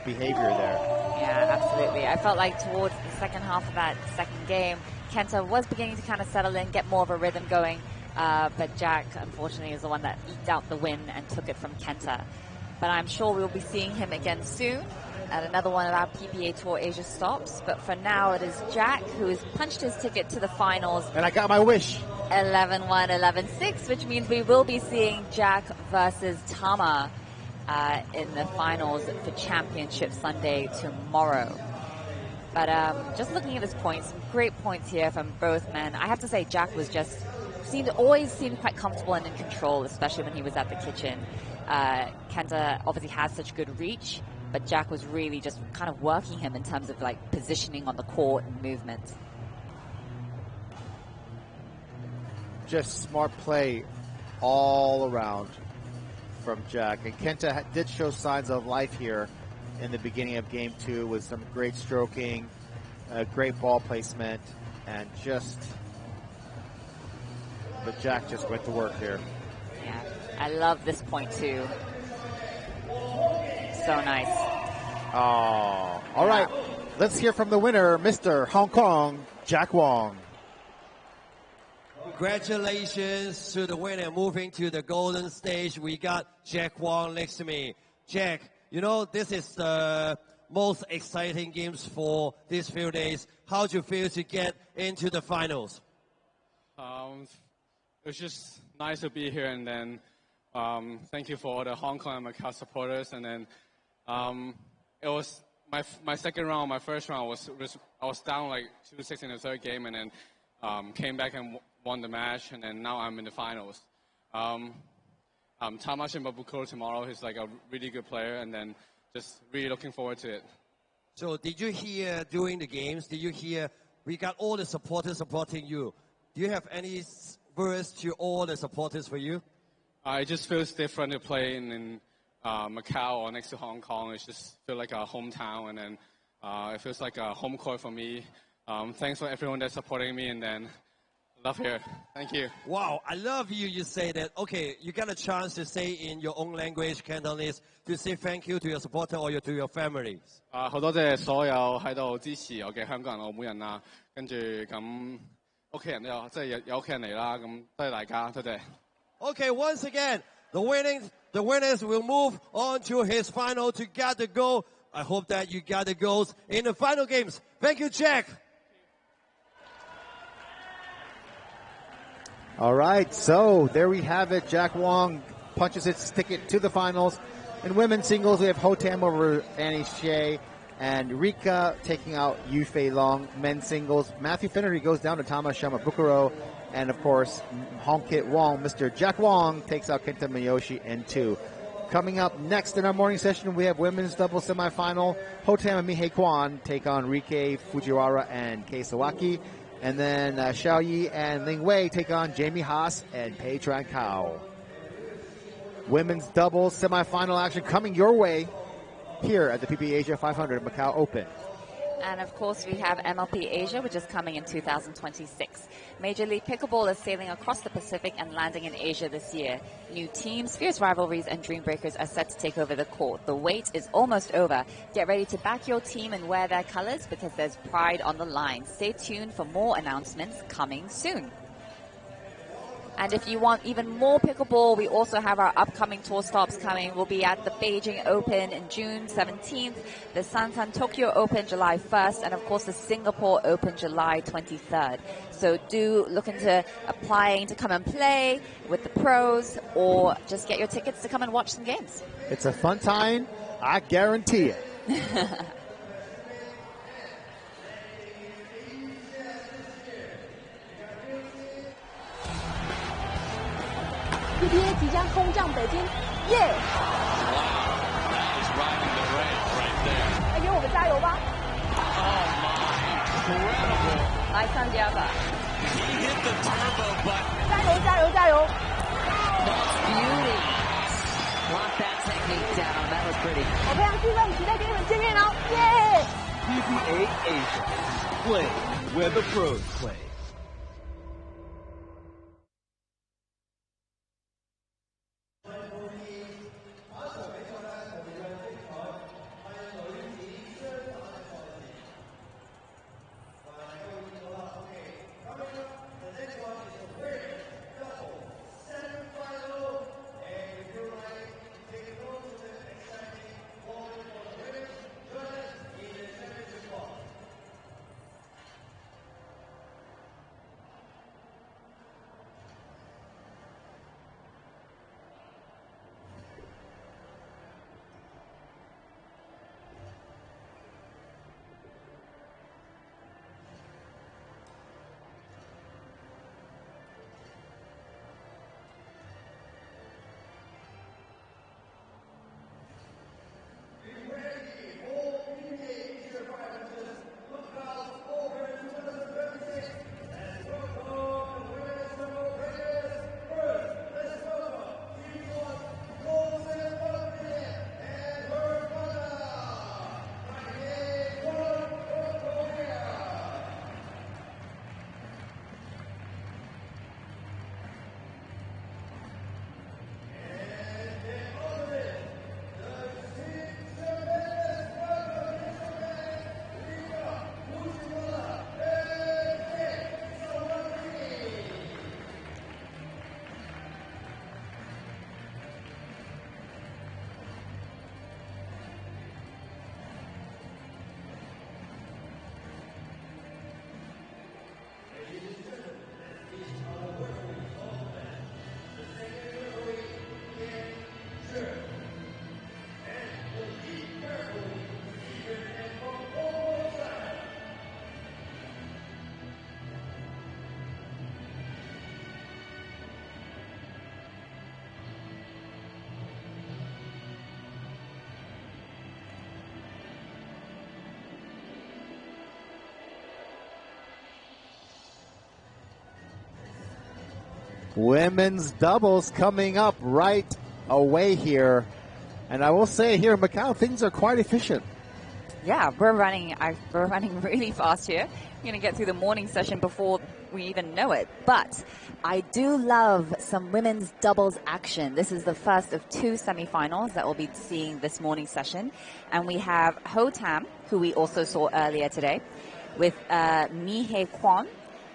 behavior there. Yeah, absolutely. I felt like towards the second half of that second game, Kenta was beginning to kind of settle in, get more of a rhythm going, but Jack, unfortunately, is the one that eked out the win and took it from Kenta. But I'm sure we'll be seeing him again soon at another one of our PPA Tour Asia stops. But for now, it is Jack who has punched his ticket to the finals. And I got my wish. 11-1, 11-6, which means we will be seeing Jack versus Tama in the finals for Championship Sunday tomorrow. But just looking at his points, some great points here from both men. I have to say, Jack was always seemed quite comfortable and in control, especially when he was at the kitchen. Kenta obviously has such good reach, but Jack was really just kind of working him in terms of like positioning on the court and movement. Just smart play all around from Jack. And Kenta did show signs of life here in the beginning of game 2 with some great stroking, great ball placement, and but Jack just went to work here. Yeah, I love this point too. So nice. Oh, all right. Let's hear from the winner, Mr. Hong Kong, Jack Wong. Congratulations to the winner. Moving to the golden stage, we got Jack Wong next to me. Jack, you know, this is the most exciting games for these few days. How do you feel to get into the finals? It was just nice to be here, and then thank you for all the Hong Kong and Macau supporters. And then it was my second round. My first round I was down like 2-6 in the third game, and then came back and won the match. And then now I'm in the finals. Tamash and Babukuro tomorrow. He's like a really good player, and then just really looking forward to it. So did you hear during the games? Did you hear we got all the supporters supporting you? Do you have any words to all the supporters for you? It just feels different to play in Macau or next to Hong Kong. It just feels like a hometown, and then it feels like a home court for me. Thanks for everyone that's supporting me, and then love here. Thank you. Wow, I love you say that. Okay, you got a chance to say in your own language, Cantonese, to say thank you to your supporter or to your families. 好多謝所有喺度支持我嘅香港人、澳門人啦，跟住咁屋企人都有，即係有屋企人嚟啦，咁多謝大家，多謝。Okay, once again, the winners will move on to his final to get the goal. I hope that you got the goals in the final games. Thank you, Jack. All right, so there we have it. Jack Wong punches his ticket to the finals. In women's singles, we have Ho Tam over Annie Shea and Rika taking out Yu Fei Long. Men's singles, Matthew Finnerty goes down to Tamashima Bukuro. And, of course, Hong Kit Wong, Mr. Jack Wong, takes out Kenta Miyoshi in 2. Coming up next in our morning session, we have women's doubles semifinal. Ho Tam and Mihei Kwan take on Rike Fujiwara and Kei Sawaki. And then Xiao Yi and Ling Wei take on Jamie Haas and Pei Tran Kao. Women's doubles semifinal action coming your way here at the PPA Asia 500 Macao Open. And of course, we have MLP Asia, which is coming in 2026. Major League Pickleball is sailing across the Pacific and landing in Asia this year. New teams, fierce rivalries, and dream breakers are set to take over the court. The wait is almost over. Get ready to back your team and wear their colors because there's pride on the line. Stay tuned for more announcements coming soon. And if you want even more pickleball, we also have our upcoming tour stops coming. We'll be at the Beijing Open in June 17th, the Sansan Tokyo Open July 1st, and of course the Singapore Open July 23rd. So do look into applying to come and play with the pros, or just get your tickets to come and watch some games. It's a fun time, I guarantee it. PPA 即将空降北京，耶！来给我们加油吧！来参加吧！加油加油加油 Beauty. Lock that technique down. That was pretty. 我非常兴奋，期待跟你们见面哦，耶！ PPA Asia. Play where the pros play. Women's doubles coming up right away here. And I will say here in Macau, things are quite efficient. Yeah, we're running really fast here. We're going to get through the morning session before we even know it. But I do love some women's doubles action. This is the first of 2 semifinals that we'll be seeing this morning session. And we have Ho Tam, who we also saw earlier today, with Mihei Kwon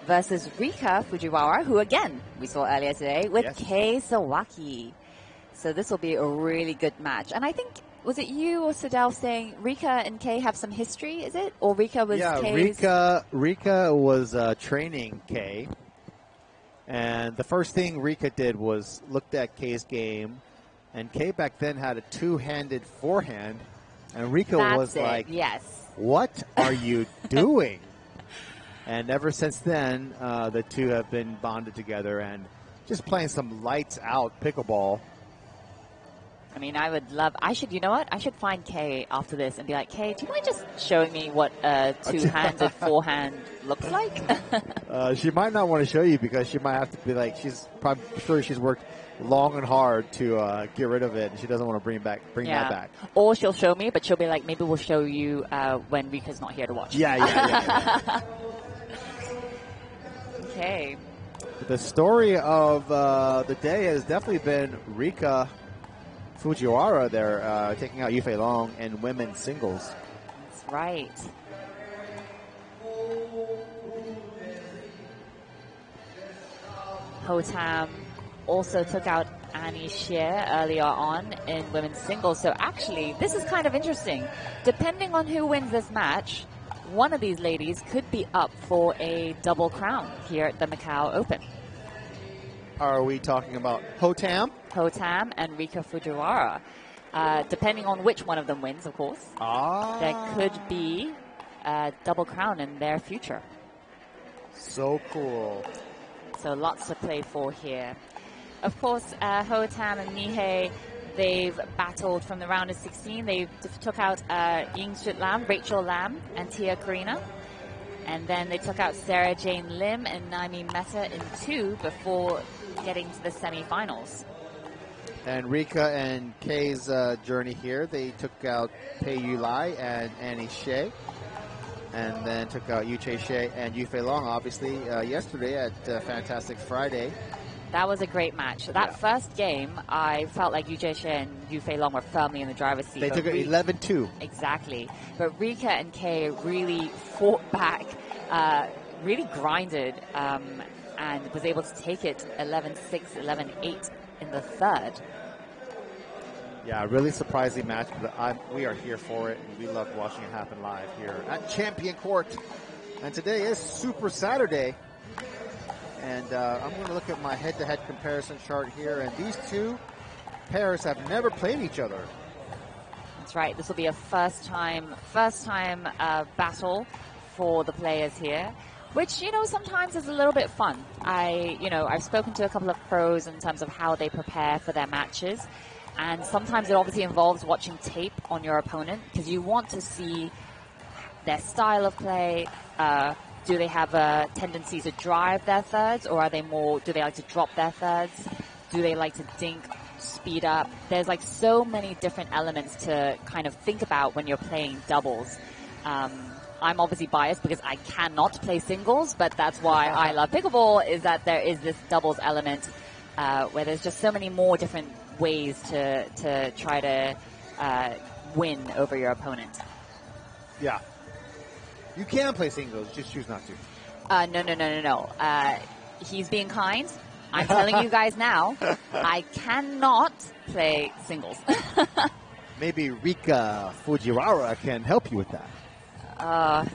versus Rika Fujiwara, who again we saw earlier today, with Kei Sawaki. So this will be a really good match. And I think, was it you or Sadal saying Rika and Kei have some history, is it? Or Rika was Kei's? Rika was training Kei. And the first thing Rika did was looked at Kei's game. And Kei back then had a two-handed forehand. And Rika was like, yes. What are you doing? And ever since then, the two have been bonded together and just playing some lights-out pickleball. I mean, I should find Kei after this and be like, Kei, do you mind just showing me what a two-handed forehand looks like? She might not want to show you because she might have to be like, she's probably sure she's worked long and hard to get rid of it, and she doesn't want to bring that back. Or she'll show me, but she'll be like, maybe we'll show you when Rika's not here to watch. Yeah. Okay. The story of the day has definitely been Rika Fujiwara there taking out Yu Fei Long in women's singles. That's right. Ho Tam also took out Annie Xie earlier on in women's singles. So actually, this is kind of interesting. Depending on who wins this match, one of these ladies could be up for a double crown here at the Macao Open. Are we talking about Ho Tam? Ho Tam and Rika Fujiwara. Depending on which one of them wins, of course. There could be a double crown in their future. So cool. So lots to play for here. Of course, Ho Tam and Mihei, they've battled from the round of 16. They took out Ying Shut Lam, Rachel Lam, and Tia Karina. And then they took out Sarah Jane Lim and Naomi Mehta in 2 before getting to the semifinals. And Rika and Kei's journey here, they took out Pei Yu Lai and Annie Xie. And then took out Yu Che Xie and Yu Fei Long, obviously, yesterday at Fantastic Friday. That was a great match. That first game, I felt like Yu Che Xie and Yu Fei Long were firmly in the driver's seat. They took it 11-2. Exactly. But Rika and Kei really fought back, really grinded, and was able to take it 11-6, 11-8 in the third. Yeah, really surprising match, but we are here for it, and we love watching it happen live here at Champion Court. And today is Super Saturday. And I'm going to look at my head-to-head comparison chart here, and these two pairs have never played each other. That's right. This will be a first-time battle for the players here, which, sometimes is a little bit fun. I've spoken to a couple of pros in terms of how they prepare for their matches, and sometimes it obviously involves watching tape on your opponent because you want to see their style of play. Do they have a tendency to drive their thirds, or do they like to drop their thirds? Do they like to dink, speed up? There's so many different elements to kind of think about when you're playing doubles. I'm obviously biased because I cannot play singles, but that's why I love pickleball, is that there is this doubles element where there's just so many more different ways to try to win over your opponent. Yeah. You can play singles, just choose not to. No. He's being kind. I'm telling you guys now, I cannot play singles. Maybe Rika Fujiwara can help you with that.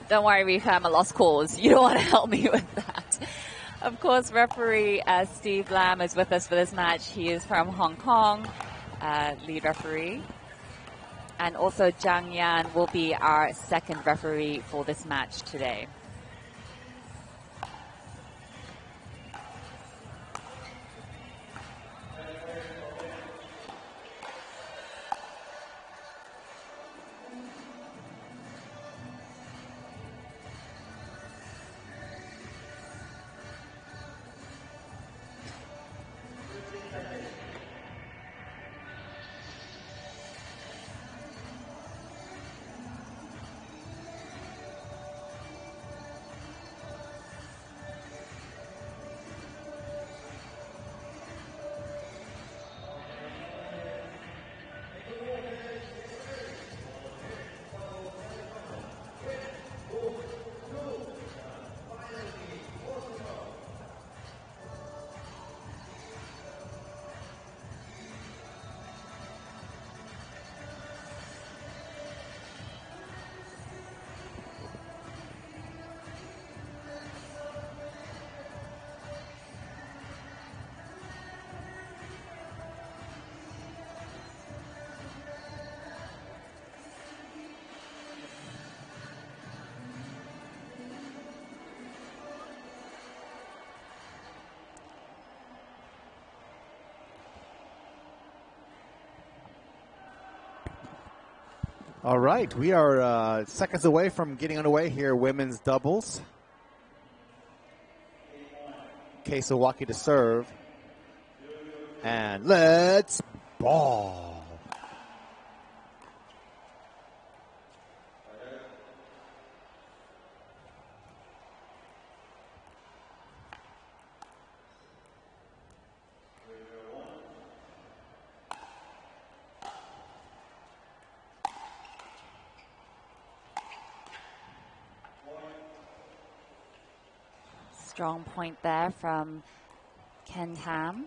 Don't worry, Rika, I'm a lost cause. You don't want to help me with that. Of course, referee Steve Lam is with us for this match. He is from Hong Kong, lead referee. And also Zhang Yan will be our second referee for this match today. All right, we are seconds away from getting underway here, women's doubles. Kei Sawaki to serve. And let's ball. Strong point there from Ken Tam.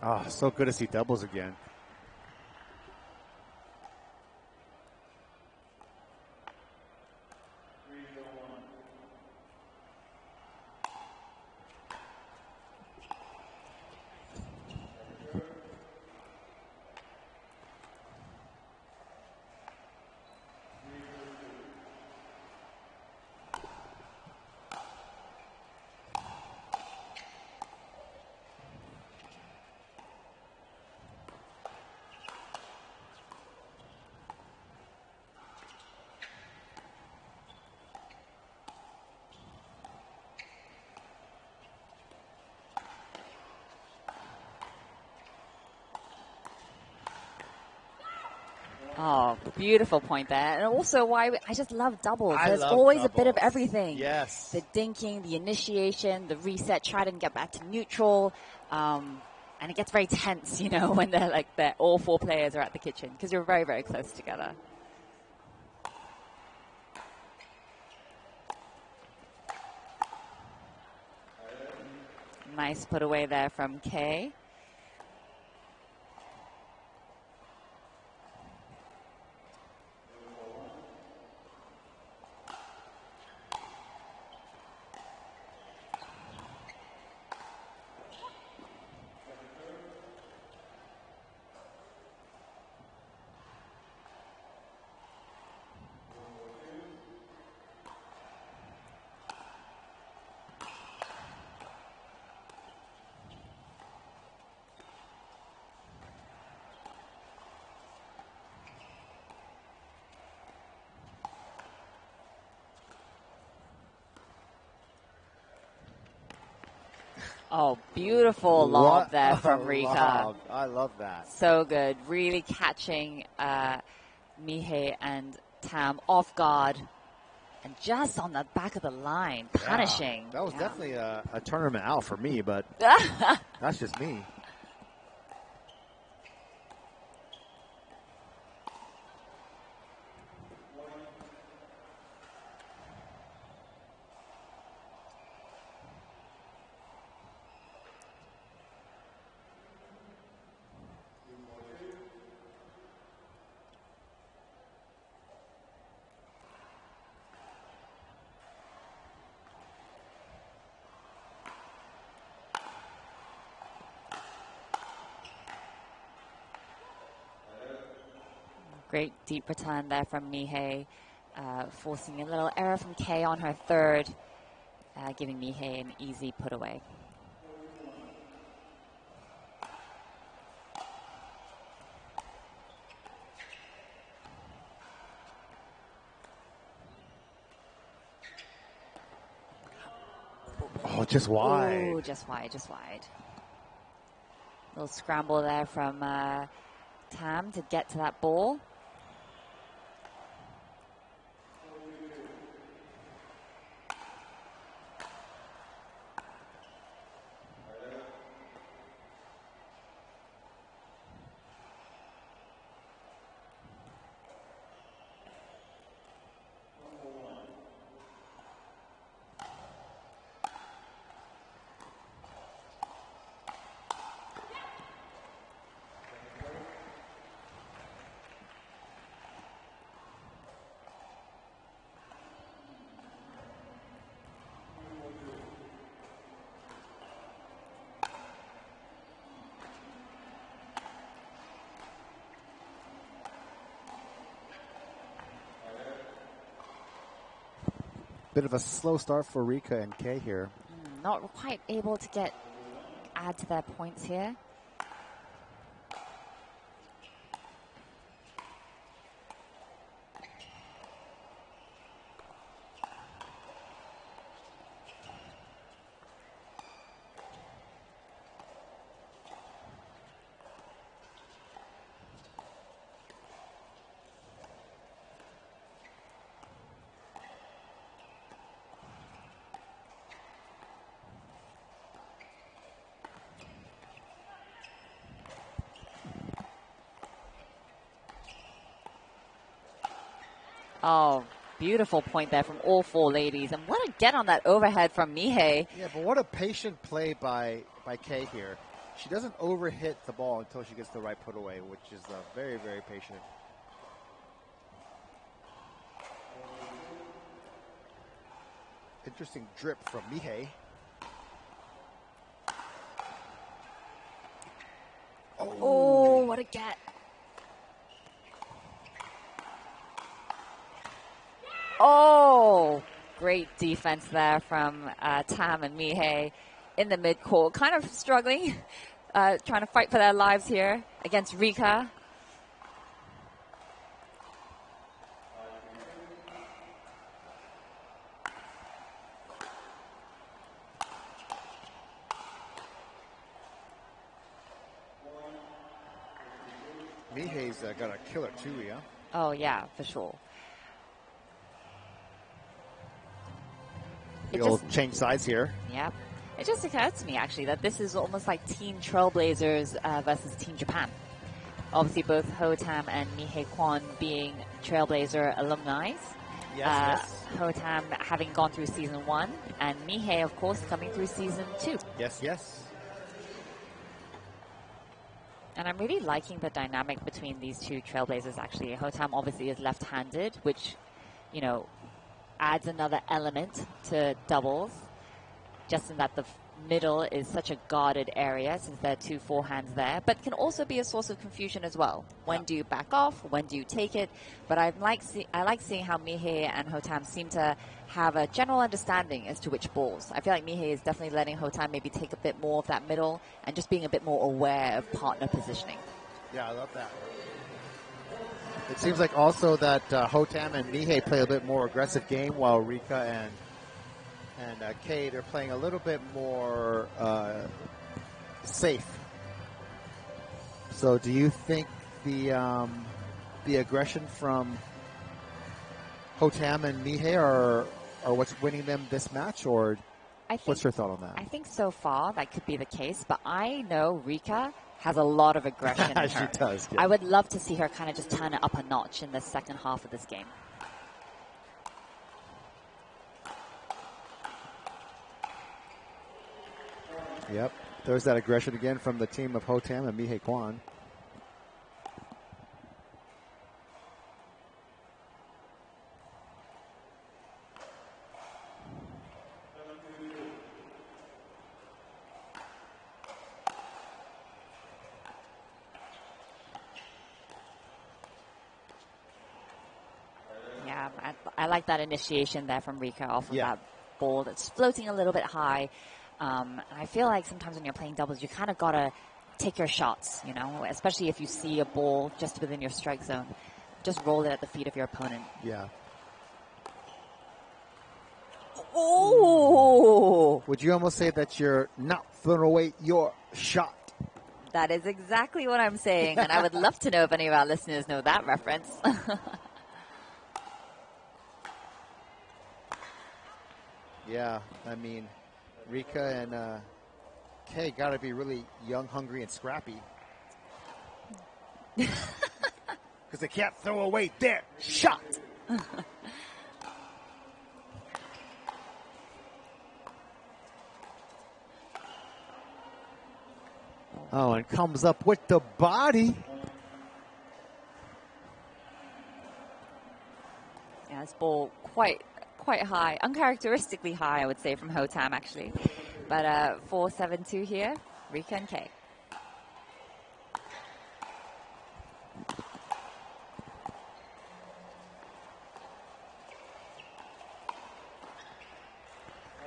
Oh, so good to see doubles again. Oh, beautiful point there. And also why I just love doubles. I There's love always a bit of doubles. everything. Yes. The dinking, the initiation, the reset, try to get back to neutral. And it gets very tense, you know, when they're all four players are at the kitchen because you're very, very close together. Nice put away there from Kay. Oh, beautiful lob there from Rika. Lob. I love that. So good. Really catching Mihei and Tam off guard. And just on the back of the line, punishing. Yeah, that was definitely a tournament out for me, but that's just me. Great deep return there from Mihei, forcing a little error from Kei on her third, giving Mihei an easy put away. Oh, just wide. Ooh, just wide, just wide. Little scramble there from Tam to get to that ball. Bit of a slow start for Rika and Kay here. Not quite able to add to their points here. Oh, beautiful point there from all four ladies. And what a get on that overhead from Mihei. Yeah, but what a patient play by Kay here. She doesn't overhit the ball until she gets the right put away, which is very, very patient. Interesting drip from Mihei. Oh, what a get. Oh, great defense there from Tam and Mihei in the midcourt. Kind of struggling, trying to fight for their lives here against Rika. Mihei's got a killer too, yeah? Oh, yeah, for sure. You'll change sides here. Yeah. It just occurred to me, actually, that this is almost like Team Trailblazers versus Team Japan. Obviously, both Ho Tam and Mihei Kwon being Trailblazer alumni. Yes. Ho Tam having gone through Season 1, and Mihei, of course, coming through Season 2. Yes, yes. And I'm really liking the dynamic between these two Trailblazers, actually. Ho Tam obviously is left-handed, which, you know, adds another element to doubles, just in that the middle is such a guarded area since there are two forehands there, but can also be a source of confusion as well. When do you back off? When do you take it? But I like seeing how Mihei and Ho Tam seem to have a general understanding as to which balls. I feel like Mihei is definitely letting Ho Tam maybe take a bit more of that middle and just being a bit more aware of partner positioning. Yeah, I love that. It seems like also that Ho Tam and Mihei play a bit more aggressive game, while Rika and Kay, they're playing a little bit more safe. So do you think the aggression from Ho Tam and Mihei are what's winning them this match, or what's your thought on that? I think so far that could be the case, but I know Rika has a lot of aggression in her. She does. Yeah. I would love to see her kind of just turn it up a notch in the second half of this game. Yep. There's that aggression again from the team of Ho Tam and Mihei Kwon. Yeah, I like that initiation there from Rika off of that ball that's floating a little bit high. I feel like sometimes when you're playing doubles, you kind of got to take your shots, you know, especially if you see a ball just within your strike zone. Just roll it at the feet of your opponent. Yeah. Oh! Would you almost say that you're not throwing away your shot? That is exactly what I'm saying, and I would love to know if any of our listeners know that reference. Yeah, I mean, Rika and Kay got to be really young, hungry, and scrappy. Because they can't throw away their shot. Oh, and comes up with the body. Yeah, this ball quite high, uncharacteristically high, I would say, from Ho Tam, actually. But 4-7-2 here, Rika and Kay.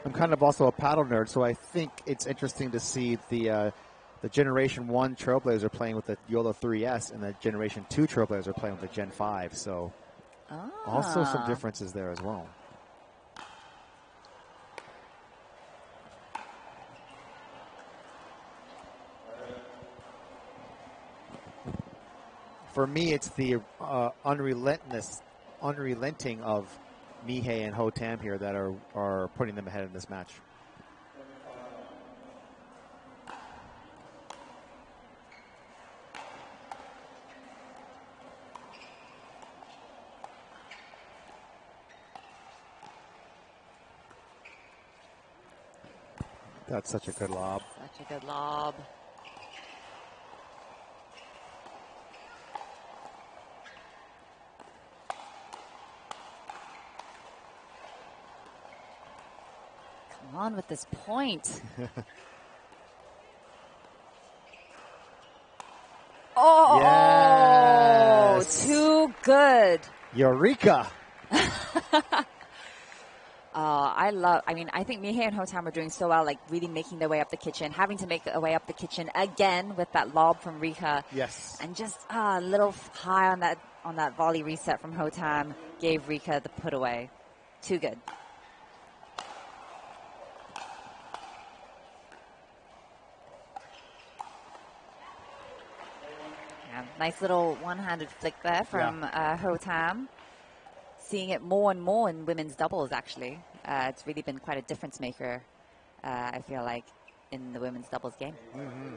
I'm kind of also a paddle nerd, so I think it's interesting to see the Generation 1 Trailblazer playing with the Yola 3S and the Generation 2 Trailblazer playing with the Gen 5. So also some differences there as well. For me, it's the unrelenting of Mihei and Ho Tam here that are putting them ahead in this match. That's such a good lob. Such a good lob. Come on with this point. Oh, yes. Too good. Eureka. I think Mihei and Ho Tam are doing so well, like really making their way up the kitchen, having to make their way up the kitchen again with that lob from Rika. Yes. And just a little high on that volley reset from Ho Tam gave Rika the put away. Too good. Yeah, nice little one-handed flick there from Ho Tam. Seeing it more and more in women's doubles, actually. It's really been quite a difference maker, I feel like, in the women's doubles game. Mm-hmm.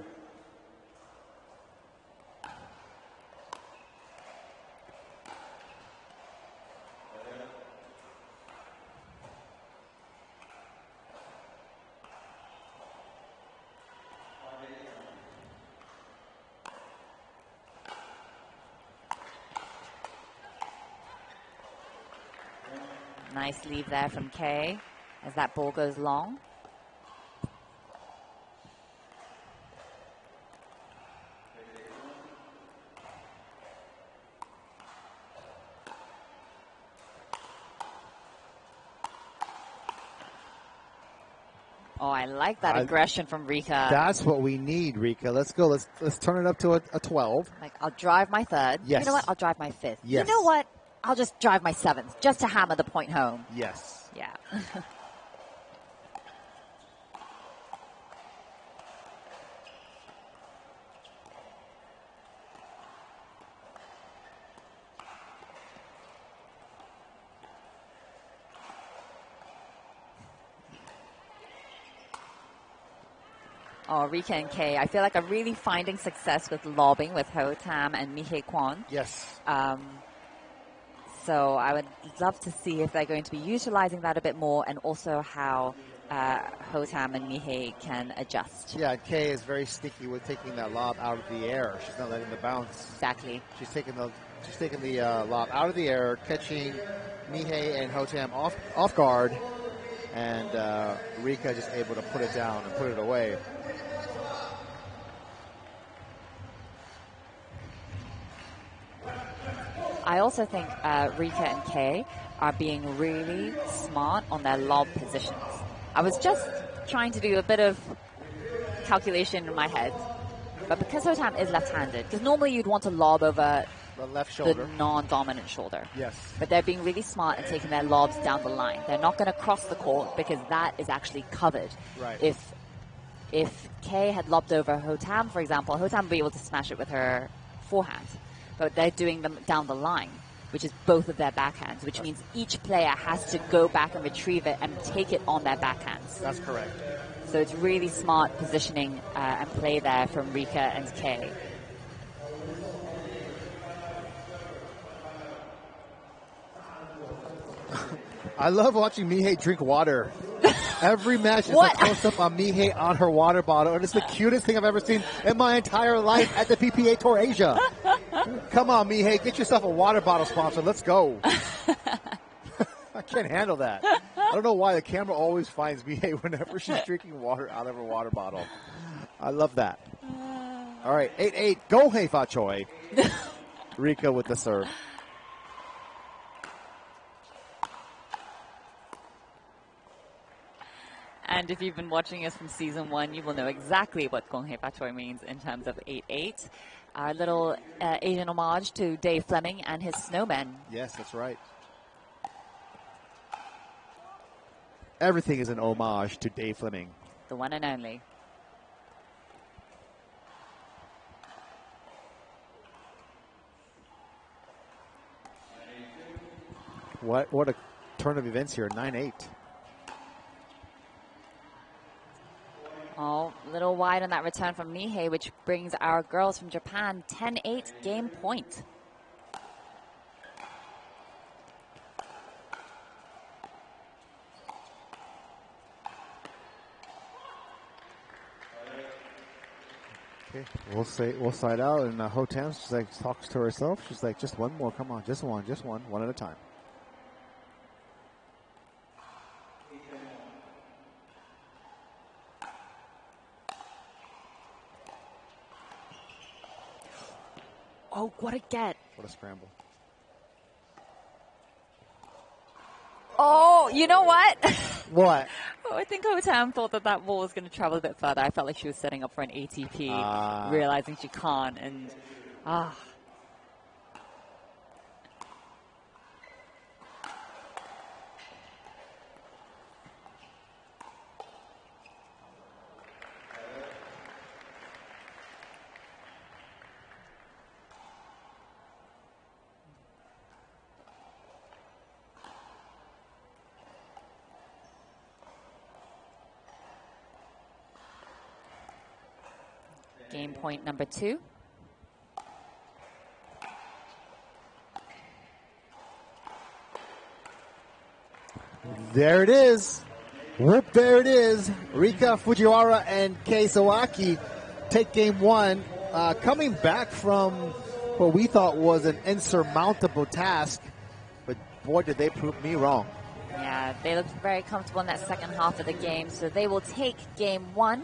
Nice leave there from Kay as that ball goes long. Oh, I like that aggression from Rika. That's what we need, Rika. Let's go. Let's turn it up to a 12. Like, I'll drive my third. Yes. You know what? I'll drive my fifth. Yes. You know what? I'll just drive my seventh just to hammer the point home. Yes. Yeah. Oh, Rika and Kay, I feel like I'm really finding success with lobbing with Ho Tam and Mihei Kwon. Yes. So I would love to see if they're going to be utilizing that a bit more, and also how Ho Tam and Mihei can adjust. Yeah, Kay is very sneaky with taking that lob out of the air. She's not letting the bounce. Exactly. She's taking the lob out of the air, catching Mihei and Ho Tam off guard, and Rika just able to put it down and put it away. I also think Rika and Kay are being really smart on their lob positions. I was just trying to do a bit of calculation in my head, but because Ho Tam is left-handed, because normally you'd want to lob over the left shoulder, the non-dominant shoulder. Yes. But they're being really smart and taking their lobs down the line. They're not going to cross the court because that is actually covered. Right. If Kay had lobbed over Ho Tam, for example, Ho Tam would be able to smash it with her forehand. But they're doing them down the line, which is both of their backhands, which means each player has to go back and retrieve it and take it on their backhands. That's correct. So it's really smart positioning and play there from Rika and Kay. I love watching Mihei drink water. Every match is a close-up on Mihei on her water bottle, and it's the cutest thing I've ever seen in my entire life at the PPA Tour Asia. Come on, Mihei, get yourself a water bottle sponsor. Let's go. I can't handle that. I don't know why the camera always finds Mihei whenever she's drinking water out of her water bottle. I love that. All right, 8-8. Go, Hei Fa Choi. Rika with the serve. And if you've been watching us from season 1, you will know exactly what Gong Hei Patoi means in terms of 8-8. Our little Asian homage to Dave Fleming and his snowmen. Yes, that's right. Everything is an homage to Dave Fleming. The one and only. What a turn of events here, 9-8. Oh, a little wide on that return from Mihei, which brings our girls from Japan 10-8 game point. Okay, we'll side out, and Ho Tam just like talks to herself. She's like, just one more, come on, just one, one at a time. Oh, what a get. What a scramble. Oh, you know what? What? Oh, I think Ho Tam thought that ball was going to travel a bit further. I felt like she was setting up for an ATP, realizing she can't, and game point number 2. There it is. Whoop, there it is. Rika Fujiwara and Kei Sawaki take game 1, coming back from what we thought was an insurmountable task. But boy, did they prove me wrong. Yeah, they looked very comfortable in that second half of the game, so they will take game 1.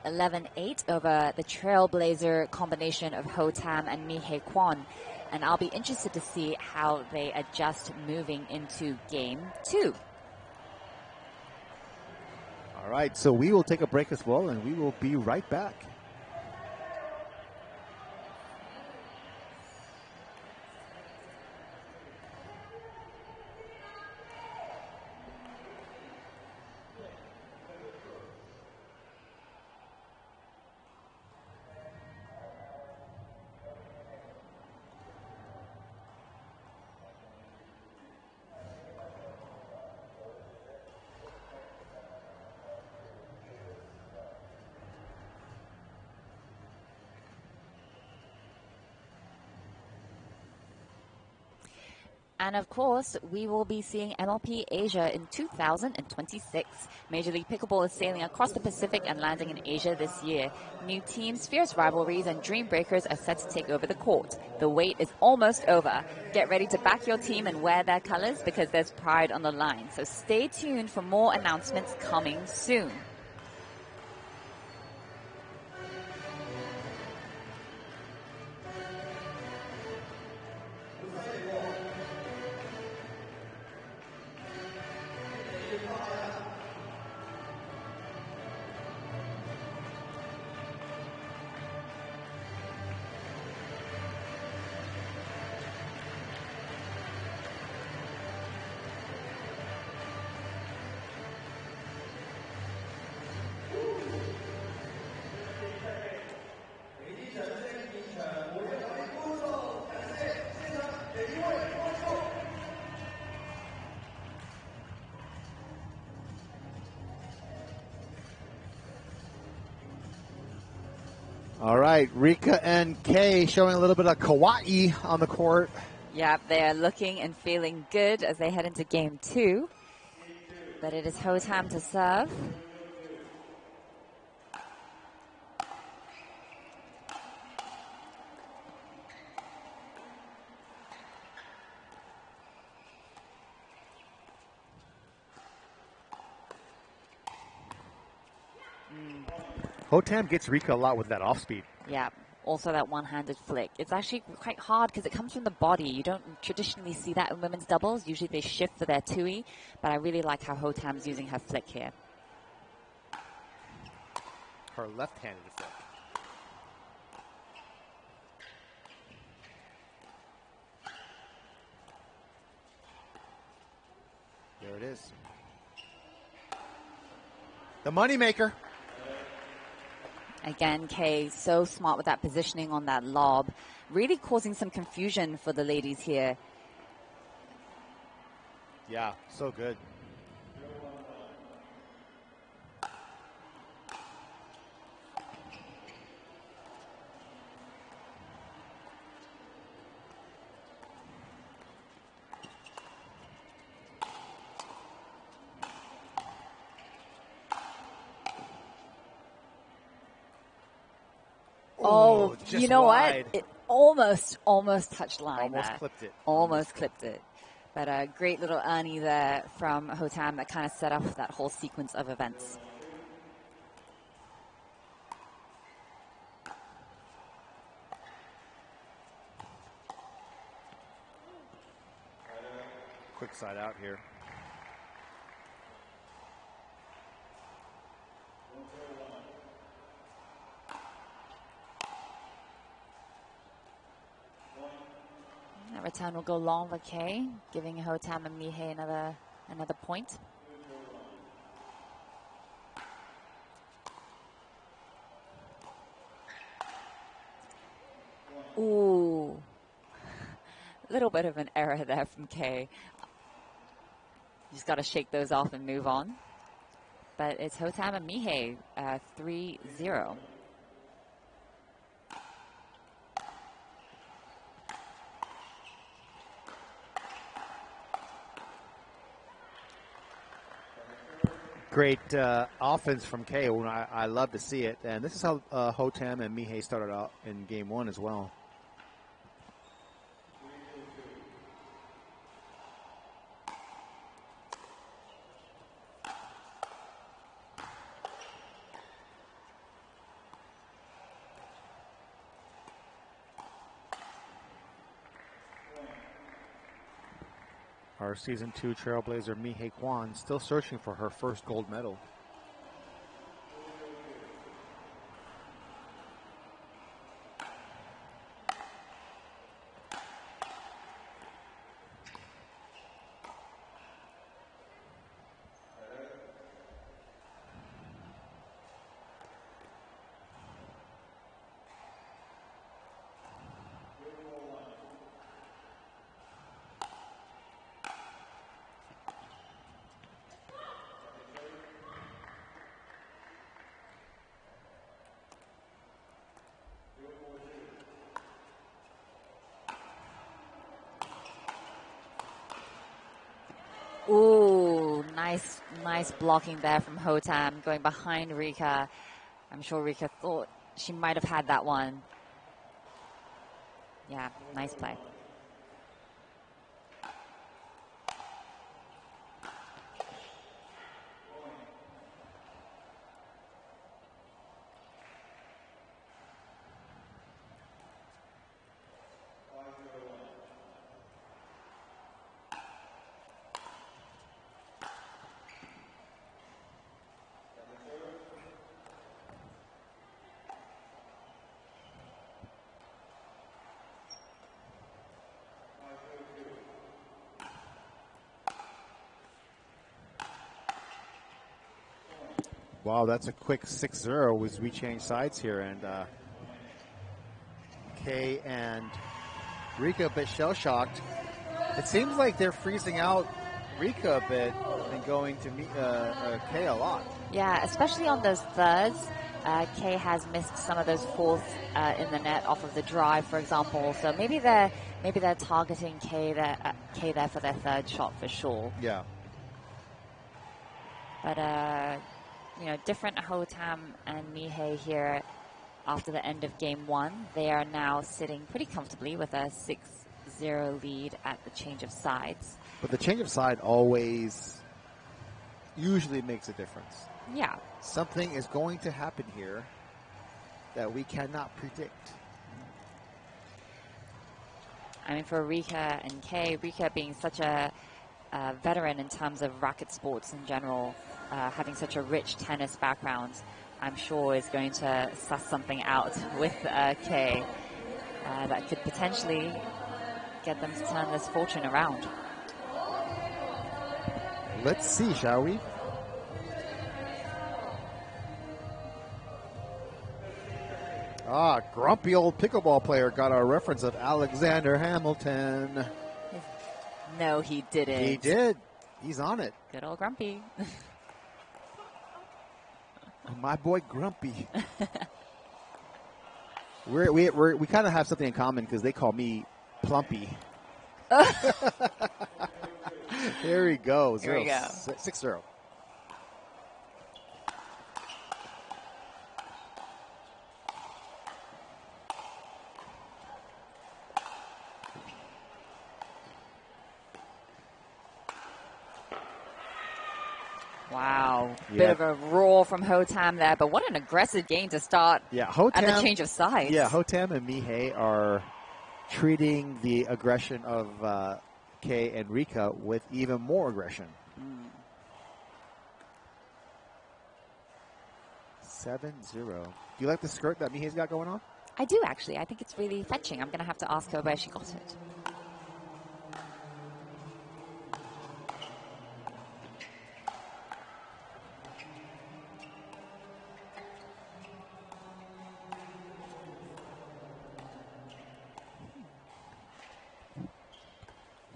11-8 over the Trailblazer combination of Ho Tam and Mihei Kwon. And I'll be interested to see how they adjust moving into game 2. All right, so we will take a break as well, and we will be right back. And of course, we will be seeing MLP Asia in 2026. Major League Pickleball is sailing across the Pacific and landing in Asia this year. New teams, fierce rivalries, and dream breakers are set to take over the court. The wait is almost over. Get ready to back your team and wear their colors because there's pride on the line. So stay tuned for more announcements coming soon. All right, Rika and Kei showing a little bit of kawaii on the court. Yeah, they are looking and feeling good as they head into game 2. But it is Ho Tam to serve. Ho Tam gets Rika a lot with that off speed. Yeah, also that one-handed flick. It's actually quite hard because it comes from the body. You don't traditionally see that in women's doubles. Usually they shift for their tui, but I really like how Ho Tam's using her flick here. her left-handed flick. There it is. The moneymaker. Again, Kay, so smart with that positioning on that lob. Really causing some confusion for the ladies here. Yeah, so good. Oh, you know wide. what? It almost touched line. Almost there. clipped it. Almost clipped it. But a great little Ernie there from Hotam that kind of set up that whole sequence of events. Quick side out here. That return will go long for Kay, giving Hotam and Mihei another point. Ooh. Little bit of an error there from Kay. Just got to shake those off and move on. But it's Hotam and Mihei, 3-0. Great offense from Kay. I love to see it. And this is how Hotam and Mihei started out in game one as well. Our Season 2 trailblazer Mihei Kwan still searching for her first gold medal. Ooh, nice blocking there from Hotam, going behind Rika. I'm sure Rika thought she might have had that one. Yeah, nice play. Wow, that's a quick 6-0 as we change sides here. And Kay and Rika a bit shell-shocked. It seems like they're freezing out Rika a bit and going to meet Kay a lot. Yeah, especially on those thirds. Kay has missed some of those fourths in the net off of the drive, for example. So maybe they're targeting Kay there for their third shot for sure. Yeah. But different Hotam and Mihei here after the end of game one. They are now sitting pretty comfortably with a 6-0 lead at the change of sides. But the change of side always usually makes a difference. Yeah. Something is going to happen here that we cannot predict. I mean, for Rika and Kay, Rika being such a veteran in terms of racket sports in general, having such a rich tennis background, I'm sure, is going to suss something out with Kay that could potentially get them to turn this fortune around. Let's see, shall we? Grumpy old pickleball player got a reference of Alexander Hamilton. No, he didn't. He did. He's on it. Good old Grumpy. My boy Grumpy. we kind of have something in common because they call me Plumpy. Here we go. Here we go. 6-0. Wow. Bit of a roar from Hotam there, but what an aggressive game to start. Yeah, Hotam. And the change of sides. Yeah, Hotam and Mihei are treating the aggression of Kay and Rika with even more aggression. 7-0. Do you like the skirt that Mihei's got going on? I do, actually. I think it's really fetching. I'm going to have to ask her where she got it.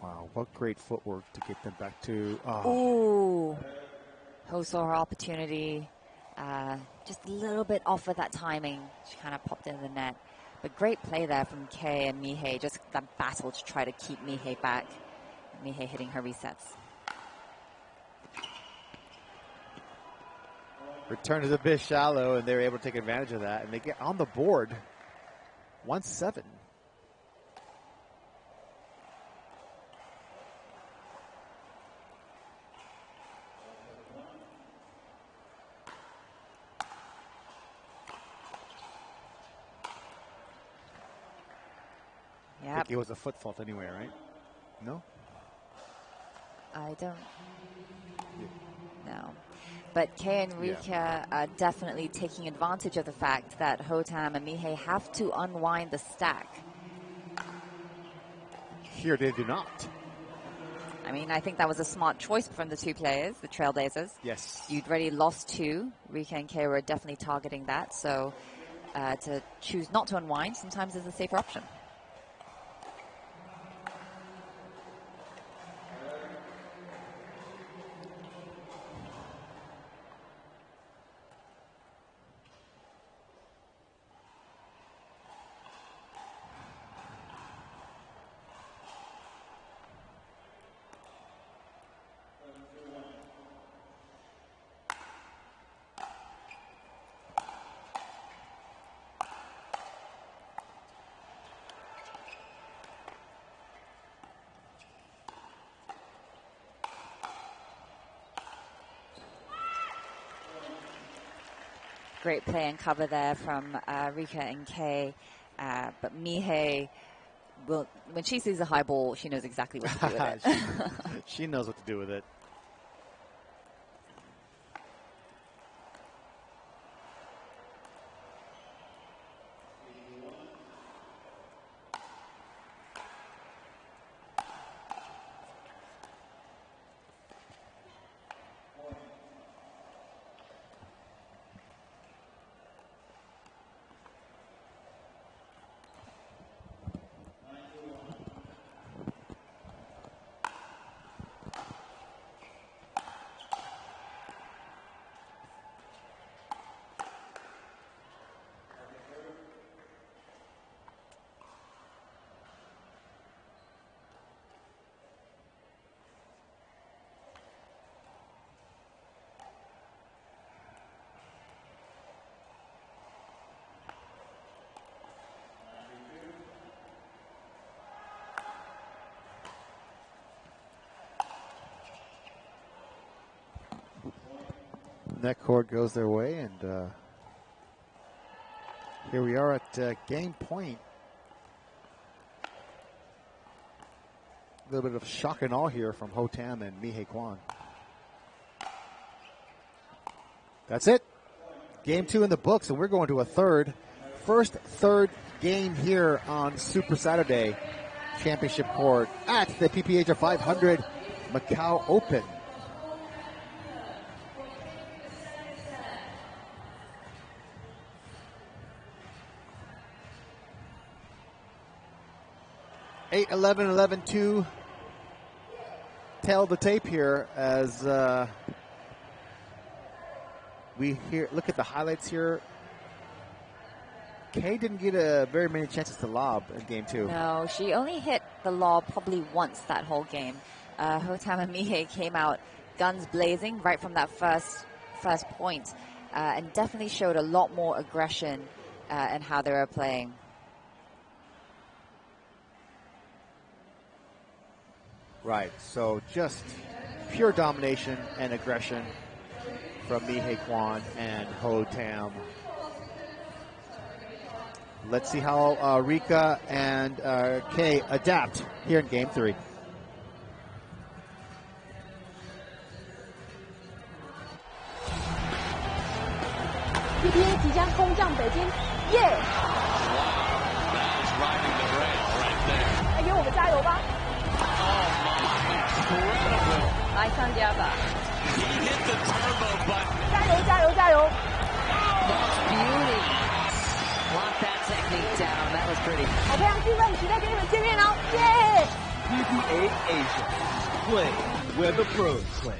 Wow, what great footwork to get them back to. Ooh. Ho saw her opportunity. Just a little bit off with that timing. She kind of popped into the net. But great play there from Kay and Mihei. Just that battle to try to keep Mihei back. Mihei hitting her resets. Return is a bit shallow, and they were able to take advantage of that. And they get on the board 1-7. I think it was a foot fault anyway, right? No? I don't know. But Kay and Rika are definitely taking advantage of the fact that Hotam and Mihei have to unwind the stack. Here they do not. I mean, I think that was a smart choice from the two players, the Trailblazers. Yes. You'd already lost two. Rika and Kay were definitely targeting that. So to choose not to unwind sometimes is a safer option. Great play and cover there from Rika and Kay. But Mihei, when she sees a high ball, she knows exactly what to do with it. She knows what to do with it. Net court goes their way, and here we are at game point. A little bit of shock and awe here from Hotam and Mihei Kwan. That's it. Game 2 in the books, and we're going to a first third game here on Super Saturday Championship Court at the PPA Asia 500 Macao Open. Eight, 11, 11, 2. Tail the tape here as we look at the highlights here. Kay didn't get very many chances to lob in game 2. No, she only hit the lob probably once that whole game. Hotam and Mihei came out guns blazing right from that first point, and definitely showed a lot more aggression in how they were playing. Right, so just pure domination and aggression from Mihei Kwan and Ho Tam. Let's see how Rika and Kay adapt here in game 3. PPA 即将攻占北京，耶！来给我们加油吧！来参加吧！加油加油加油 Beauty. Lock that technique down. That was pretty. 好，非常兴奋，期待跟你们见面哦，耶！ PPA Asia. Play where the pros play.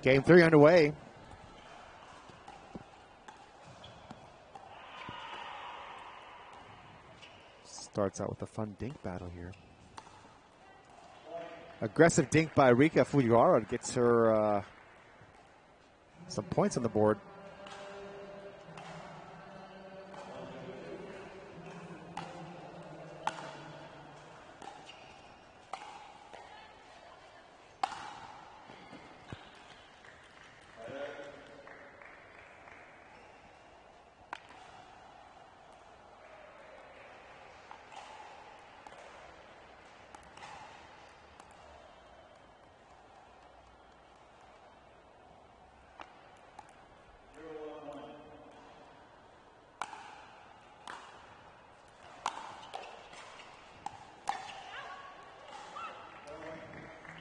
Game 3 underway. Starts out with a fun dink battle here. Aggressive dink by Rika Fujiwara gets her some points on the board.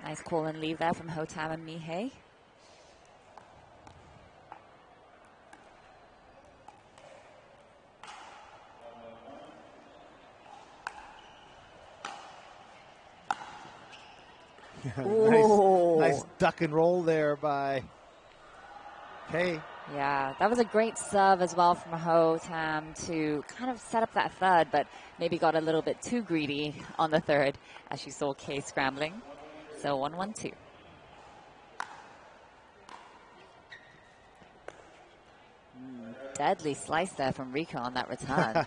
Nice call and leave there from Hotam and Mihei. Nice duck and roll there by Kay. Yeah, that was a great serve as well from Hotam to kind of set up that third, but maybe got a little bit too greedy on the third as she saw Kay scrambling. So 1-1-2. Deadly slice there from Rika on that return.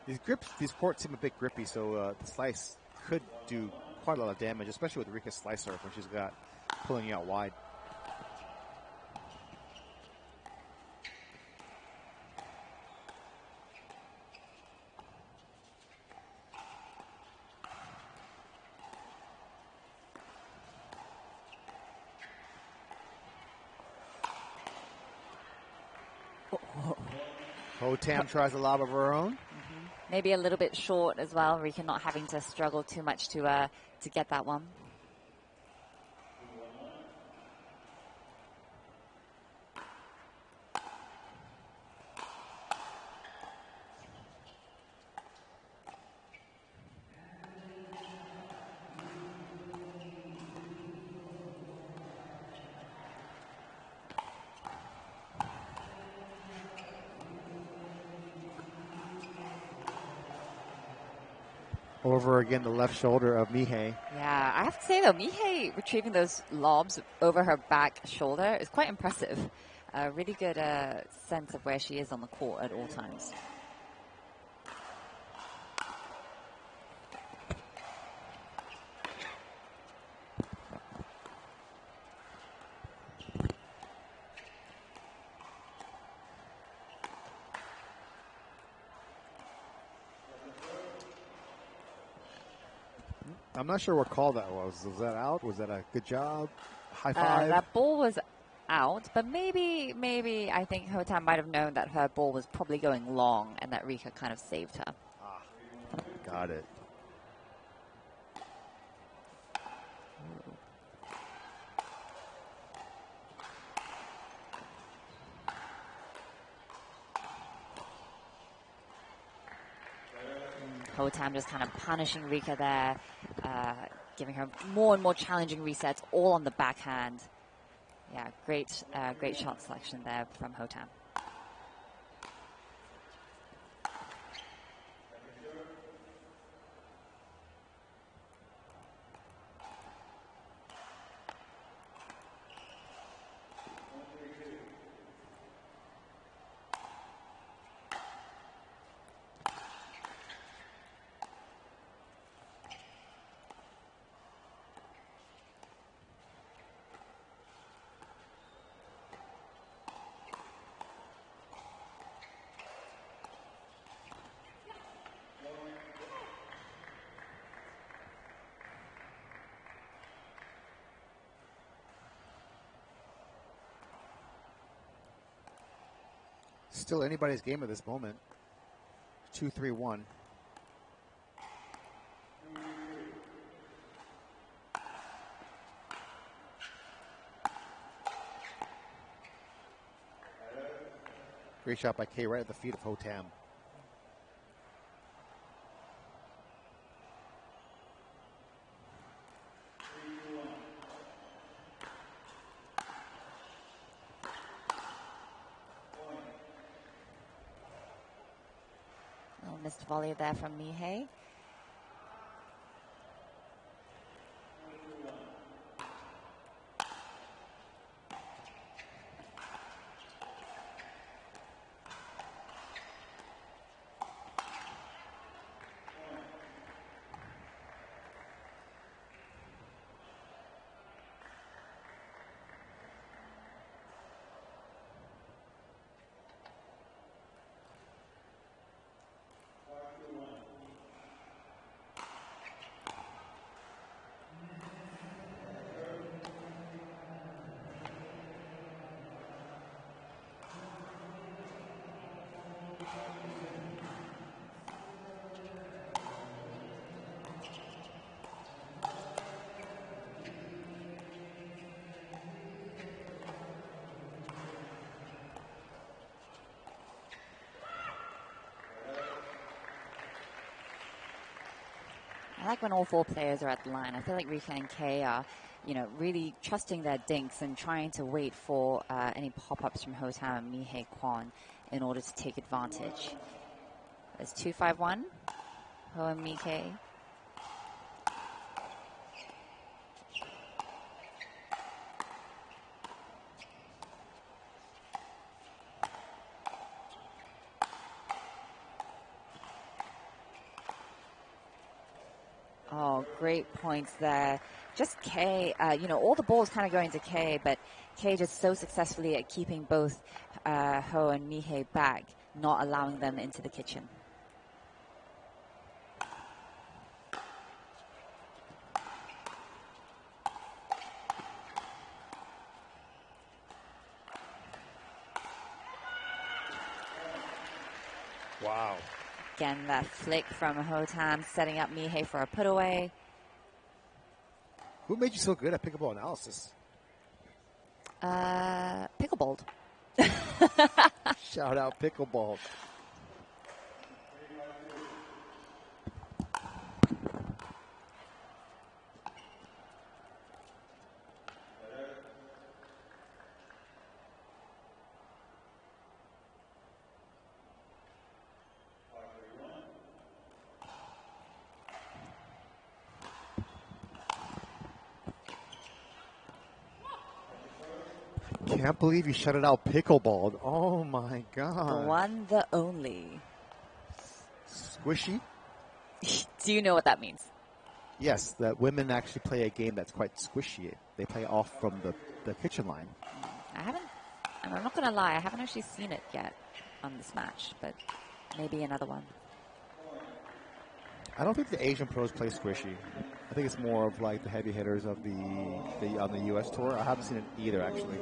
These courts seem a bit grippy, so the slice could do quite a lot of damage, especially with Rika's slice serve when she's got pulling you out wide. Ho Tam tries a lob of her own. maybe a little bit short as well. Rika not having to struggle too much to get that one. Over again, the left shoulder of Mihei. Yeah, I have to say though, Mihei retrieving those lobs over her back shoulder is quite impressive. Really good sense of where she is on the court at all times. I'm not sure what call that was. Was that out? Was that a good job? High five? That ball was out, but maybe I think Hotam might have known that her ball was probably going long and that Rika kind of saved her. Got it. Hotam just kind of punishing Rika there, giving her more and more challenging resets, all on the backhand. Yeah, great shot selection there from Hotam. Still anybody's game at this moment. 2-3-1. Great shot by Kay right at the feet of Hotam. Missed volley there from Mihei. I like when all four players are at the line. I feel like Rika and Kay are, really trusting their dinks and trying to wait for any pop-ups from Hotam and Mihei Kwon in order to take advantage. There's 2-5-1. Ho and Mihei. Oh, great points there. Just Kay, all the balls kind of going to Kay, but Kay just so successfully at keeping both Ho and Mihei back, not allowing them into the kitchen. Wow. Again, that flick from Ho Tam setting up Mihei for a put away. Who made you so good at pickleball analysis? Pickleball. Shout out pickleball. Can't believe you shut it out pickleball. Oh my God. The one, the only. Squishy? Do you know what that means? Yes, that women actually play a game that's quite squishy. They play off from the kitchen line. I'm not going to lie, I haven't actually seen it yet on this match, but maybe another one. I don't think the Asian pros play squishy. I think it's more of like the heavy hitters of on the U.S. tour. I haven't seen it either, actually.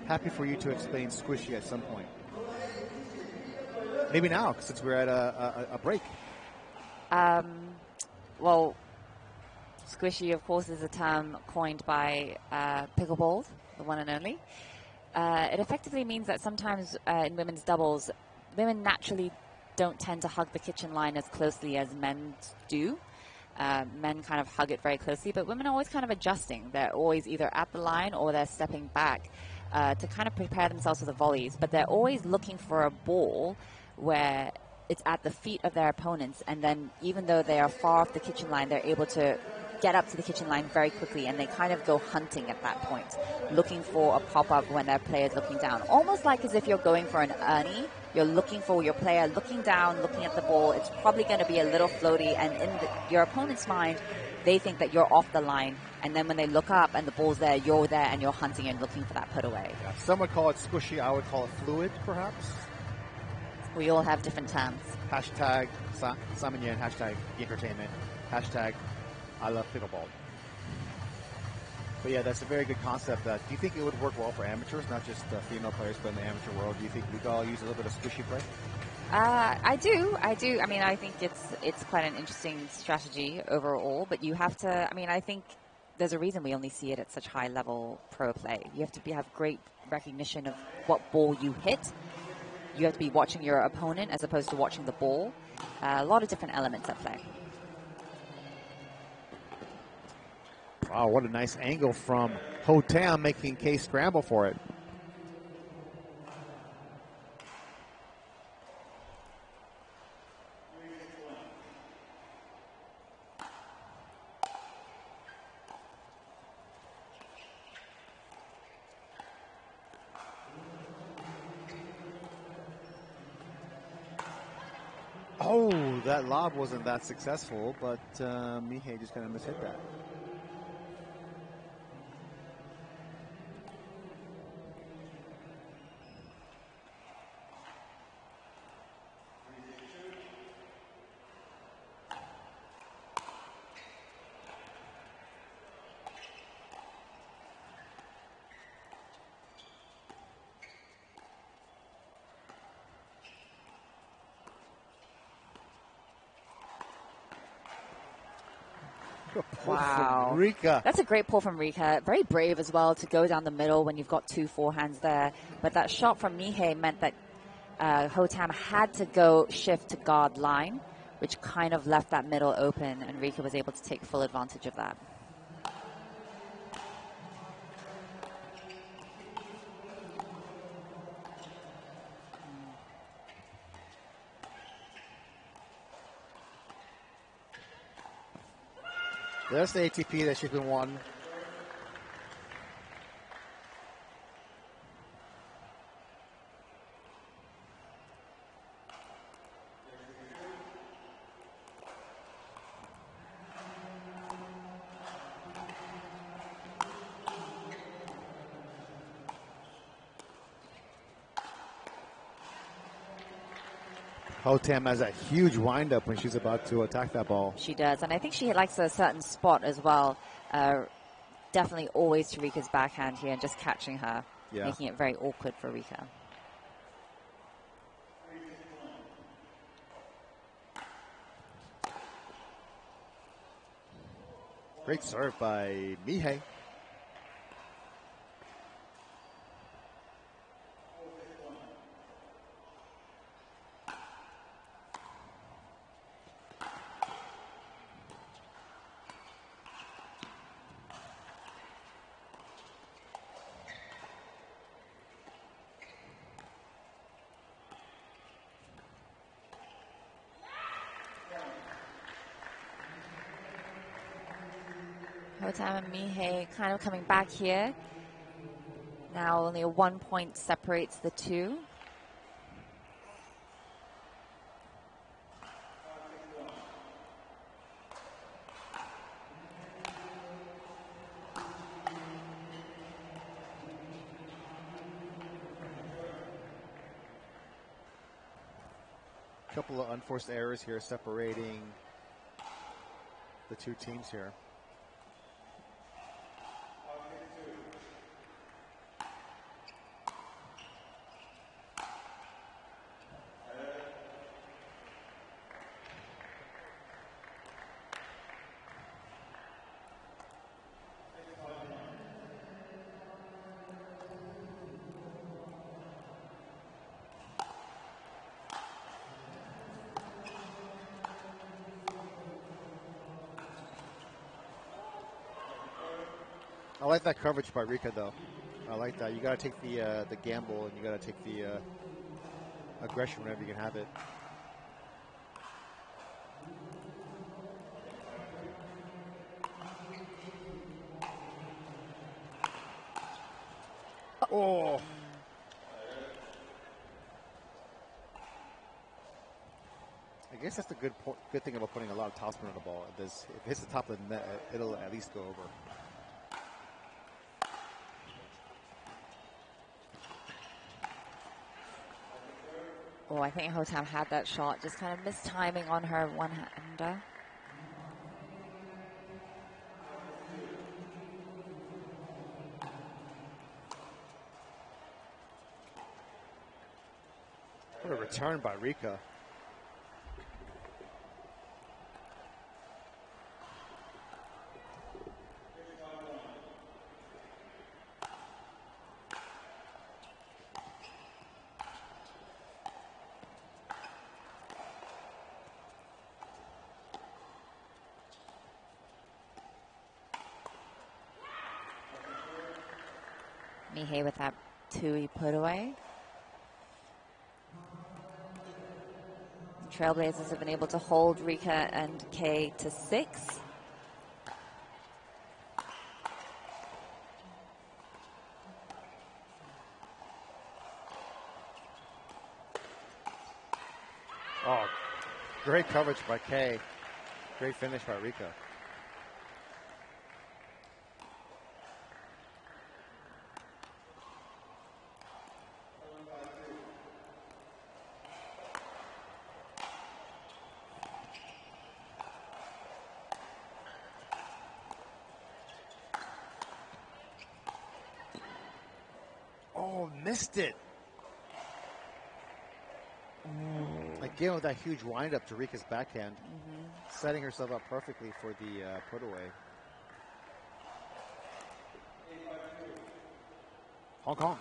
Happy for you to explain squishy at some point. Maybe now, since we're at a break. Well, squishy, of course, is a term coined by pickleball, the one and only. It effectively means that sometimes in women's doubles, women naturally don't tend to hug the kitchen line as closely as men do. Men kind of hug it very closely, but women are always kind of adjusting. They're always either at the line or they're stepping back to kind of prepare themselves for the volleys, but they're always looking for a ball where it's at the feet of their opponents, and then even though they are far off the kitchen line, they're able to get up to the kitchen line very quickly, and they kind of go hunting at that point, looking for a pop-up when their player is looking down. Almost like as if you're going for an Ernie. You're looking for your player, looking down, looking at the ball. It's probably going to be a little floaty, and in your opponent's mind, they think that you're off the line, and then when they look up and the ball's there, you're there, and you're hunting and looking for that put away. Yeah, some would call it squishy. I would call it fluid, perhaps. We all have different terms. Hashtag Simon Yen, hashtag entertainment, hashtag I love pickleball. But yeah, that's a very good concept. Do you think it would work well for amateurs, not just female players, but in the amateur world? Do you think we could all use a little bit of squishy play? I do. I mean, I think it's quite an interesting strategy overall, but you have to, I mean, I think there's a reason we only see it at such high level pro play. You have to have great recognition of what ball you hit. You have to be watching your opponent as opposed to watching the ball. A lot of different elements at play. Wow, what a nice angle from Ho Tam, making Case scramble for it. Oh, that lob wasn't that successful, but Mihei just kind of mishit that. Wow. Rika. That's a great pull from Rika. Very brave as well to go down the middle when you've got two forehands there. But that shot from Mihei meant that Ho Tam had to go shift to guard line, which kind of left that middle open, and Rika was able to take full advantage of that. There's the ATP that she's been wanting. Ho Tam has a huge wind-up when she's about to attack that ball. She does, and I think she likes a certain spot as well. Definitely always to Rika's backhand here and just catching her, making it very awkward for Rika. Great serve by Mihei. Hotam and Mihei kind of coming back here. Now only a 1 point separates the two. A couple of unforced errors here separating the two teams here. I like that coverage by Rika, though. I like that. You got to take the gamble, and you got to take the aggression whenever you can have it. Oh. I guess that's the good thing about putting a lot of topspin on the ball. If it hits the top of the net, it'll at least go over. Oh, I think Hotam had that shot. Just kind of missed timing on her one-hander. What a return by Rika. Mihei with that 2-e put away. The Trailblazers have been able to hold Rika and Kay to 6. Oh, great coverage by Kay. Great finish by Rika. Oh, missed it. Again with that huge windup to Rika's backhand, setting herself up perfectly for the put away. Hong Kong.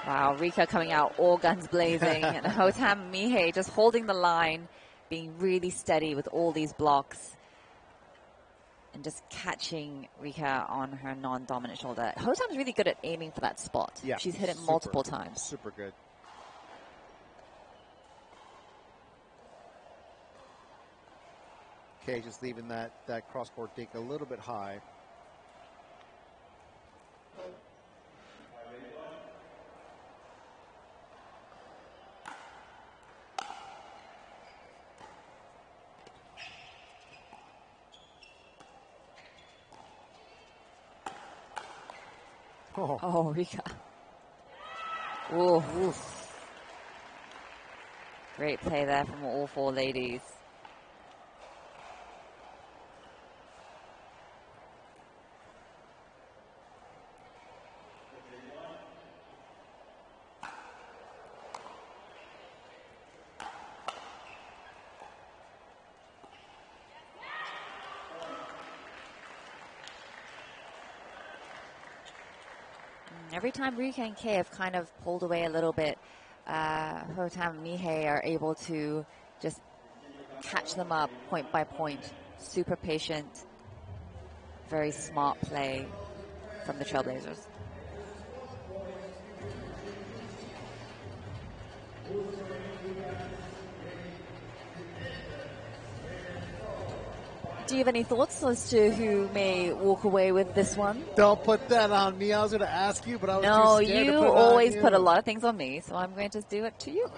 Wow, Rika coming out all guns blazing. And Hotam Mihei just holding the line, being really steady with all these blocks. And just catching Rika on her non-dominant shoulder. Hotam's really good at aiming for that spot. Yeah, she's hit it multiple times. Super good. Okay, just leaving that cross-court dink a little bit high. Oh, Rika. Ooh. Oof. Great play there from all four ladies. Every time Rika and Kei have kind of pulled away a little bit, Hotam and Mihei are able to just catch them up point by point. Super patient, very smart play from the Trailblazers. Do you have any thoughts as to who may walk away with this one? Don't put that on me. I was going to ask you, but I was no, too scared you to put it always on you. put a lot of things on me, so I'm going to do it to you.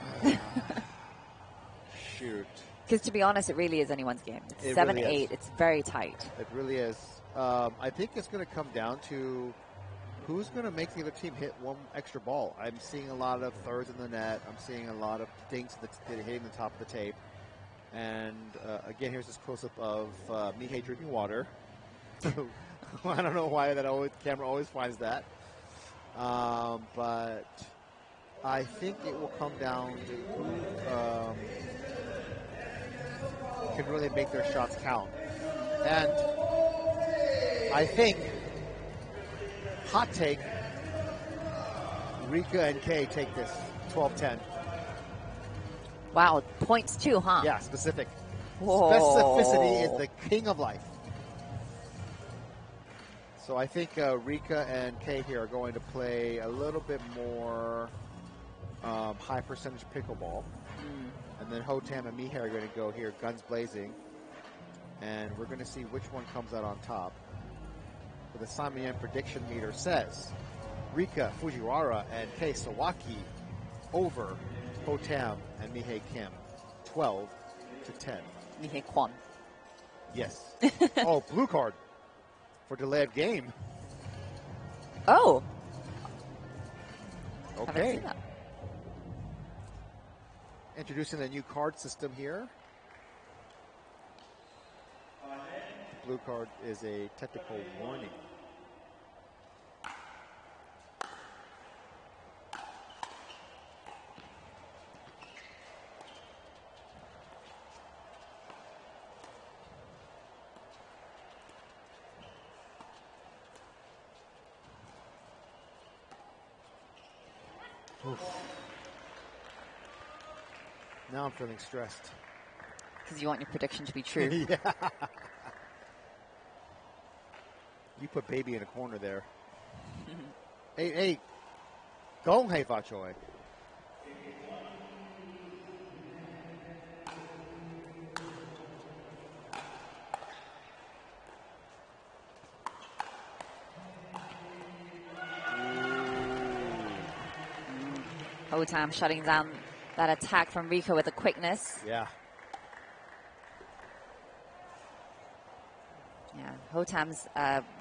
Shoot. Because to be honest, it really is anyone's game. It's 7-8. Really it's very tight. It really is. I think it's going to come down to who's going to make the other team hit one extra ball. I'm seeing a lot of thirds in the net. I'm seeing a lot of things that hitting the top of the tape. And again, here's this close-up of Mihei drinking water. I don't know why that camera always finds that. But I think it will come down to who can really make their shots count. And I think, hot take, Rika and Kei take this 12-10. Wow, points too, huh? Yeah, specific. Whoa. Specificity is the king of life. So I think Rika and Kei here are going to play a little bit more high percentage pickleball. And then Hotam and Mihei are going to go here, guns blazing. And we're going to see which one comes out on top. But the Simon prediction meter says Rika Fujiwara and Kei Sawaki over Hotam and Mihei Kim, 12-10. Mihei Kwon. Yes. Oh, blue card for delay of game. Oh. Okay. Introducing the new card system here. The blue card is a technical warning. Oof. Now I'm feeling stressed. Because you want your prediction to be true. Yeah. You put baby in a corner there. Hey, go hey Vachoy. Hotam shutting down that attack from Rika with a quickness. Yeah. Yeah, Hotam's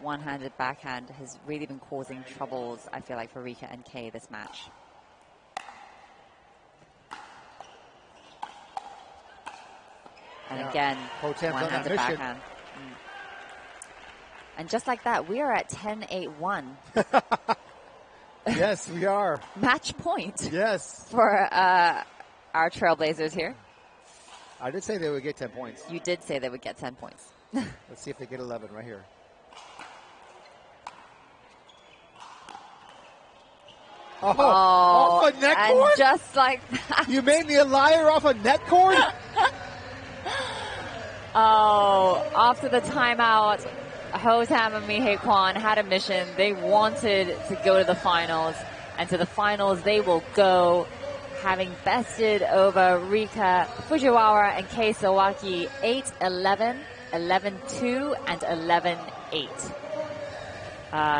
one-handed backhand has really been causing troubles, I feel like, for Rika and Kei this match. And again, one-handed backhand. And just like that, we are at 10-8-1. Yes, we are. Match point. Yes. For our Trailblazers here. I did say they would get 10 points. You did say they would get 10 points. Let's see if they get 11 right here. Oh, off a net cord? And just like that. You made me a liar off a net cord? Oh, after the timeout, Hotam and Mihei Kwon had a mission. They wanted to go to the finals, and to the finals they will go, having bested over Rika Fujiwara and Kei Sawaki 8-11, 11-2, and 11-8.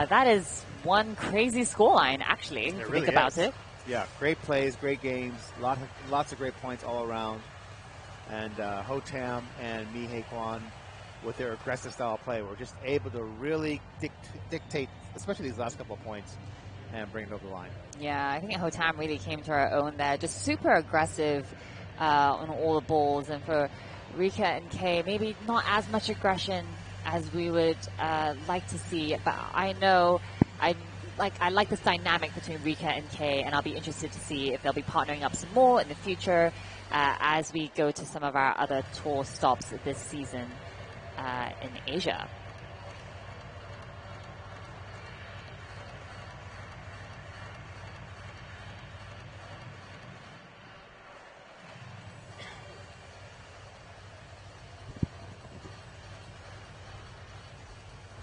That is one crazy scoreline, actually, if you think about it. Yeah, great plays, great games, lots of great points all around. And Hotam and Mihei Kwon, with their aggressive style of play, were just able to really dictate, especially these last couple of points, and bring it over the line. Yeah, I think Hotam really came to her own there. Just super aggressive on all the balls. And for Rika and Kei, maybe not as much aggression as we would like to see. But I know I like this dynamic between Rika and Kei, and I'll be interested to see if they'll be partnering up some more in the future as we go to some of our other tour stops this season in Asia.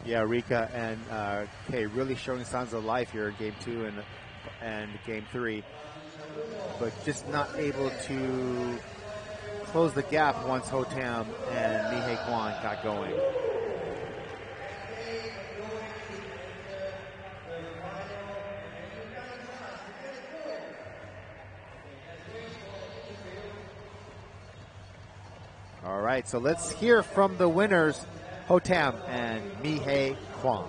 Yeah, Rika and Kay really showing signs of life here in Game 2 and Game 3, but just not able to close the gap once Ho-Tam and Mi-Hei Kwan got going. All right, so let's hear from the winners, Ho-Tam and Mi-Hei Kwan.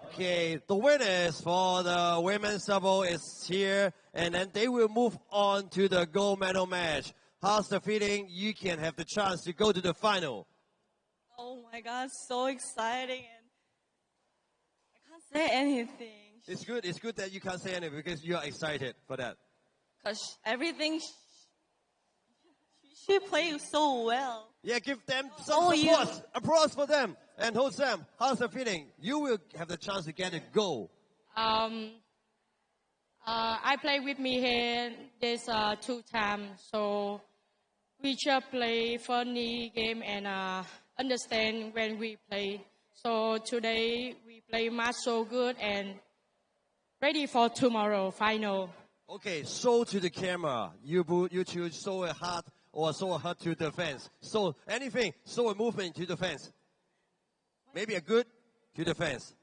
Okay, the winners for the women's double is here, and then they will move on to the gold medal match. How's the feeling? You can have the chance to go to the final. Oh my God, so exciting, and I can't say anything. It's good that you can't say anything because you are excited for that. Because everything, she played so well. Yeah, give them some support. Applause for them. And Ho-Tam, how's the feeling? You will have the chance to get a goal. I play with Mi-Hei this 2 times, so we just play funny game and understand when we play. So today we play match so good and ready for tomorrow final. Okay, show to the camera. You choose show a heart or show a heart to the fans. So anything, show a movement to the fans. Maybe a good to the fans.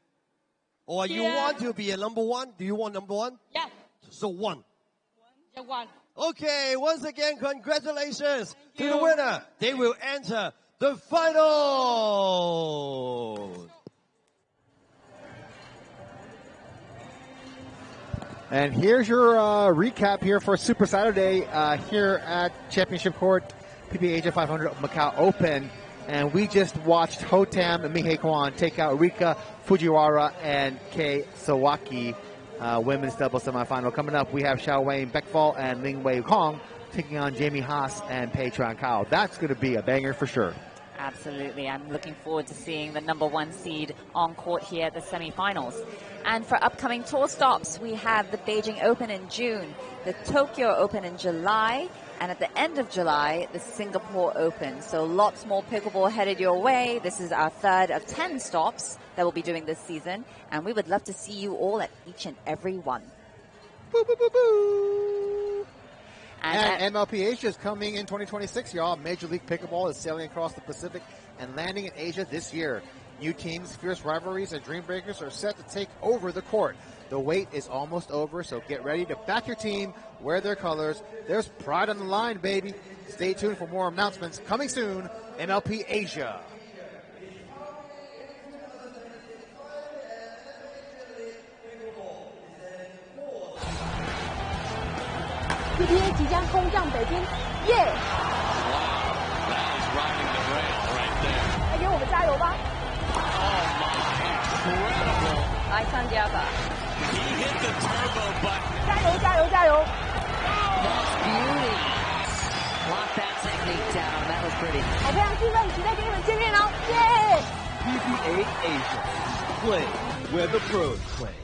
Or you want to be a number one? Do you want number one? Yeah. So one. Yeah, one. Okay, once again, congratulations to the winner. They will enter the final. And here's your recap here for Super Saturday here at Championship Court, PPA Asia 500 Macao Open. And we just watched Ho-Tam and Mi-Hei Kwan take out Rika Fujiwara and Kei Sawaki, women's double semifinal. Coming up, we have Xiao Wayne Beckfall and Ling Wei Kong taking on Jamie Haas and Pei Chuan Kao. That's going to be a banger for sure. Absolutely. I'm looking forward to seeing the number 1 seed on court here at the semifinals. And for upcoming tour stops, we have the Beijing Open in June, the Tokyo Open in July, and at the end of July, the Singapore Open. So lots more pickleball headed your way. This is our 3rd of 10 stops that we'll be doing this season, and we would love to see you all at each and every one. Boo, boo, boo, boo. And MLP Asia is coming in 2026, y'all. Major League Pickleball is sailing across the Pacific and landing in Asia this year. New teams, fierce rivalries, and dream breakers are set to take over the court. The wait is almost over, so get ready to back your team, wear their colors. There's pride on the line, baby. Stay tuned for more announcements coming soon. MLP Asia. PPA 即将攻占北京，耶！ That is riding the rail right there. 来给我们加油吧！ Incredible. 来参加吧。 He hit the turbo button. 加油加油加油！ Beauty. Lock that technique down. That was pretty. 我非常兴奋，期待跟你们见面哦，耶！ PPA Asia. Play where the pros play.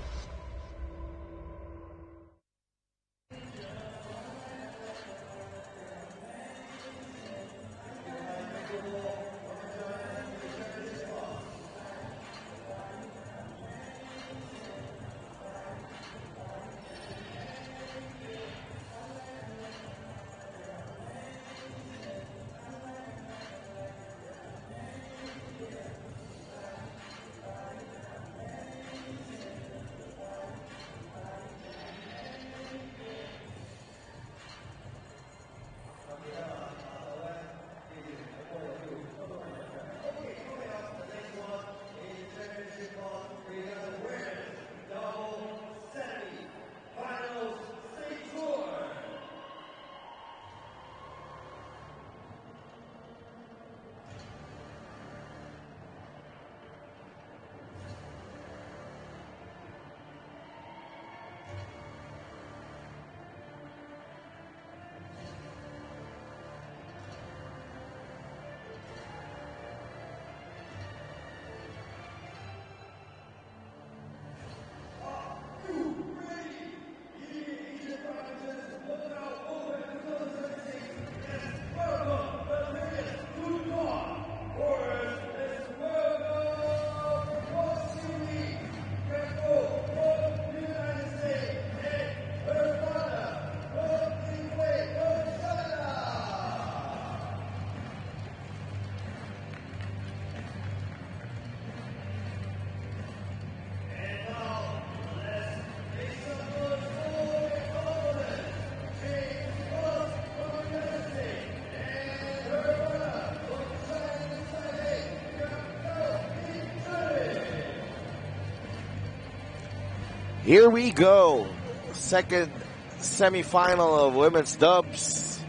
Here we go. Second semifinal of women's dubs.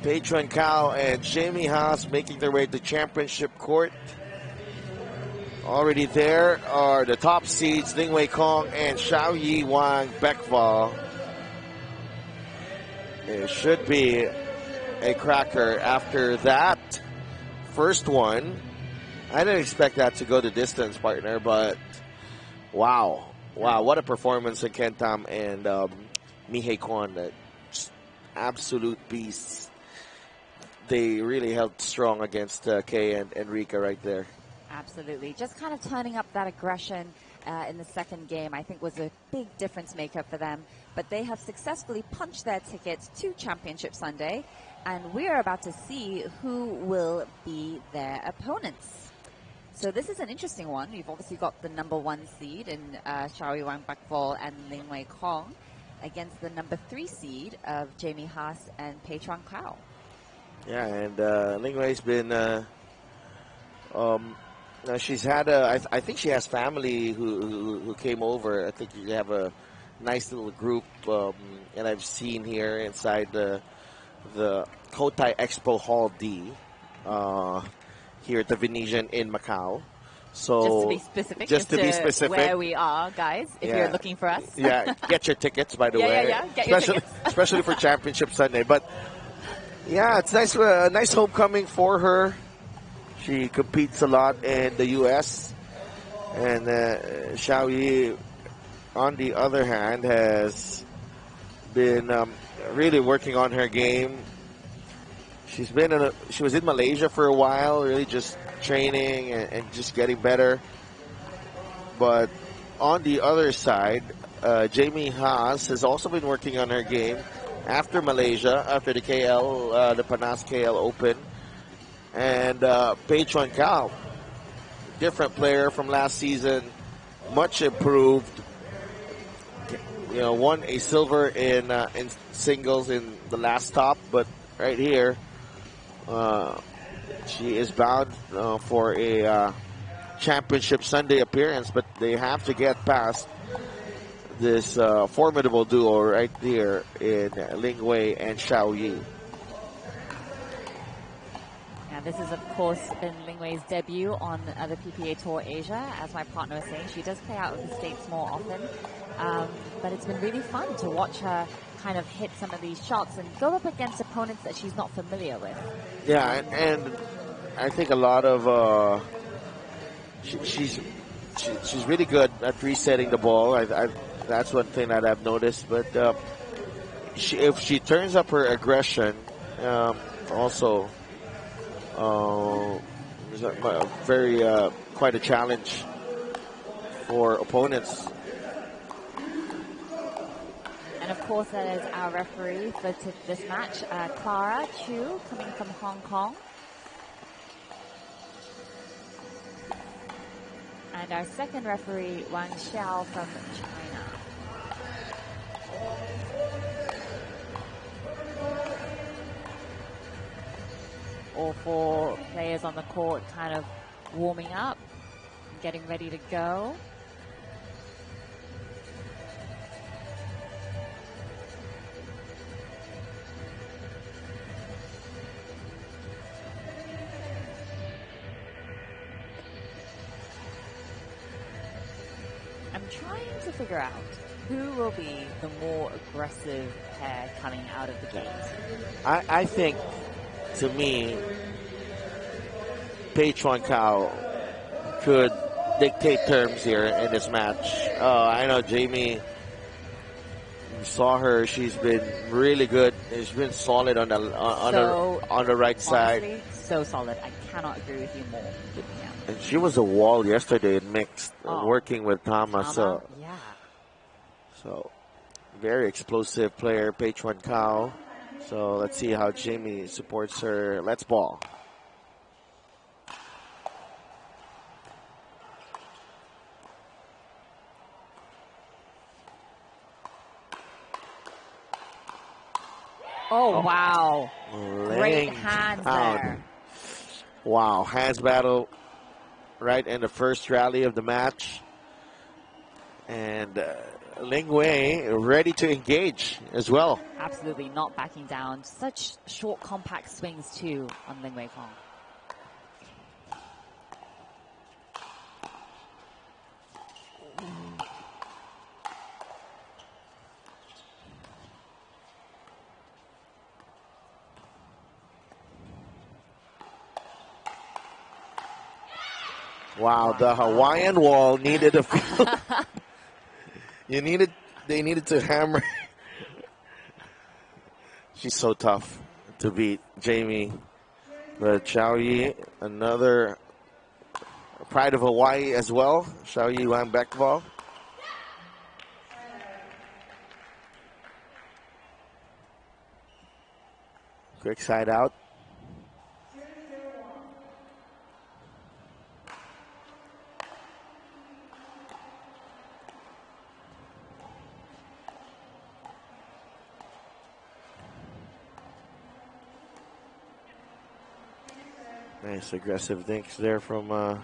Patron Cow and Jamie Haas making their way to championship court. Already there are the top seeds, Ling Wei Kong and Xiao Yi Wang Bekval. It should be a cracker after that first one. I didn't expect that to go the distance, partner, but wow. Wow, what a performance in Kentam and Mihei Kwon. Absolute beasts. They really held strong against Kay and Rika right there. Absolutely. Just kind of turning up that aggression in the second game, I think, was a big difference maker for them. But they have successfully punched their tickets to Championship Sunday, and we're about to see who will be their opponents. So this is an interesting one. You've obviously got the number 1 seed in Xiao Wang Bakball and Ling Wei Kong against the number 3 seed of Jamie Haas and Pei-Chuan Kao. Yeah, and Ling Wei's been... she's had I think she has family who came over. I think you have a nice little group, and I've seen here inside the Cotai Expo Hall D here at the Venetian in Macau. So just to be specific, where we are, guys, if you're looking for us. Yeah, get your tickets, by the way. Yeah, get your tickets. Especially for Championship Sunday. But yeah, it's nice, nice homecoming for her. She competes a lot in the U.S. And Xiao Yi, on the other hand, has been really working on her game. She was in Malaysia for a while, really just training and just getting better. But on the other side, Jamie Haas has also been working on her game after Malaysia, after the the Panas KL Open. And Pei-Chuan Kao, different player from last season, much improved. You know, won a silver in singles in the last top, but right here, she is bound for a Championship Sunday appearance. But they have to get past this formidable duo right here in Ling Wei and Xiao Yi. This has, of course, been Ling Wei's debut on the PPA Tour Asia. As my partner was saying, she does play out of the States more often. But it's been really fun to watch her kind of hit some of these shots and go up against opponents that she's not familiar with. Yeah, and I think a lot of... she's really good at resetting the ball. That's one thing that I've noticed. But if she turns up her aggression, also... quite a challenge for opponents. And of course, that is our referee for this match, Clara Chu, coming from Hong Kong. And our second referee, Wang Xiao from China. All 4 players on the court kind of warming up, getting ready to go. I'm trying to figure out who will be the more aggressive pair coming out of the gate. I think, to me, Pei-Chuan Kao could dictate terms here in this match. I know Jamie, saw her. She's been really good. She's been solid on the right side. So solid. I cannot agree with you more. Yeah. And she was a wall yesterday in mixed, working with Thomas. Yeah. So very explosive player, Pei-Chuan Kao. So let's see how Jamie supports her. Let's ball. Oh, wow. Great hands there. Wow, hands battle right in the first rally of the match. And Ling Wei ready to engage as well. Absolutely not backing down. Such short, compact swings too on Ling Wei Fong. Wow, the Hawaiian wall needed a few. They needed to hammer. She's so tough to beat, Jamie. But Xiao Yi, another pride of Hawaii as well. Xiao Yi Wang back ball. Quick side out. Nice aggressive dinks there from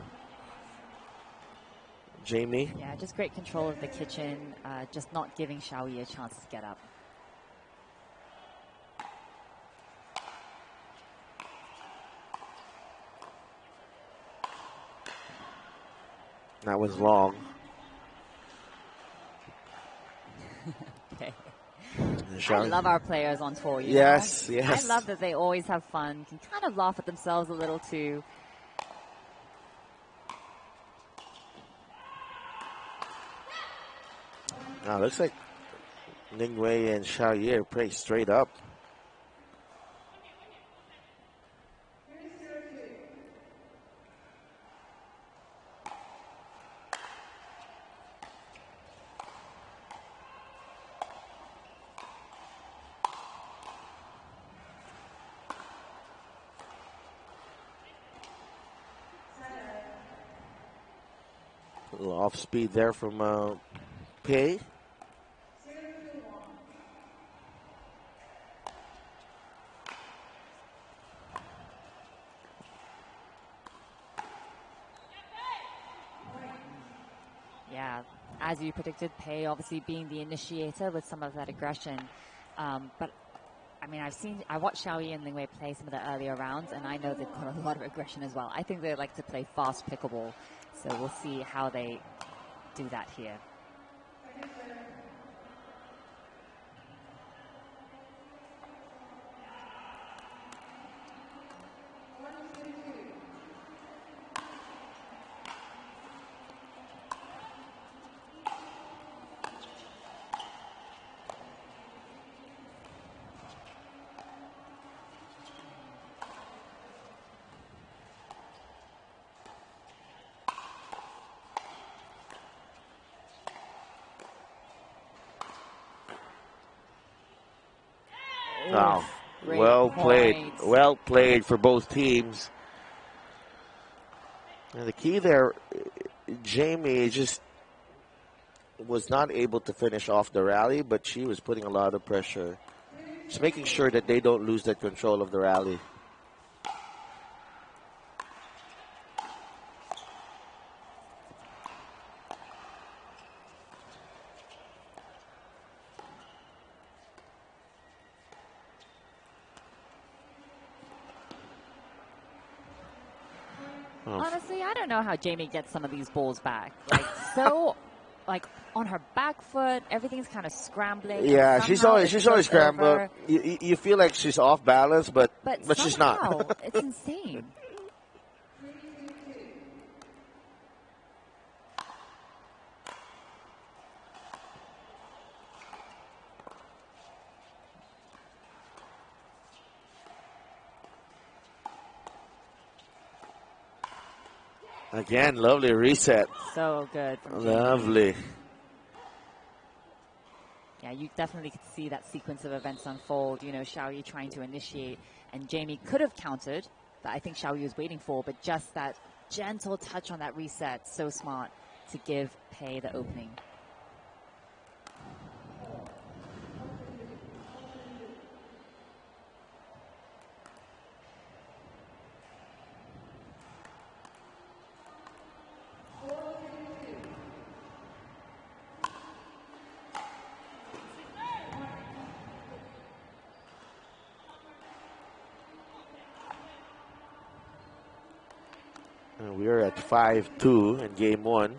Jamie. Yeah, just great control of the kitchen, just not giving Xiao Yi a chance to get up. That was long. Okay. I love our players on tour. You yes, know? yes. I love that they always have fun, can kind of laugh at themselves a little too. Now looks like Ling Wei and Xiao Yi are pretty straight up. A little off speed there from Pei. Yeah, as you predicted, Pei obviously being the initiator with some of that aggression. But I mean, I watched Xiao Yi and Ling Wei play some of the earlier rounds, and I know they've got a lot of aggression as well. I think they like to play fast pickleball, so we'll see how they do that here. Wow. Great Well played. points. Well played for both teams. And the key there, Jamie just was not able to finish off the rally, but she was putting a lot of pressure. Just making sure that they don't lose that control of the rally. Honestly, I don't know how Jamie gets some of these balls back. Like, so, like, on her back foot, everything's kind of scrambling. Yeah, she's always scrambled. You feel like she's off balance, but she's not. It's insane. Again, lovely reset. So good. From Jamie. Lovely. Yeah, you definitely could see that sequence of events unfold. You know, Xiao Yi trying to initiate, and Jamie could have countered, that I think Xiao Yi was waiting for, but just that gentle touch on that reset, so smart to give Pei the opening. And we are at 5-2 in game one.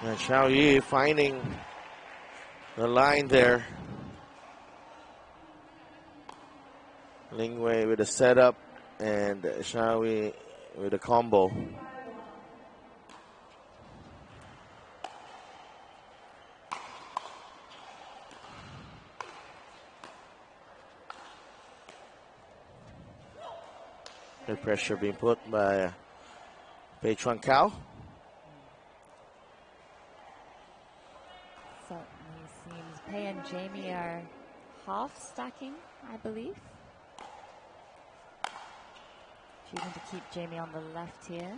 And Xiao Yi finding the line there. Ling Wei with a setup and Xiao Yi with a combo. Good pressure being put by Pei Chuan Cao. Certainly seems Pei and Jamie are half stacking, I believe. Choosing to keep Jamie on the left here.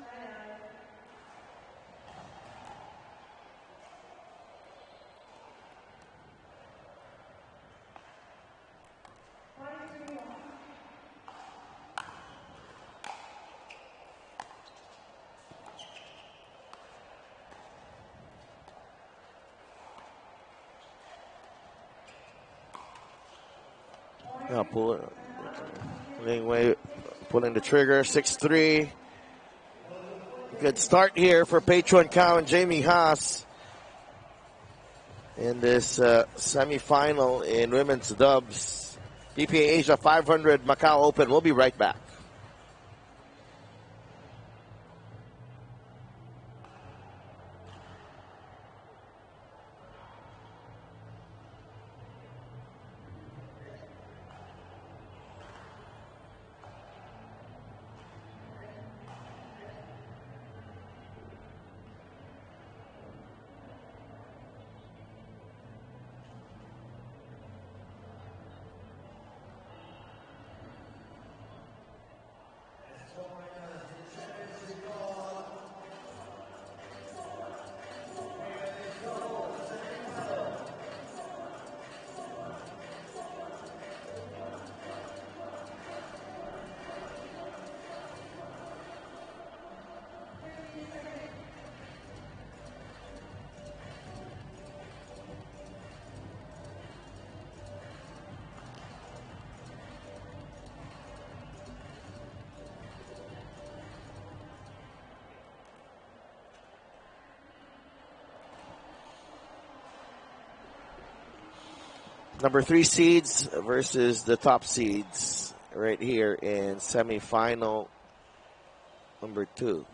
Ling Wei pulling the trigger, 6-3. Good start here for Pei Chuan Cao and Jamie Haas in this semifinal in women's dubs. PPA Asia 500 Macao Open. We'll be right back. Number 3 seeds versus the top seeds right here in semifinal number 2.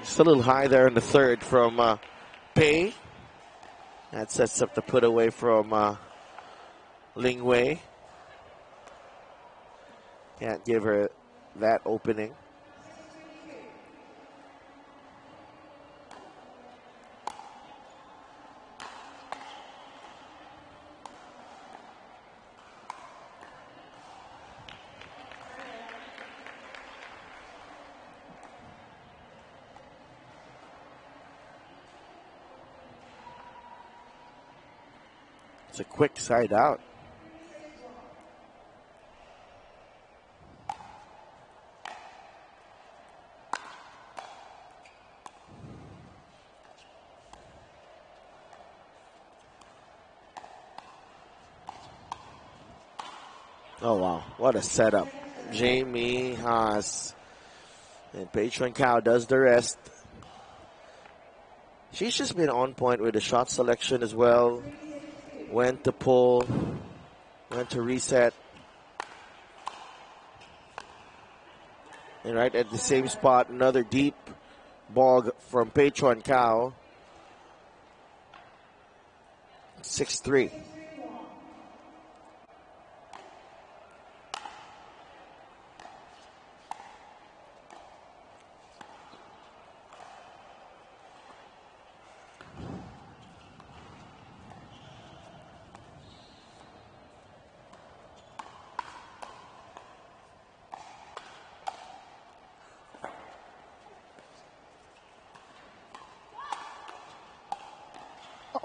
Just a little high there in the third from Pei. That sets up the put away from Ling Wei. Can't give her that opening. It's a quick side out. Oh, wow. What a setup. Jamie Haas and Pei Chuan Cao does the rest. She's just been on point with the shot selection as well. When to pull, when to reset. And right at the same spot, another deep ball from Pei Chuan Cao. 6-3.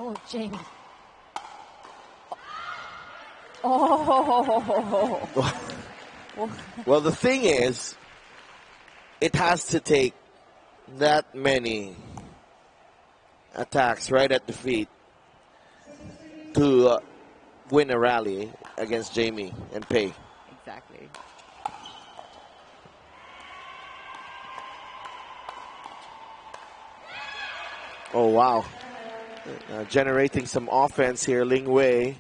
Oh, Jamie. Oh. Well, the thing is, it has to take that many attacks right at the feet to win a rally against Jamie and Pei. Exactly. Oh, wow. Generating some offense here, Ling Wei.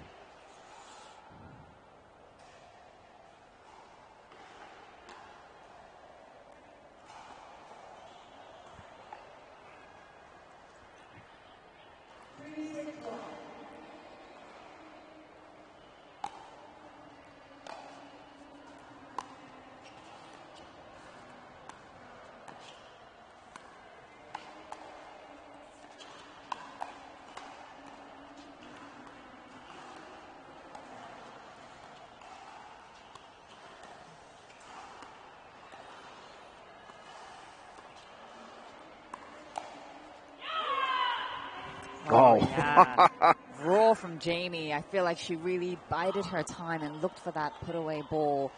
Oh, yeah. Raw from Jamie. I feel like she really bided her time and looked for that put away ball.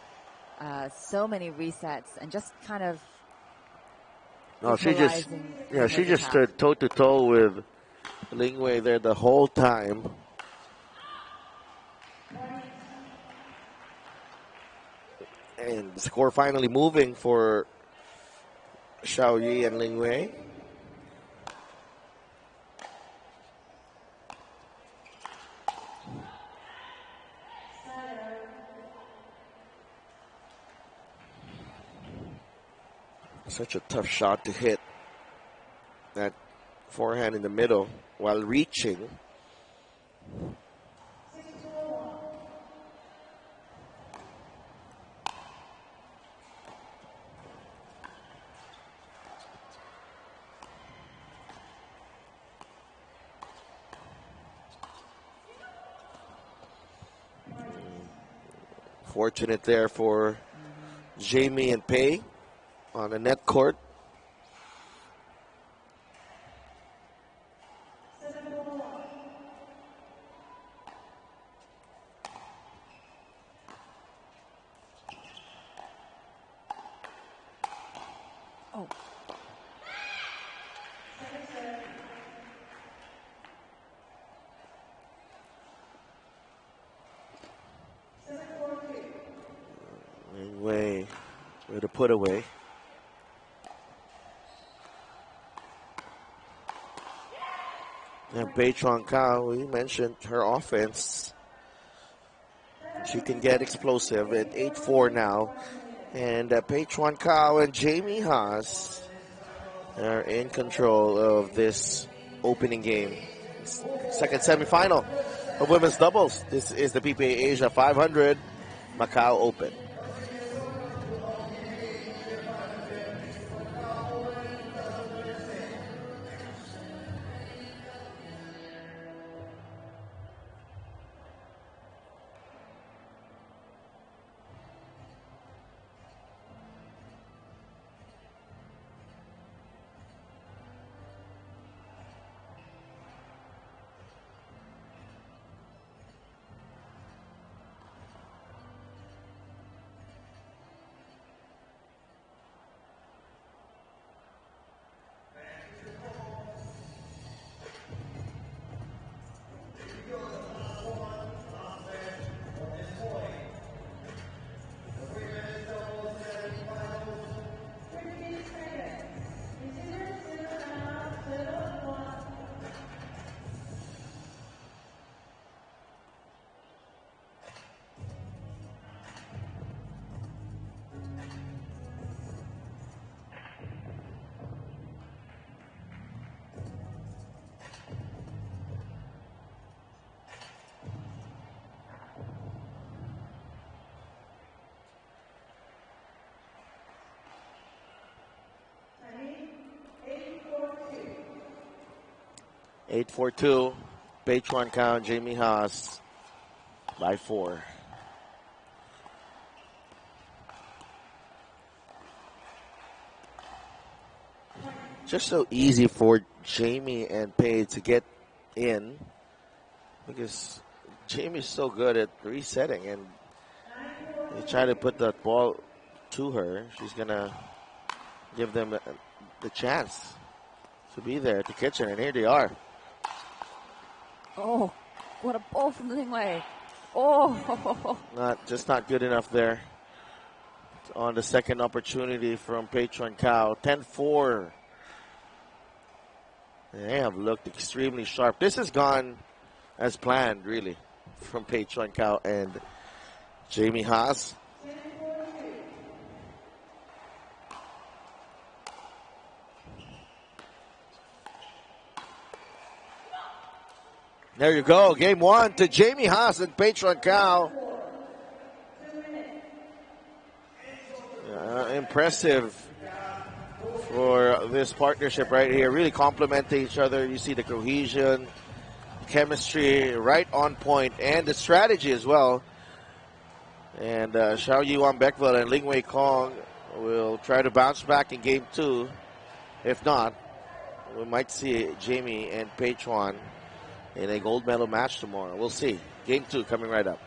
So many resets and just kind of. No, she just stood toe to toe with Ling Wei there the whole time. And the score finally moving for Xiao Yi and Ling Wei. Such a tough shot to hit. That forehand in the middle while reaching. Fortunate there for Jamie and Pei on the net court. Oh. Ling Wei with a put away. And Pei Chuan Kao, we mentioned her offense. She can get explosive at 8-4 now. And Pei Chuan Kao and Jamie Haas are in control of this opening game. Second semifinal of women's doubles. This is the PPA Asia 500 Macao Open. Eight 4-2. Pei Chuan Kao and Jamie Haas by 4. Just so easy for Jamie and Pei to get in because Jamie's so good at resetting, and you try to put that ball to her, she's gonna give them the chance to be there at the kitchen, and here they are. Oh, what a ball from Lingwei. Oh. Not good enough there on the second opportunity from Patron Cow. 10-4. They have looked extremely sharp. This has gone as planned, really, from Patron Cow and Jamie Haas. There you go. Game 1 to Jamie Haas and Patron Cow. Impressive for this partnership right here. Really complementing each other. You see the cohesion, chemistry right on point, and the strategy as well. And Xiao Yuan Beckville and Lingwei Kong will try to bounce back in game 2. If not, we might see Jamie and Patron in a gold medal match tomorrow. We'll see. Game 2 coming right up.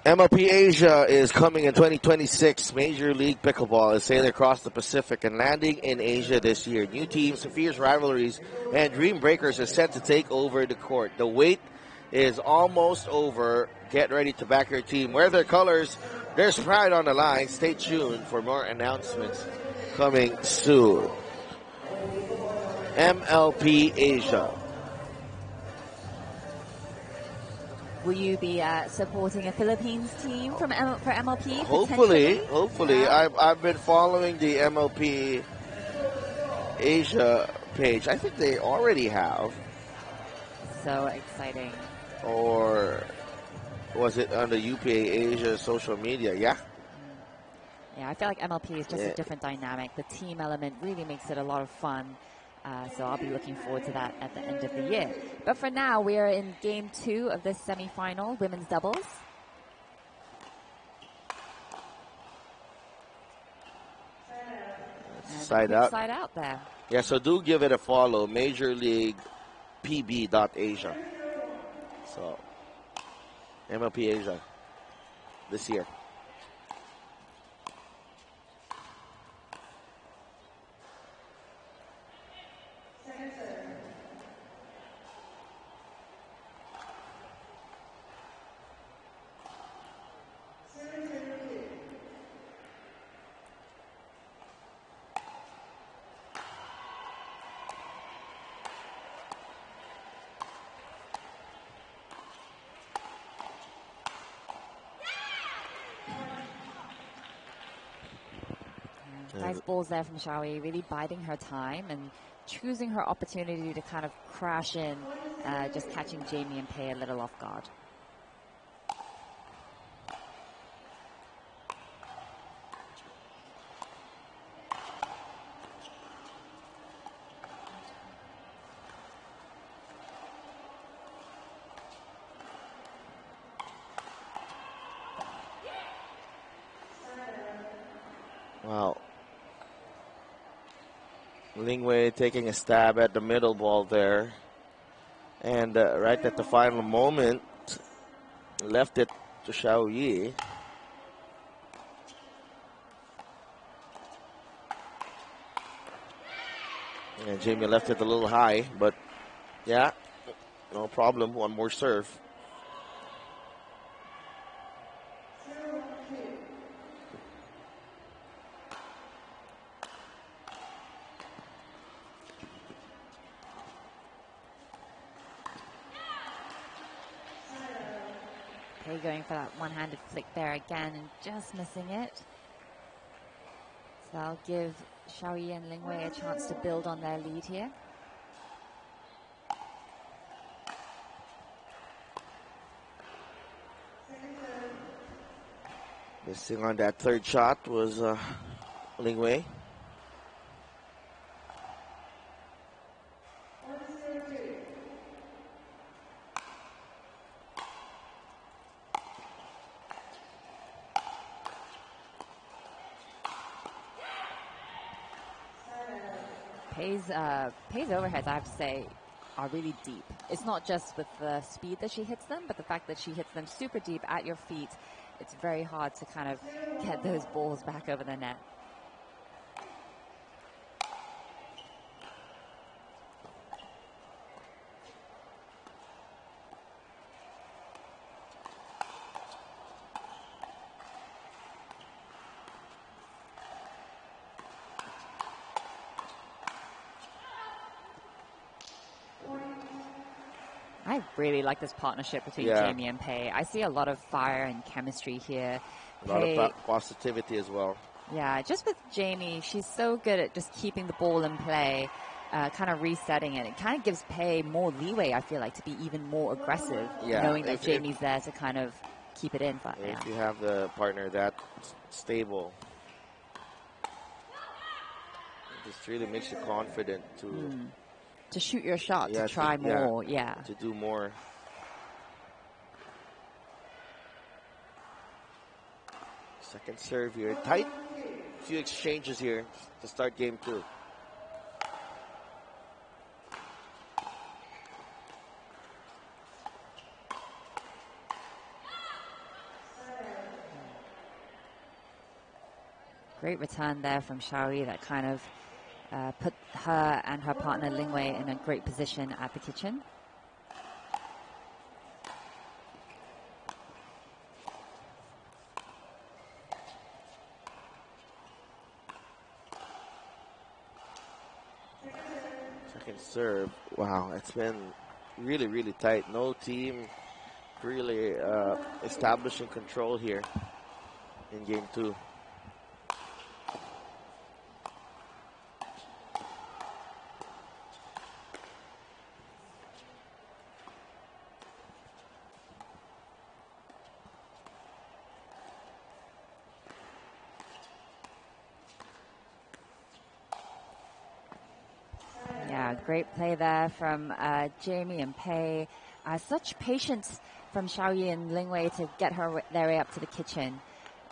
MLP Asia is coming in 2026. Major League Pickleball is sailing across the Pacific and landing in Asia this year. New teams, fierce rivalries, and dream breakers are set to take over the court. The wait is almost over. Get ready to back your team. Wear their colors. There's pride on the line. Stay tuned for more announcements coming soon. MLP Asia. Will you be supporting a Philippines team for MLP? Hopefully. Yeah. I've been following the MLP Asia page. I think they already have. So exciting. Or was it on the UPA Asia social media? Yeah. Yeah, I feel like MLP is just a different dynamic. The team element really makes it a lot of fun. So I'll be looking forward to that at the end of the year. But for now, we are in game 2 of this semifinal, women's doubles. Side out. Side out there. Yeah, so do give it a follow. Major League PB.Asia. So, MLP Asia this year. Nice balls there from Xiaoyi, really biding her time and choosing her opportunity to kind of crash in, just catching Jamie and Pei a little off guard. Wow. Lingwei taking a stab at the middle ball there. And right at the final moment, left it to Xiao Yi. And Jamie left it a little high, but yeah, no problem. One more serve. Going for that one-handed flick there again and just missing it. So I'll give Xiaoyi and Ling Wei a chance to build on their lead here. Missing on that third shot was Ling Wei. Pei's overheads, I have to say, are really deep. It's not just with the speed that she hits them, but the fact that she hits them super deep at your feet. It's very hard to kind of get those balls back over the net. I really like this partnership between Jamie and Pei. I see a lot of fire and chemistry here. A lot of positivity as well. Yeah, just with Jamie, she's so good at just keeping the ball in play, kind of resetting it. It kind of gives Pei more leeway, I feel like, to be even more aggressive, knowing that Jamie's there to kind of keep it in. If you have the partner that stable, it just really makes you confident to shoot your shot, to try more, to do more. Second serve here, tight. Few exchanges here to start game 2. Great return there from Xiaoyi that kind of put her and her partner Ling Wei in a great position at the kitchen. Second serve, wow, it's been really, really tight. No team really establishing control here in game 2. Great play there from Jamie and Pei. Such patience from Xiaoyi and Ling Wei to get their way up to the kitchen.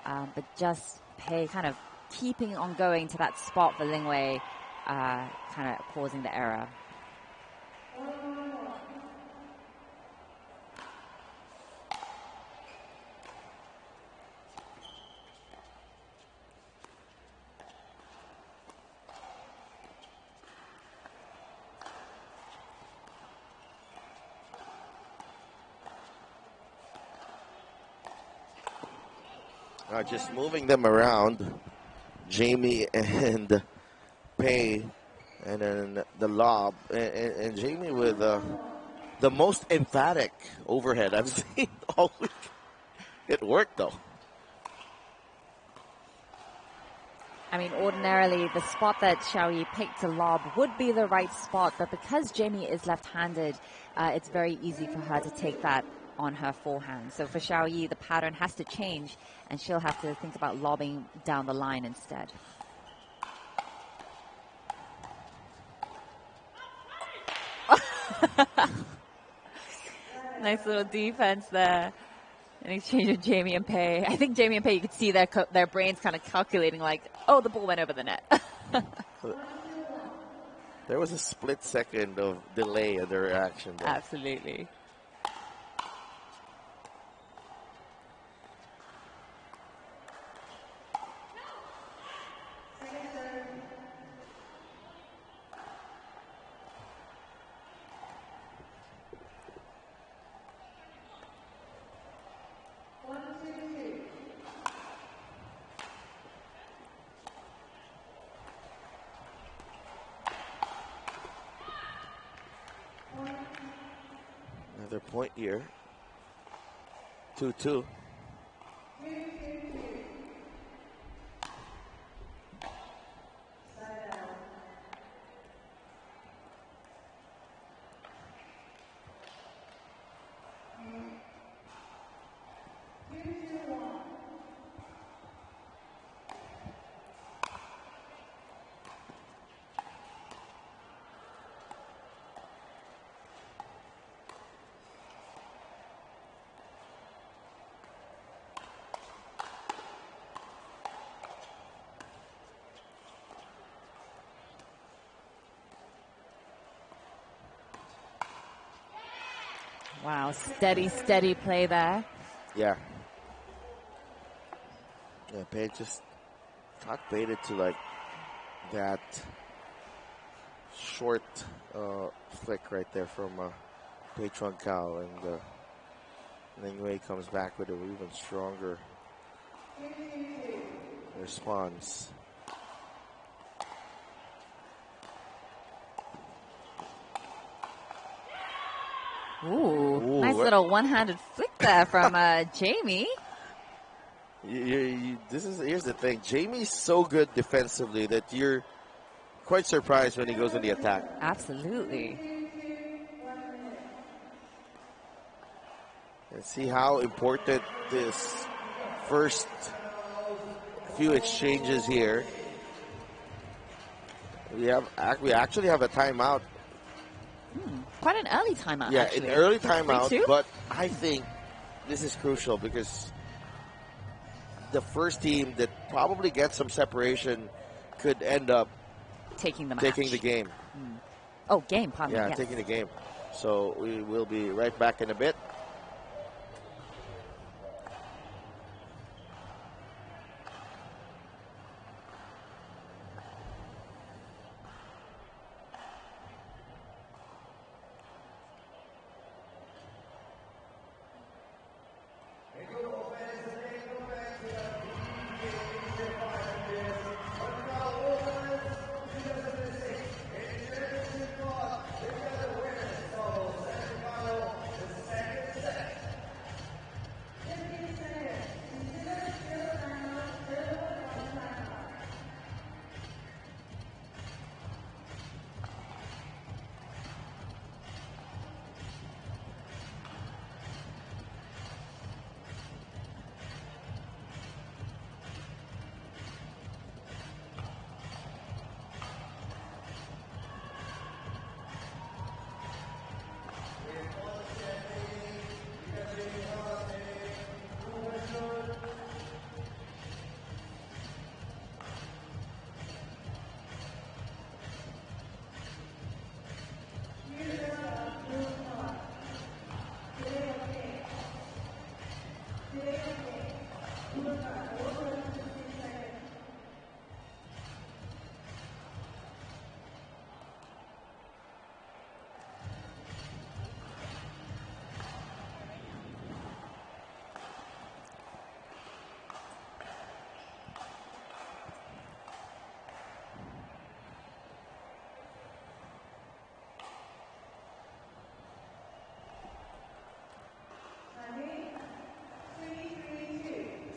But just Pei kind of keeping on going to that spot for Ling Wei, kind of causing the error. Just moving them around, Jamie and Pei, and then the lob, and Jamie with the most emphatic overhead I've seen all week. It worked though. I mean, ordinarily, the spot that Xiaoyi picked to lob would be the right spot, but because Jamie is left-handed, it's very easy for her to take that on her forehand. So for Xiaoyi, the pattern has to change, and she'll have to think about lobbing down the line instead. Nice little defense there. An exchange of Jamie and Pei. I think Jamie and Pei, you could see their brains kind of calculating like, oh, the ball went over the net. There was a split second of delay in the reaction there. Absolutely. Another point here. 2-2. Wow, steady play there. Yeah. Yeah, Pei just got baited to like that short flick right there from Pei Chuan Cao, and Ling Wei comes back with an even stronger response. Ooh, nice little one-handed flick there from Jamie. Here's the thing. Jamie's so good defensively that you're quite surprised when he goes on the attack. Absolutely. And see how important this first few exchanges here. We actually have a timeout. Quite an early timeout. Yeah, actually. an early timeout, 3-2? but I think this is crucial because the first team that probably gets some separation could end up taking the game. Oh, game, pardon me. Yeah, Yes. taking the game. So we will be right back in a bit.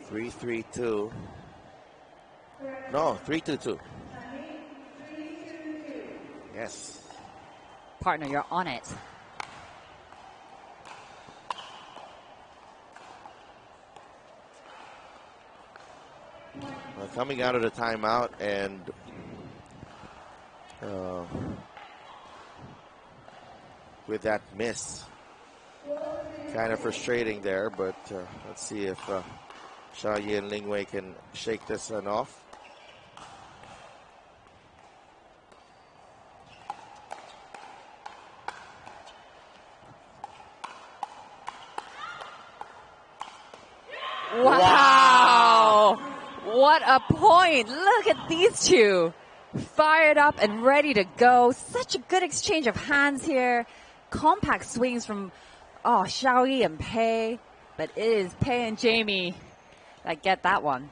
Three, 3-2. No, 3-2-2. Yes. Partner, you're on it. Coming out of the timeout and with that miss, kind of frustrating there, but let's see if Xiaoyi and Ling Wei can shake this one off. Wow! What a point! Look at these two. Fired up and ready to go. Such a good exchange of hands here. Compact swings from Xiaoyi and Pei. But it is Pei and Jamie that get that one.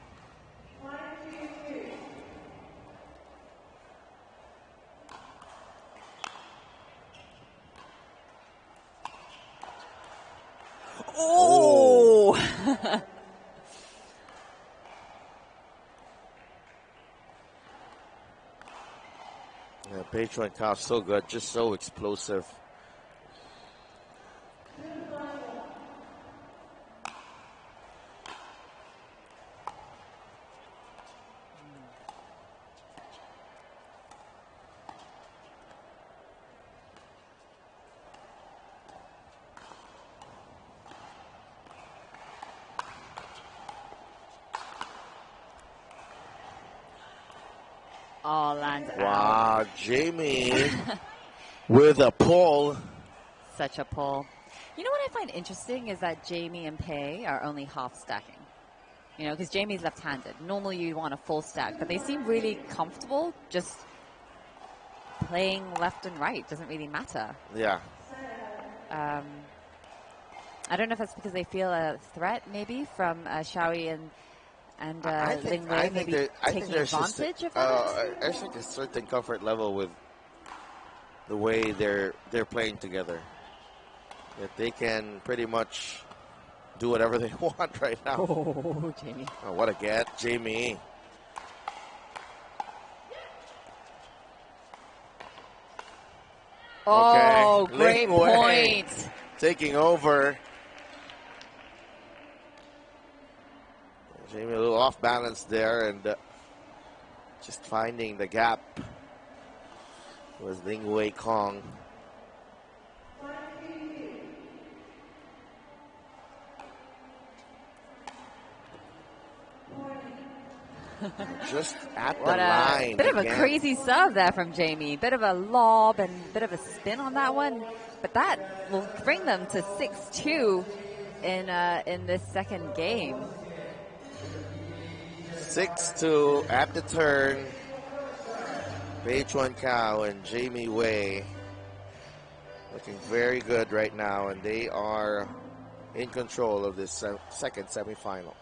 Oh! Yeah, Pei Chuan Cao so good, just so explosive. Oh, lands Wow, out. Jamie with a pull. Such a pull. You know what I find interesting is that Jamie and Pei are only half stacking. You know, because Jamie's left-handed. Normally you want a full stack, but they seem really comfortable just playing left and right. Doesn't really matter. Yeah. I don't know if that's because they feel a threat, maybe, from Xiaoyi and Lin Wei, maybe taking advantage of that. I think there's a certain comfort level with the way they're playing together. That they can pretty much do whatever they want right now. Oh, Jamie. Oh, what a get, Jamie. Oh, okay. great point. Taking over. Jamie a little off balance there and just finding the gap was Ling Wei Kong. Just at the line. Bit of again. a crazy serve there from Jamie. Bit of a lob and bit of a spin on that one. But that will bring them to 6-2 in this second game. 6-2 at the turn. Pei Chuan Kao and Jamie Wei looking very good right now, and they are in control of this second semifinal.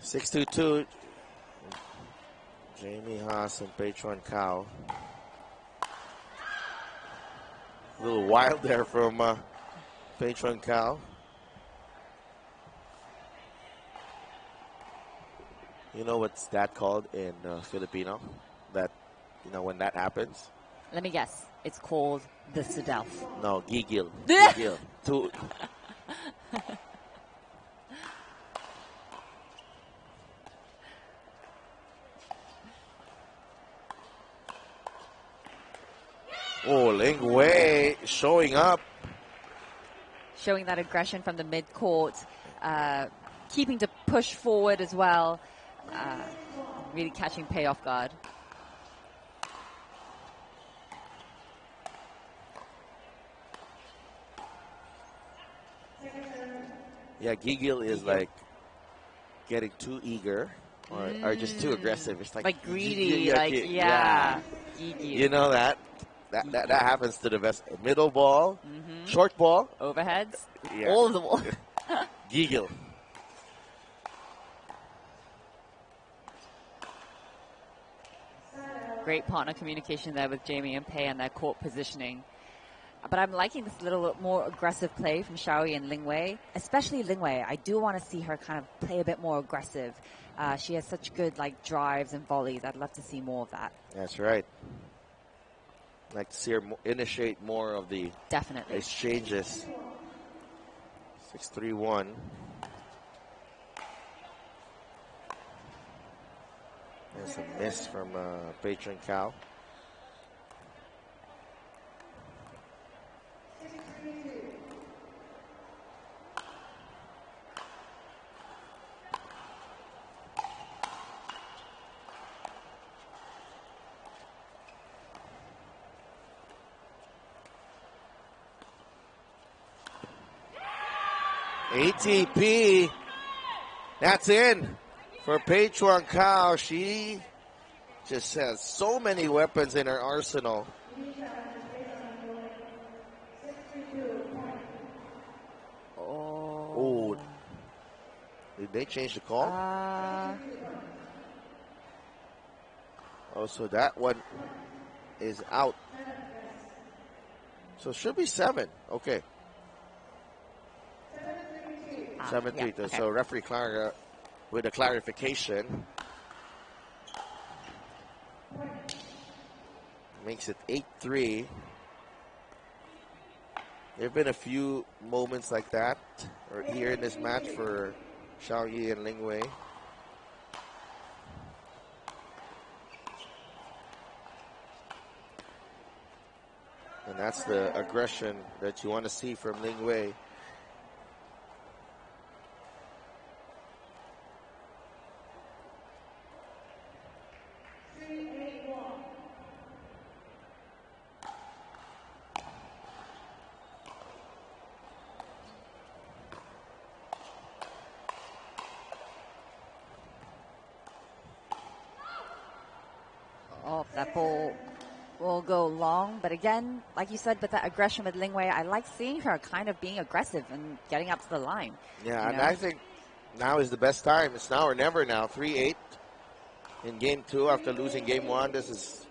Six 2-2. Jamie Haas and Pei Chuan Kao. A little wild there from Pei Chuan Kao. You know what's that called in Filipino? That, you know, when that happens? Let me guess. It's called the Sudelf. No, gigil. Gigil. Oh, Ling Wei showing up. Showing that aggression from the mid-court. Keeping to push forward as well. Really catching Pei off guard. Yeah, gigil is like getting too eager or just too aggressive. It's like greedy, yeah. You know that happens to the best. Middle ball, short ball, overheads, yeah. all of the ball. Gigil. Great partner communication there with Jamie and Pei and their court positioning. But I'm liking this little more aggressive play from Xiaoyi and Ling Wei, especially Ling Wei. I do want to see her kind of play a bit more aggressive. She has such good drives and volleys. I'd love to see more of that. That's right. Like to see her initiate more of the exchanges. 6-3-1. There's a miss from Pei Chuan Kao. ATP, that's in for Pei Chuan Kao. She just has so many weapons in her arsenal. Oh, they changed the call? Oh, so that one is out. So it should be 7. Okay. 7-3. Yeah, okay. So referee Clara with a clarification. Makes it 8-3. There have been a few moments like that here in this match for Xiao Yi and Ling Wei. And that's the aggression that you want to see from Ling Wei. Oh, that ball will go long. But again, like you said, with that aggression with Ling Wei, I like seeing her kind of being aggressive and getting up to the line. Yeah, and I think now is the best time. It's now or never now. 3-8 in game 2 after losing game 1. This is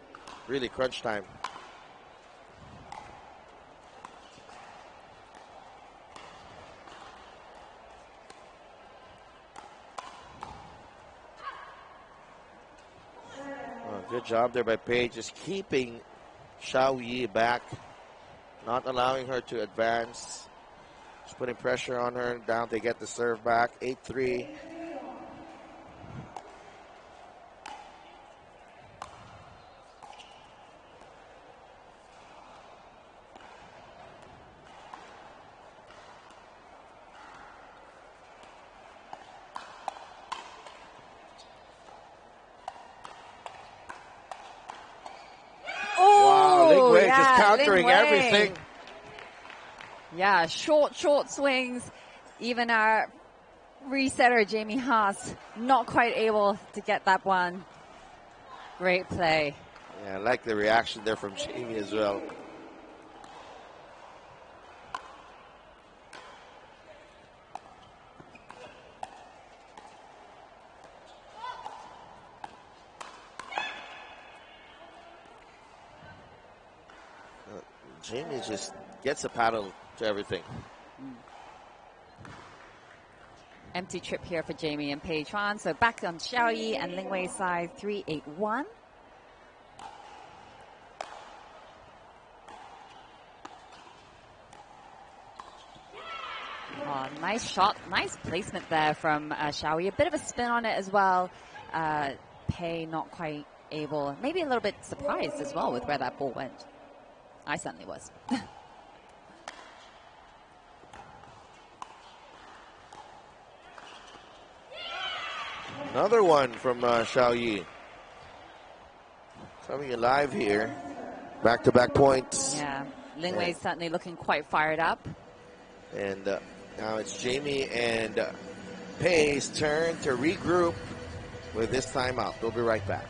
really crunch time. Good job there by Paige, just keeping Xiao Yi back, not allowing her to advance. Just putting pressure on her. Down they get the serve back. 8-3. Just countering everything. Yeah, short swings. Even our resetter, Jamie Haas, not quite able to get that one. Great play. Yeah, I like the reaction there from Jamie as well. Jamie just gets a paddle to everything. Empty trip here for Jamie and Paige Fan. So back on Xiao Yi and Ling Wei's side, 3-8-1. Oh, nice shot. Nice placement there from Xiao Yi. A bit of a spin on it as well. Pei not quite able, maybe a little bit surprised as well with where that ball went. I certainly was. Another one from Xiao Yi. Coming alive here. Back-to-back points. Yeah, Ling Wei is certainly looking quite fired up. And now it's Jamie and Pei's turn to regroup with this timeout. We'll be right back.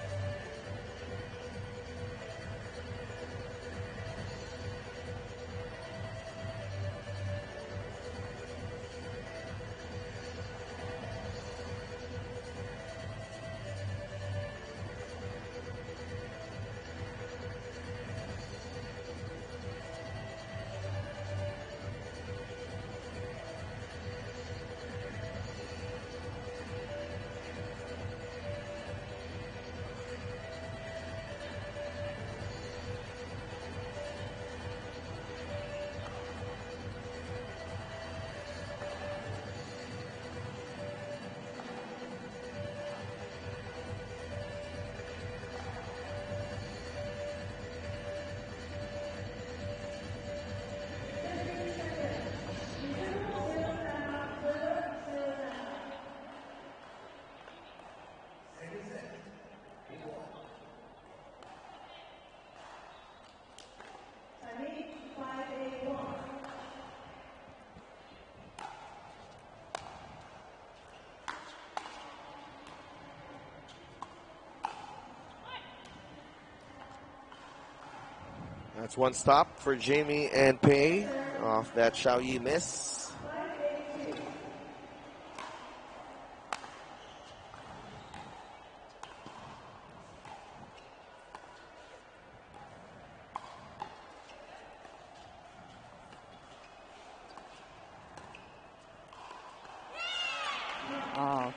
That's one stop for Jamie and Pei off that Xiao Yi miss.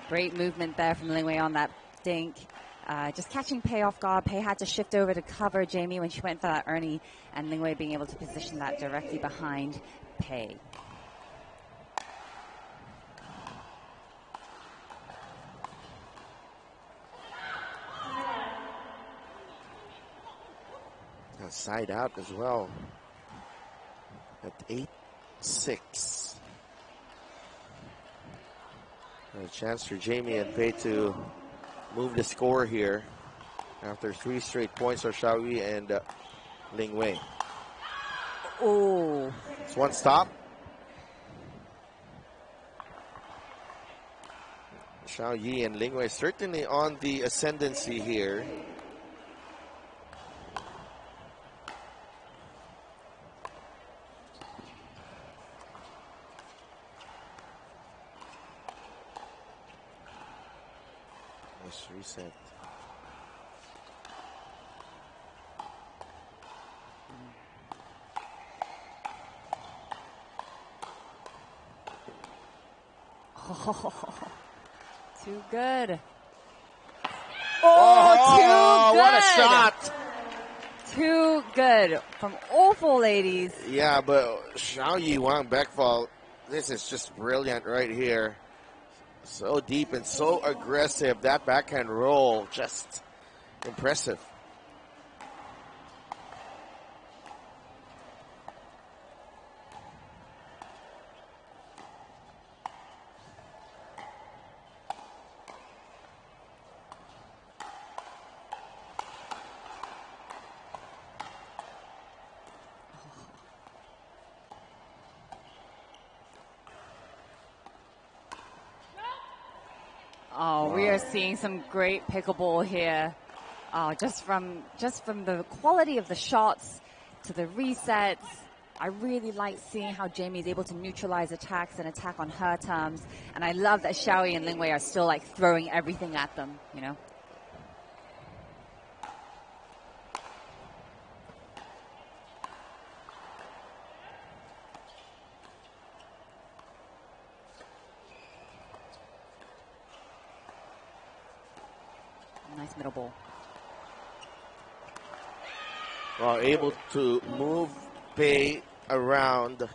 Great movement there from Lingwei on that dink. Just catching Pei off guard. Pei had to shift over to cover Jamie when she went for that Ernie, and Lingwei being able to position that directly behind Pei. Side out as well at 8-6. A chance for Jamie and Pei to move the score here after 3 straight points for Xiaoyi and Lingwei. Oh, it's one stop. Xiaoyi and Lingwei certainly on the ascendancy here. Reset. Oh, too good. Oh, too good. What a shot. Too good from all four ladies. Yeah, but Xiaoyi Wang Backfall, this is just brilliant right here. So deep and so aggressive. That backhand roll, just impressive. Oh, we are seeing some great pickleball here. Oh, just from the quality of the shots to the resets. I really like seeing how Jamie is able to neutralize attacks and attack on her terms. And I love that Xiaoyi and Lingwei are still like throwing everything at them, you know? Nice middle ball. Well, able to move Pei around.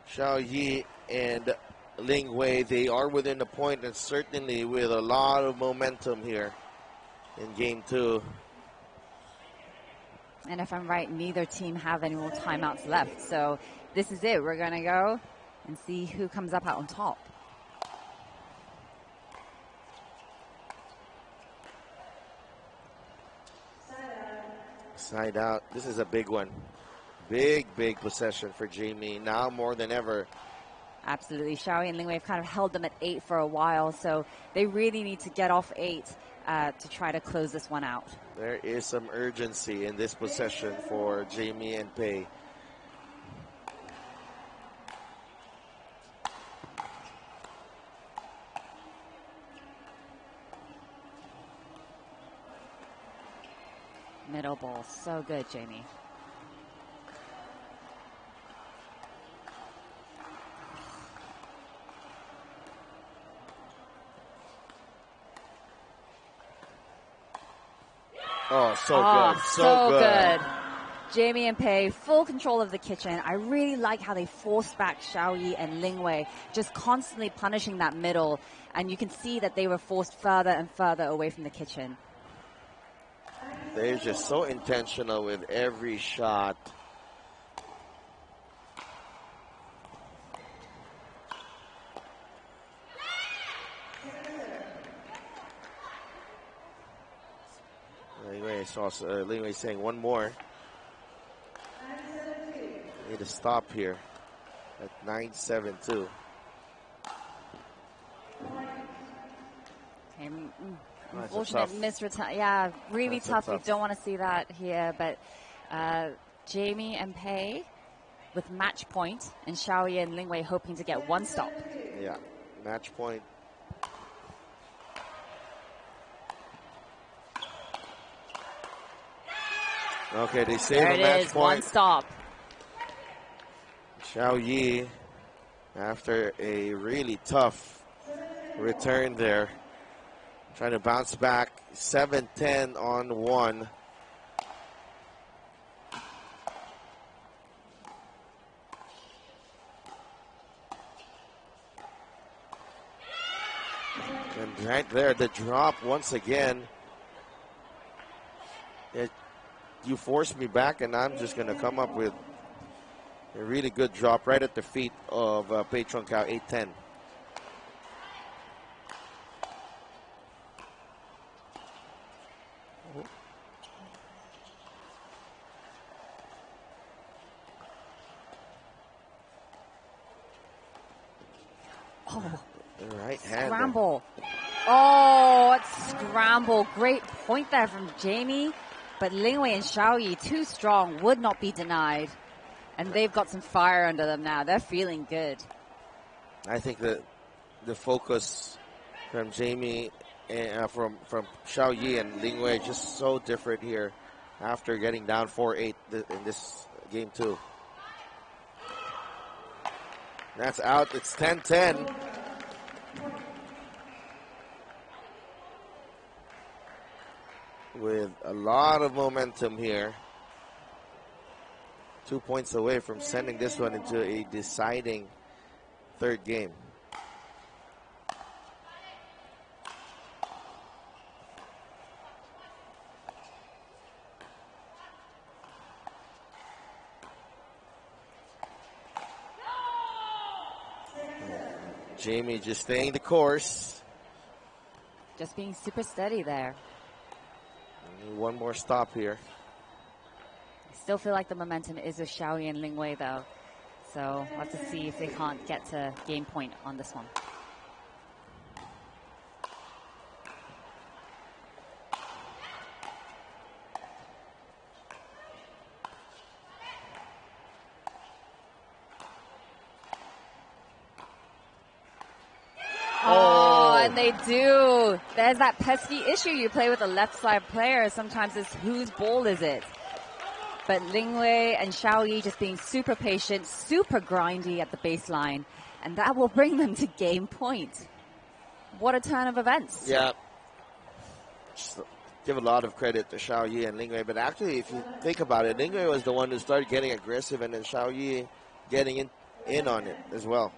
Xiaoyi and Lingwei, they are within the point and certainly with a lot of momentum here in game 2. And if I'm right, neither team have any more timeouts left. So this is it. We're going to go and see who comes up out on top. Side out. This is a big one. Big possession for Jamie now more than ever. Absolutely. Xiaoyi and Lingwei have kind of held them at 8 for a while, so they really need to get off 8 to try to close this one out. There is some urgency in this possession for Jamie and Pei. Middle ball. So good, Jamie. Oh, so good. So good. Jamie and Pei, full control of the kitchen. I really like how they forced back Xiaoyi and Lingwei, just constantly punishing that middle. And you can see that they were forced further and further away from the kitchen. They're just so intentional with every shot. Lingwei saying one more. Need to stop here at 9-7-2. Okay, unfortunate misreturn. Yeah, really tough. We don't want to see that here. But Jamie and Pei with match point, and Xiaoyi and Lingwei hoping to get one stop. Yeah, match point. Okay, they save a match point. One stop. Xiaoyi, after a really tough return there. Trying to bounce back. 7-10 on 1. And right there, the drop once again. You forced me back, and I'm just going to come up with a really good drop right at the feet of Pei Chung Kao, 8-10. Oh, right hand. Scramble. Oh, it's scramble. Great point there from Jamie. But Lingwei and Xiaoyi, too strong, would not be denied. And they've got some fire under them now. They're feeling good. I think that the focus from Jamie, from Xiaoyi and Lingwei, just so different here after getting down 4-8 in this game too. That's out. It's 10-10. With a lot of momentum here. 2 points away from sending this one into a deciding third game. Jamie just staying the course. Just being super steady there. One more stop here. Still feel like the momentum is with Xiaoyi and Lingwei though. So we'll have to see if they can't get to game point on this one. Oh, and they do. There's that pesky issue you play with a left side player. Sometimes it's whose ball is it? But Lingwei and Xiaoyi just being super patient, super grindy at the baseline. And that will bring them to game point. What a turn of events. Yeah. Just give a lot of credit to Xiaoyi and Lingwei. But actually, if you think about it, Lingwei was the one who started getting aggressive, and then Xiaoyi getting in on it as well.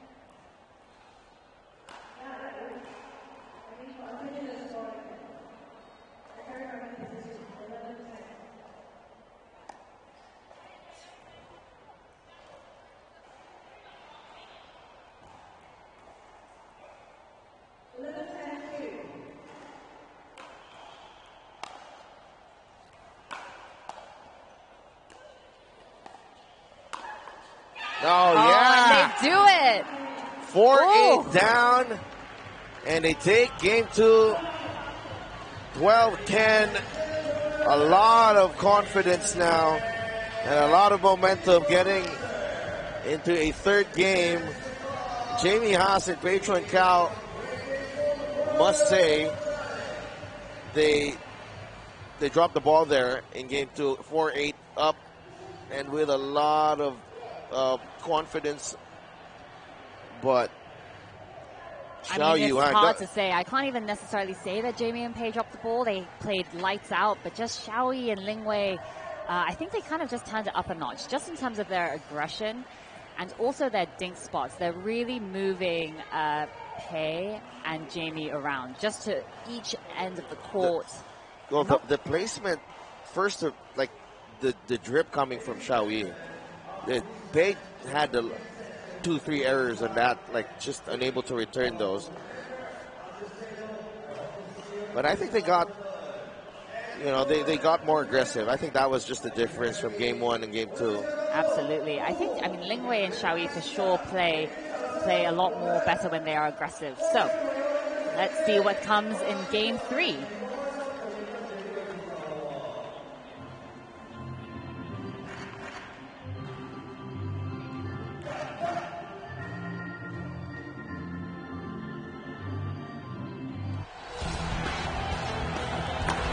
Oh, yeah. And they do it. 4-8 down, and they take game 2, 12-10. A lot of confidence now, and a lot of momentum getting into a third game. Jamie Haas and Pei Chung Kao, must say, they dropped the ball there in game 2, 4-8 up, and with a lot of confidence, but I mean, it's hard to say. I can't even necessarily say that Jamie and Pei dropped the ball. They played lights out, but just Xiaoyi and Lingwei, I think they kind of just turned it up a notch, just in terms of their aggression and also their dink spots. They're really moving Pei and Jamie around, just to each end of the court. The placement, first, like the drip coming from Xiaoyi. They had the 2-3 errors on that, like just unable to return those. But I think they got, they got more aggressive. I think that was just the difference from game 1 and game 2. Absolutely. I mean, Lingwei and Xiaoyi for sure play a lot more better when they are aggressive. So let's see what comes in game 3.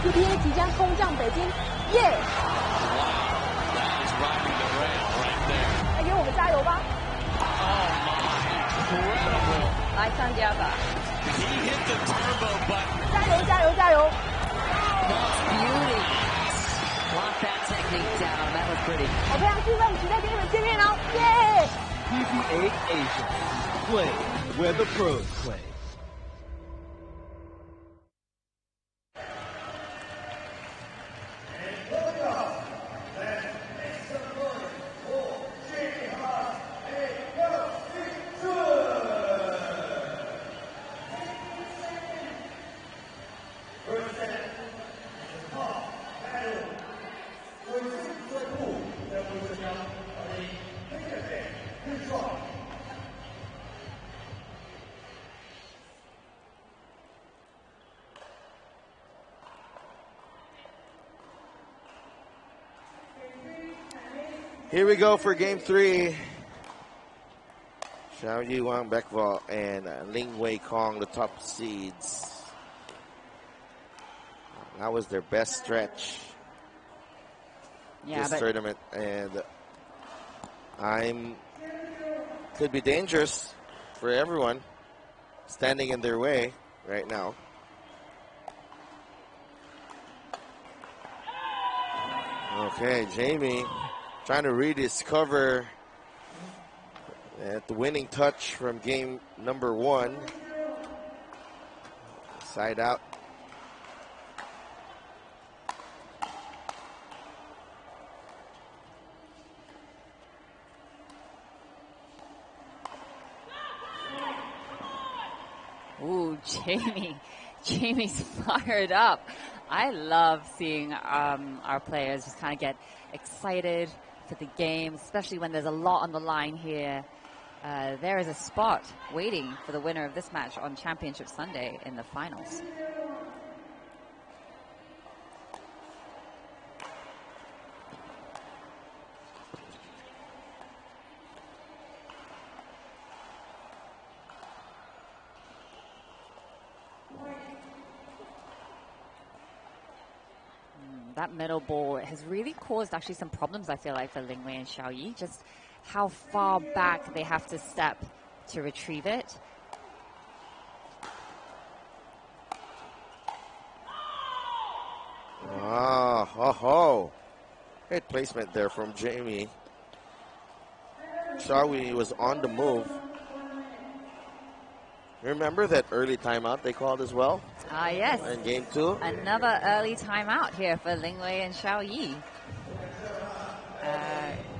PPA 即将攻占北京，耶！来给我们加油吧！来参加吧。He hit the turbo button. 加油加油加油！ That's beauty. Lock that technique down. That was pretty. 好，非常兴奋，期待跟你们见面哦，耶！ PPA Asia. Play where the pros play. Here we go for game 3. Xiao Yi, Wang Bekval, and Ling Wei Kong, the top seeds. That was their best stretch this tournament, and could be dangerous for everyone standing in their way right now. Okay, Jamie trying to rediscover the winning touch from game number 1. Side out. Ooh, Jamie's fired up. I love seeing our players just kind of get excited for the game, especially when there's a lot on the line here. There is a spot waiting for the winner of this match on Championship Sunday in the finals. That middle ball has really caused actually some problems, I feel like, for Ling Wei and Xiao Yi. Just how far back they have to step to retrieve it. Great placement there from Jamie. Xiao Yi was on the move. Remember that early timeout they called as well? Yes. In game 2? Another early timeout here for Ling Wei and Xiao Yi.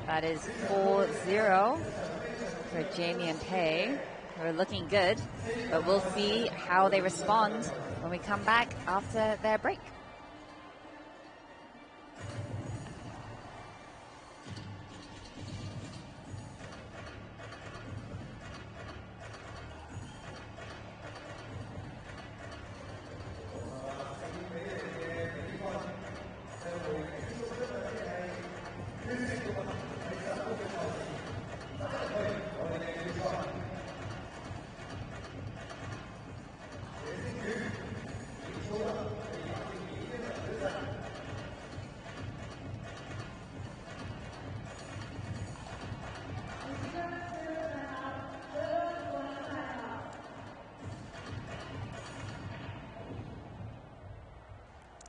That is 4-0 for Jamie and Pei. They're looking good, but we'll see how they respond when we come back after their break.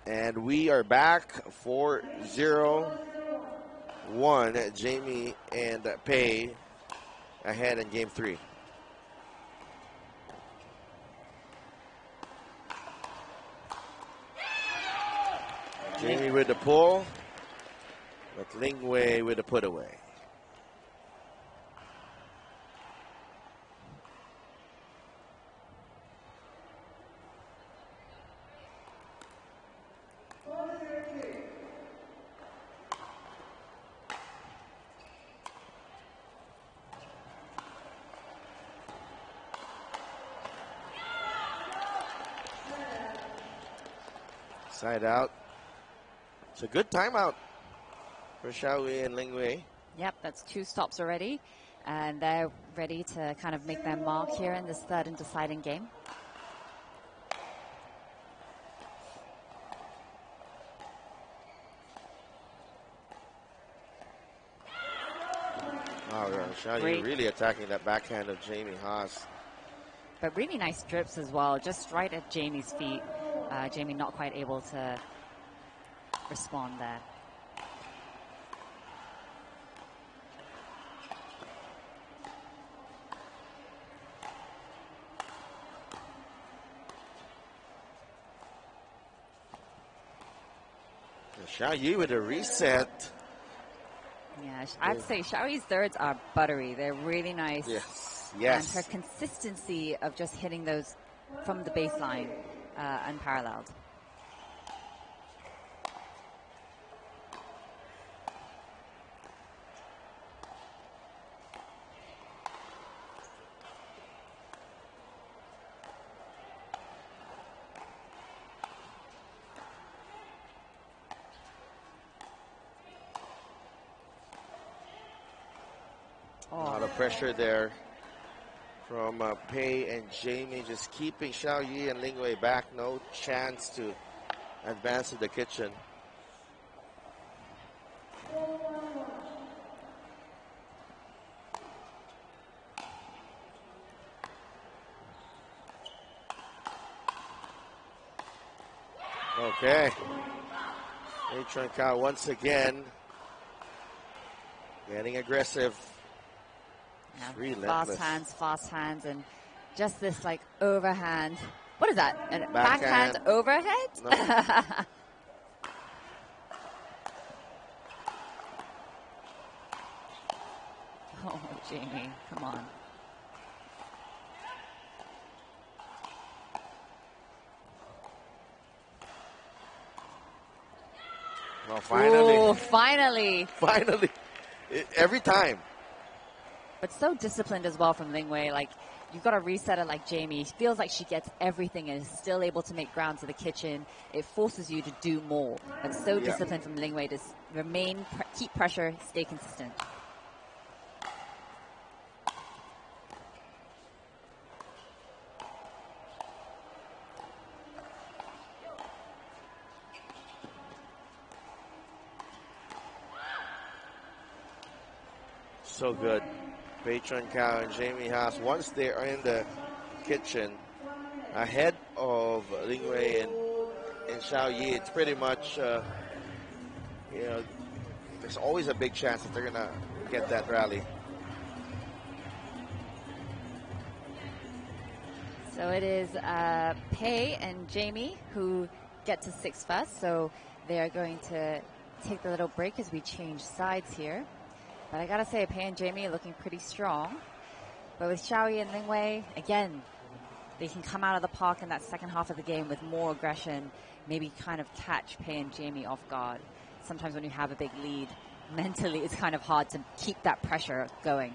And we are back 4-0-1. Jamie and Pei ahead in game 3. Jamie with the pull, but Ling Wei with the put away. Side out. It's a good timeout for Xiao Yi and Ling Wei. Yep, that's 2 stops already. And they're ready to kind of make their mark here in this third and deciding game. Oh, yeah, Xiao Yi really attacking that backhand of Jamie Haas. But really nice drips as well, just right at Jamie's feet. Jamie not quite able to respond there. Xiao Yi with a reset. Yeah, I'd say Xiaoyi's thirds are buttery. They're really nice. Yes, yes. And her consistency of just hitting those from the baseline, unparalleled. A lot of pressure there from Pei and Jamie, just keeping Xiao Yi and Ling Wei back. No chance to advance to the kitchen. Okay. Venetian Macao once again getting aggressive. Yeah, fast hands, and just this like overhand. What is that? A backhand overhead? No. Oh, Jamie, come on. Well, finally. Ooh, finally. Finally. Every time. But so disciplined as well from Ling Wei. Like, you've got to reset her like Jamie. It feels like she gets everything and is still able to make ground to the kitchen. It forces you to do more. But so disciplined from Ling Wei to keep pressure, stay consistent. So good. Venetian Macao and Jamie Haas, once they are in the kitchen, ahead of Ling Wei and Xiao Yi, it's pretty much, you know, there's always a big chance that they're going to get that rally. So it is Pei and Jamie who get to 6 first. So they are going to take the little break as we change sides here. But I gotta say, Pei and Jamie looking pretty strong. But with Xiao Yi and Ling Wei, again, they can come out of the park in that second half of the game with more aggression, maybe kind of catch Pei and Jamie off guard. Sometimes when you have a big lead, mentally it's kind of hard to keep that pressure going.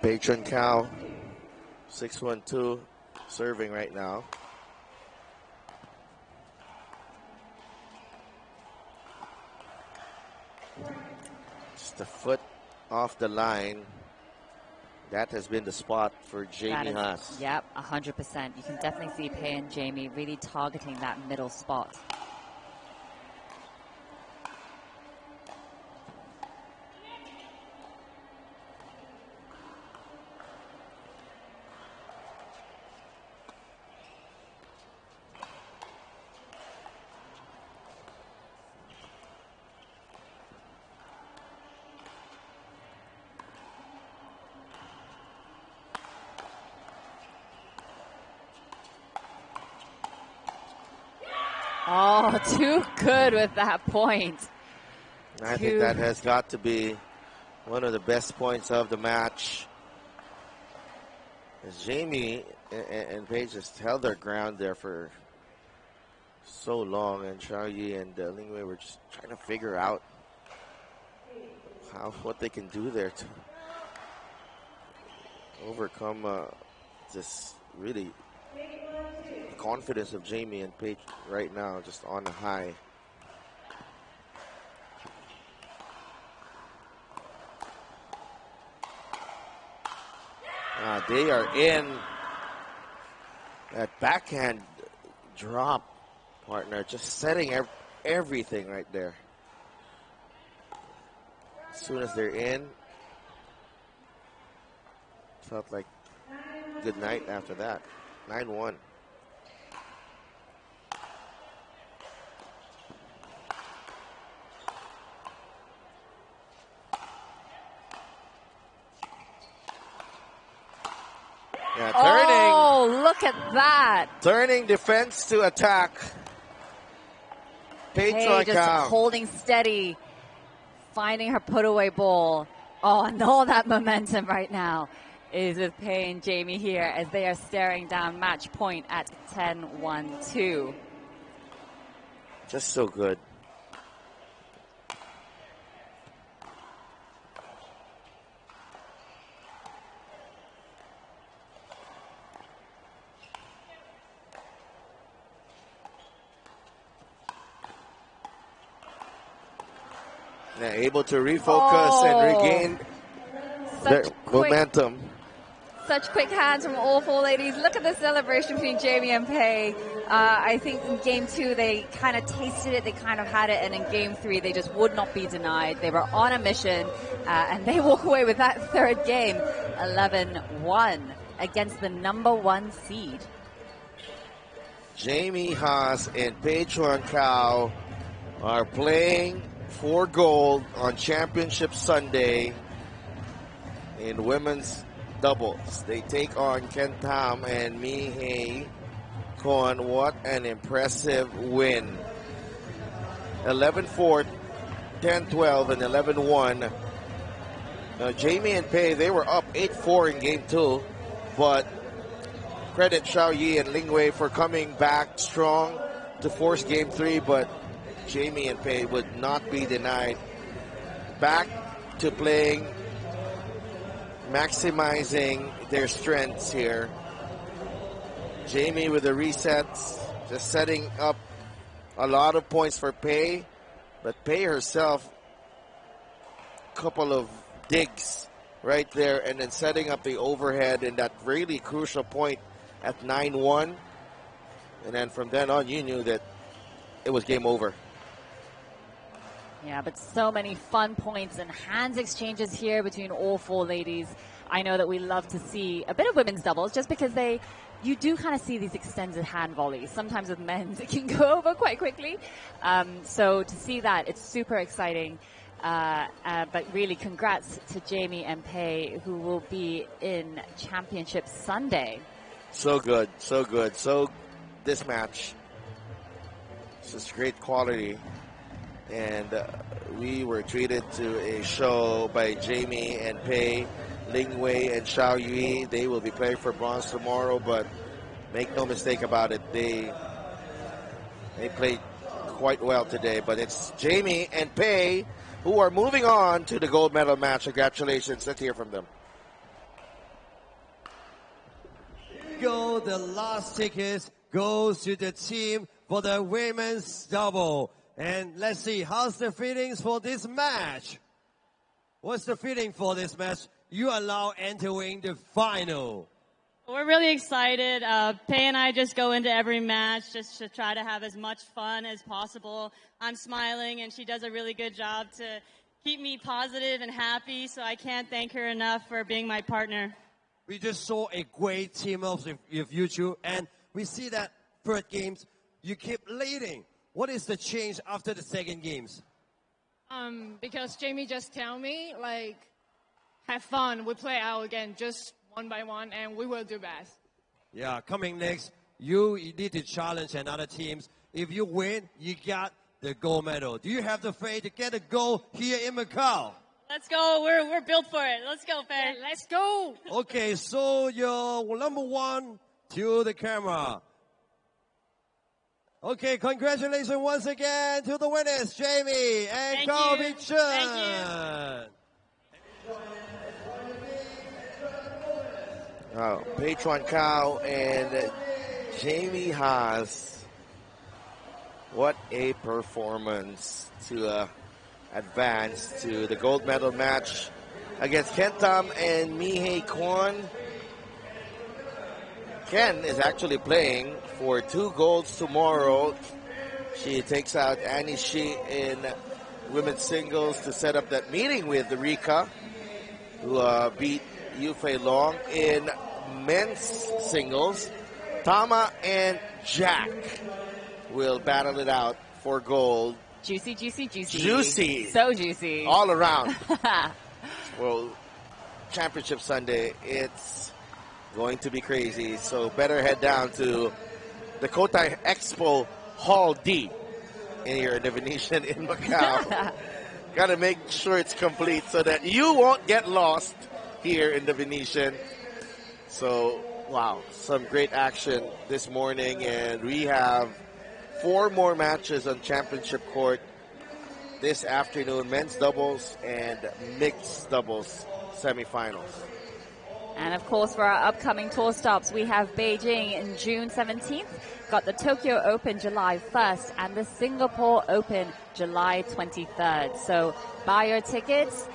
Venetian Macao, 6-1-2, serving right now. Just a foot off the line. That has been the spot for Jamie Haas. Yep, 100%. You can definitely see Pei and Jamie really targeting that middle spot. Oh, too good with that point. I think that has got to be one of the best points of the match. As Jamie and Paige just held their ground there for so long, and Xiao Yi and Ling Wei were just trying to figure out what they can do there to overcome this really confidence of Jamie and Paige right now, just on a high. They are in that backhand drop, partner, just setting everything right there. As soon as they're in, felt like good night after that. 9-1. Yeah, turning. Oh, look at that. Turning defense to attack. Paige just holding steady, finding her put away ball. Oh, and all that momentum right now is with Pei and Jamie here as they are staring down match point at 10-1-2. Just so good. Yeah, able to refocus and regain their momentum. Such quick hands from all four ladies. Look at the celebration between Jamie and Pei. I think in game 2 they kind of tasted it, they kind of had it, and in game 3 they just would not be denied. They were on a mission, and they walk away with that third game, 11-1 against the number 1 seed. Jamie Haas and Pei Chuan Kao are playing for gold on Championship Sunday in women's doubles. They take on Ken Tam and Mi Hei Kon. What an impressive win. 11-4, 10-12, and 11-1. Jamie and Pei, they were up 8-4 in game 2, but credit Xiao Yi and Ling Wei for coming back strong to force game 3, but Jamie and Pei would not be denied. Back to playing, maximizing their strengths here. Jamie with the resets, just setting up a lot of points for Pei, but Pei herself, couple of digs right there, and then setting up the overhead in that really crucial point at 9-1. And then from then on, you knew that it was game over. Yeah, but so many fun points and hands exchanges here between all four ladies. I know that we love to see a bit of women's doubles just because you do kind of see these extended hand volleys. Sometimes with men's, it can go over quite quickly. So to see that, it's super exciting. But really, congrats to Jamie and Pei, who will be in Championship Sunday. So good, so good. So this match, this is great quality. And we were treated to a show by Jamie and Pei, Ling Wei and Xiao Yi. They will be playing for bronze tomorrow, but make no mistake about it, they played quite well today. But it's Jamie and Pei who are moving on to the gold medal match. Congratulations. Let's hear from them. The last ticket goes to the team for the women's double. And let's see, how's the feelings for this match? What's the feeling for this match? You are now entering the final. We're really excited. Pei and I just go into every match just to try to have as much fun as possible. I'm smiling, and she does a really good job to keep me positive and happy, so I can't thank her enough for being my partner. We just saw a great team up with you two, and we see that third games, you keep leading. What is the change after the second games? Because Jamie just tell me, like, have fun. We play out again, just one by one, and we will do best. Yeah, coming next, you need to challenge another teams. If you win, you got the gold medal. Do you have the faith to get a gold here in Macau? Let's go. We're built for it. Let's go, Faye. Yeah, let's go. Okay, so your number one to the camera. Okay, congratulations once again to the winners, Jamie and Carl Richard. Thank Oh, Patron Cow and Jamie Haas. What a performance to advance to the gold medal match against Ken Tam and Mihei Kwon. Ken is actually playing for 2 golds tomorrow. She takes out Annie Shi in women's singles to set up that meeting with Rika, who beat Yufei Long. In men's singles, Tama and Jack will battle it out for gold. Juicy, juicy, juicy. Juicy. So juicy. All around. Well, Championship Sunday, it's going to be crazy. So better head down to the Cotai Expo Hall D in here in the Venetian in Macau. Got to make sure it's complete so that you won't get lost here in the Venetian. So, wow, some great action this morning, and we have 4 more matches on Championship Court this afternoon, men's doubles and mixed doubles semifinals. And of course, for our upcoming tour stops, we have Beijing in June 17th, got the Tokyo Open July 1st, and the Singapore Open July 23rd. So buy your tickets,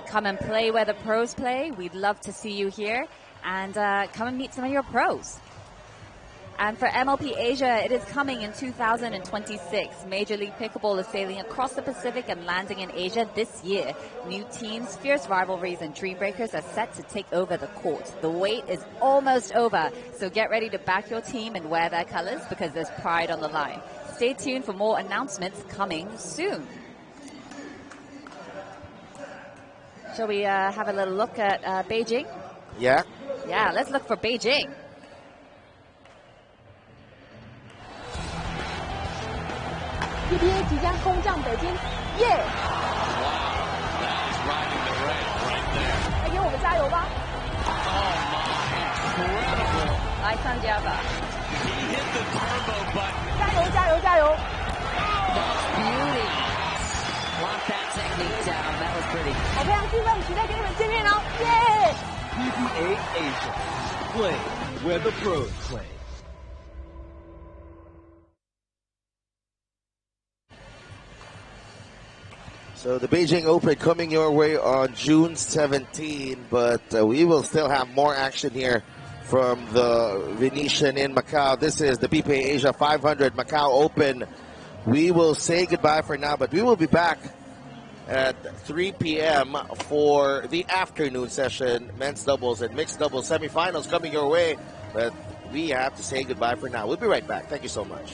come and play where the pros play. We'd love to see you here, and come and meet some of your pros. And for MLP Asia, it is coming in 2026. Major League Pickleball is sailing across the Pacific and landing in Asia this year. New teams, fierce rivalries, and dream breakers are set to take over the court. The wait is almost over, so get ready to back your team and wear their colors because there's pride on the line. Stay tuned for more announcements coming soon. Shall we have a little look at Beijing? Yeah? Yeah, let's look for Beijing. PPA 即将攻占北京，耶！来给我们加油吧！来参加吧！加油加油加油 Beauty. Lock that technique down. That was pretty. 我非常兴奋，期待跟你们见面哦，耶！ PPA Asia. Play where the pros play. So the Beijing Open coming your way on June 17, but we will still have more action here from the Venetian in Macau. This is the PPA Asia 500 Macao Open. We will say goodbye for now, but we will be back at 3 p.m. for the afternoon session, men's doubles and mixed doubles semifinals coming your way. But we have to say goodbye for now. We'll be right back. Thank you so much.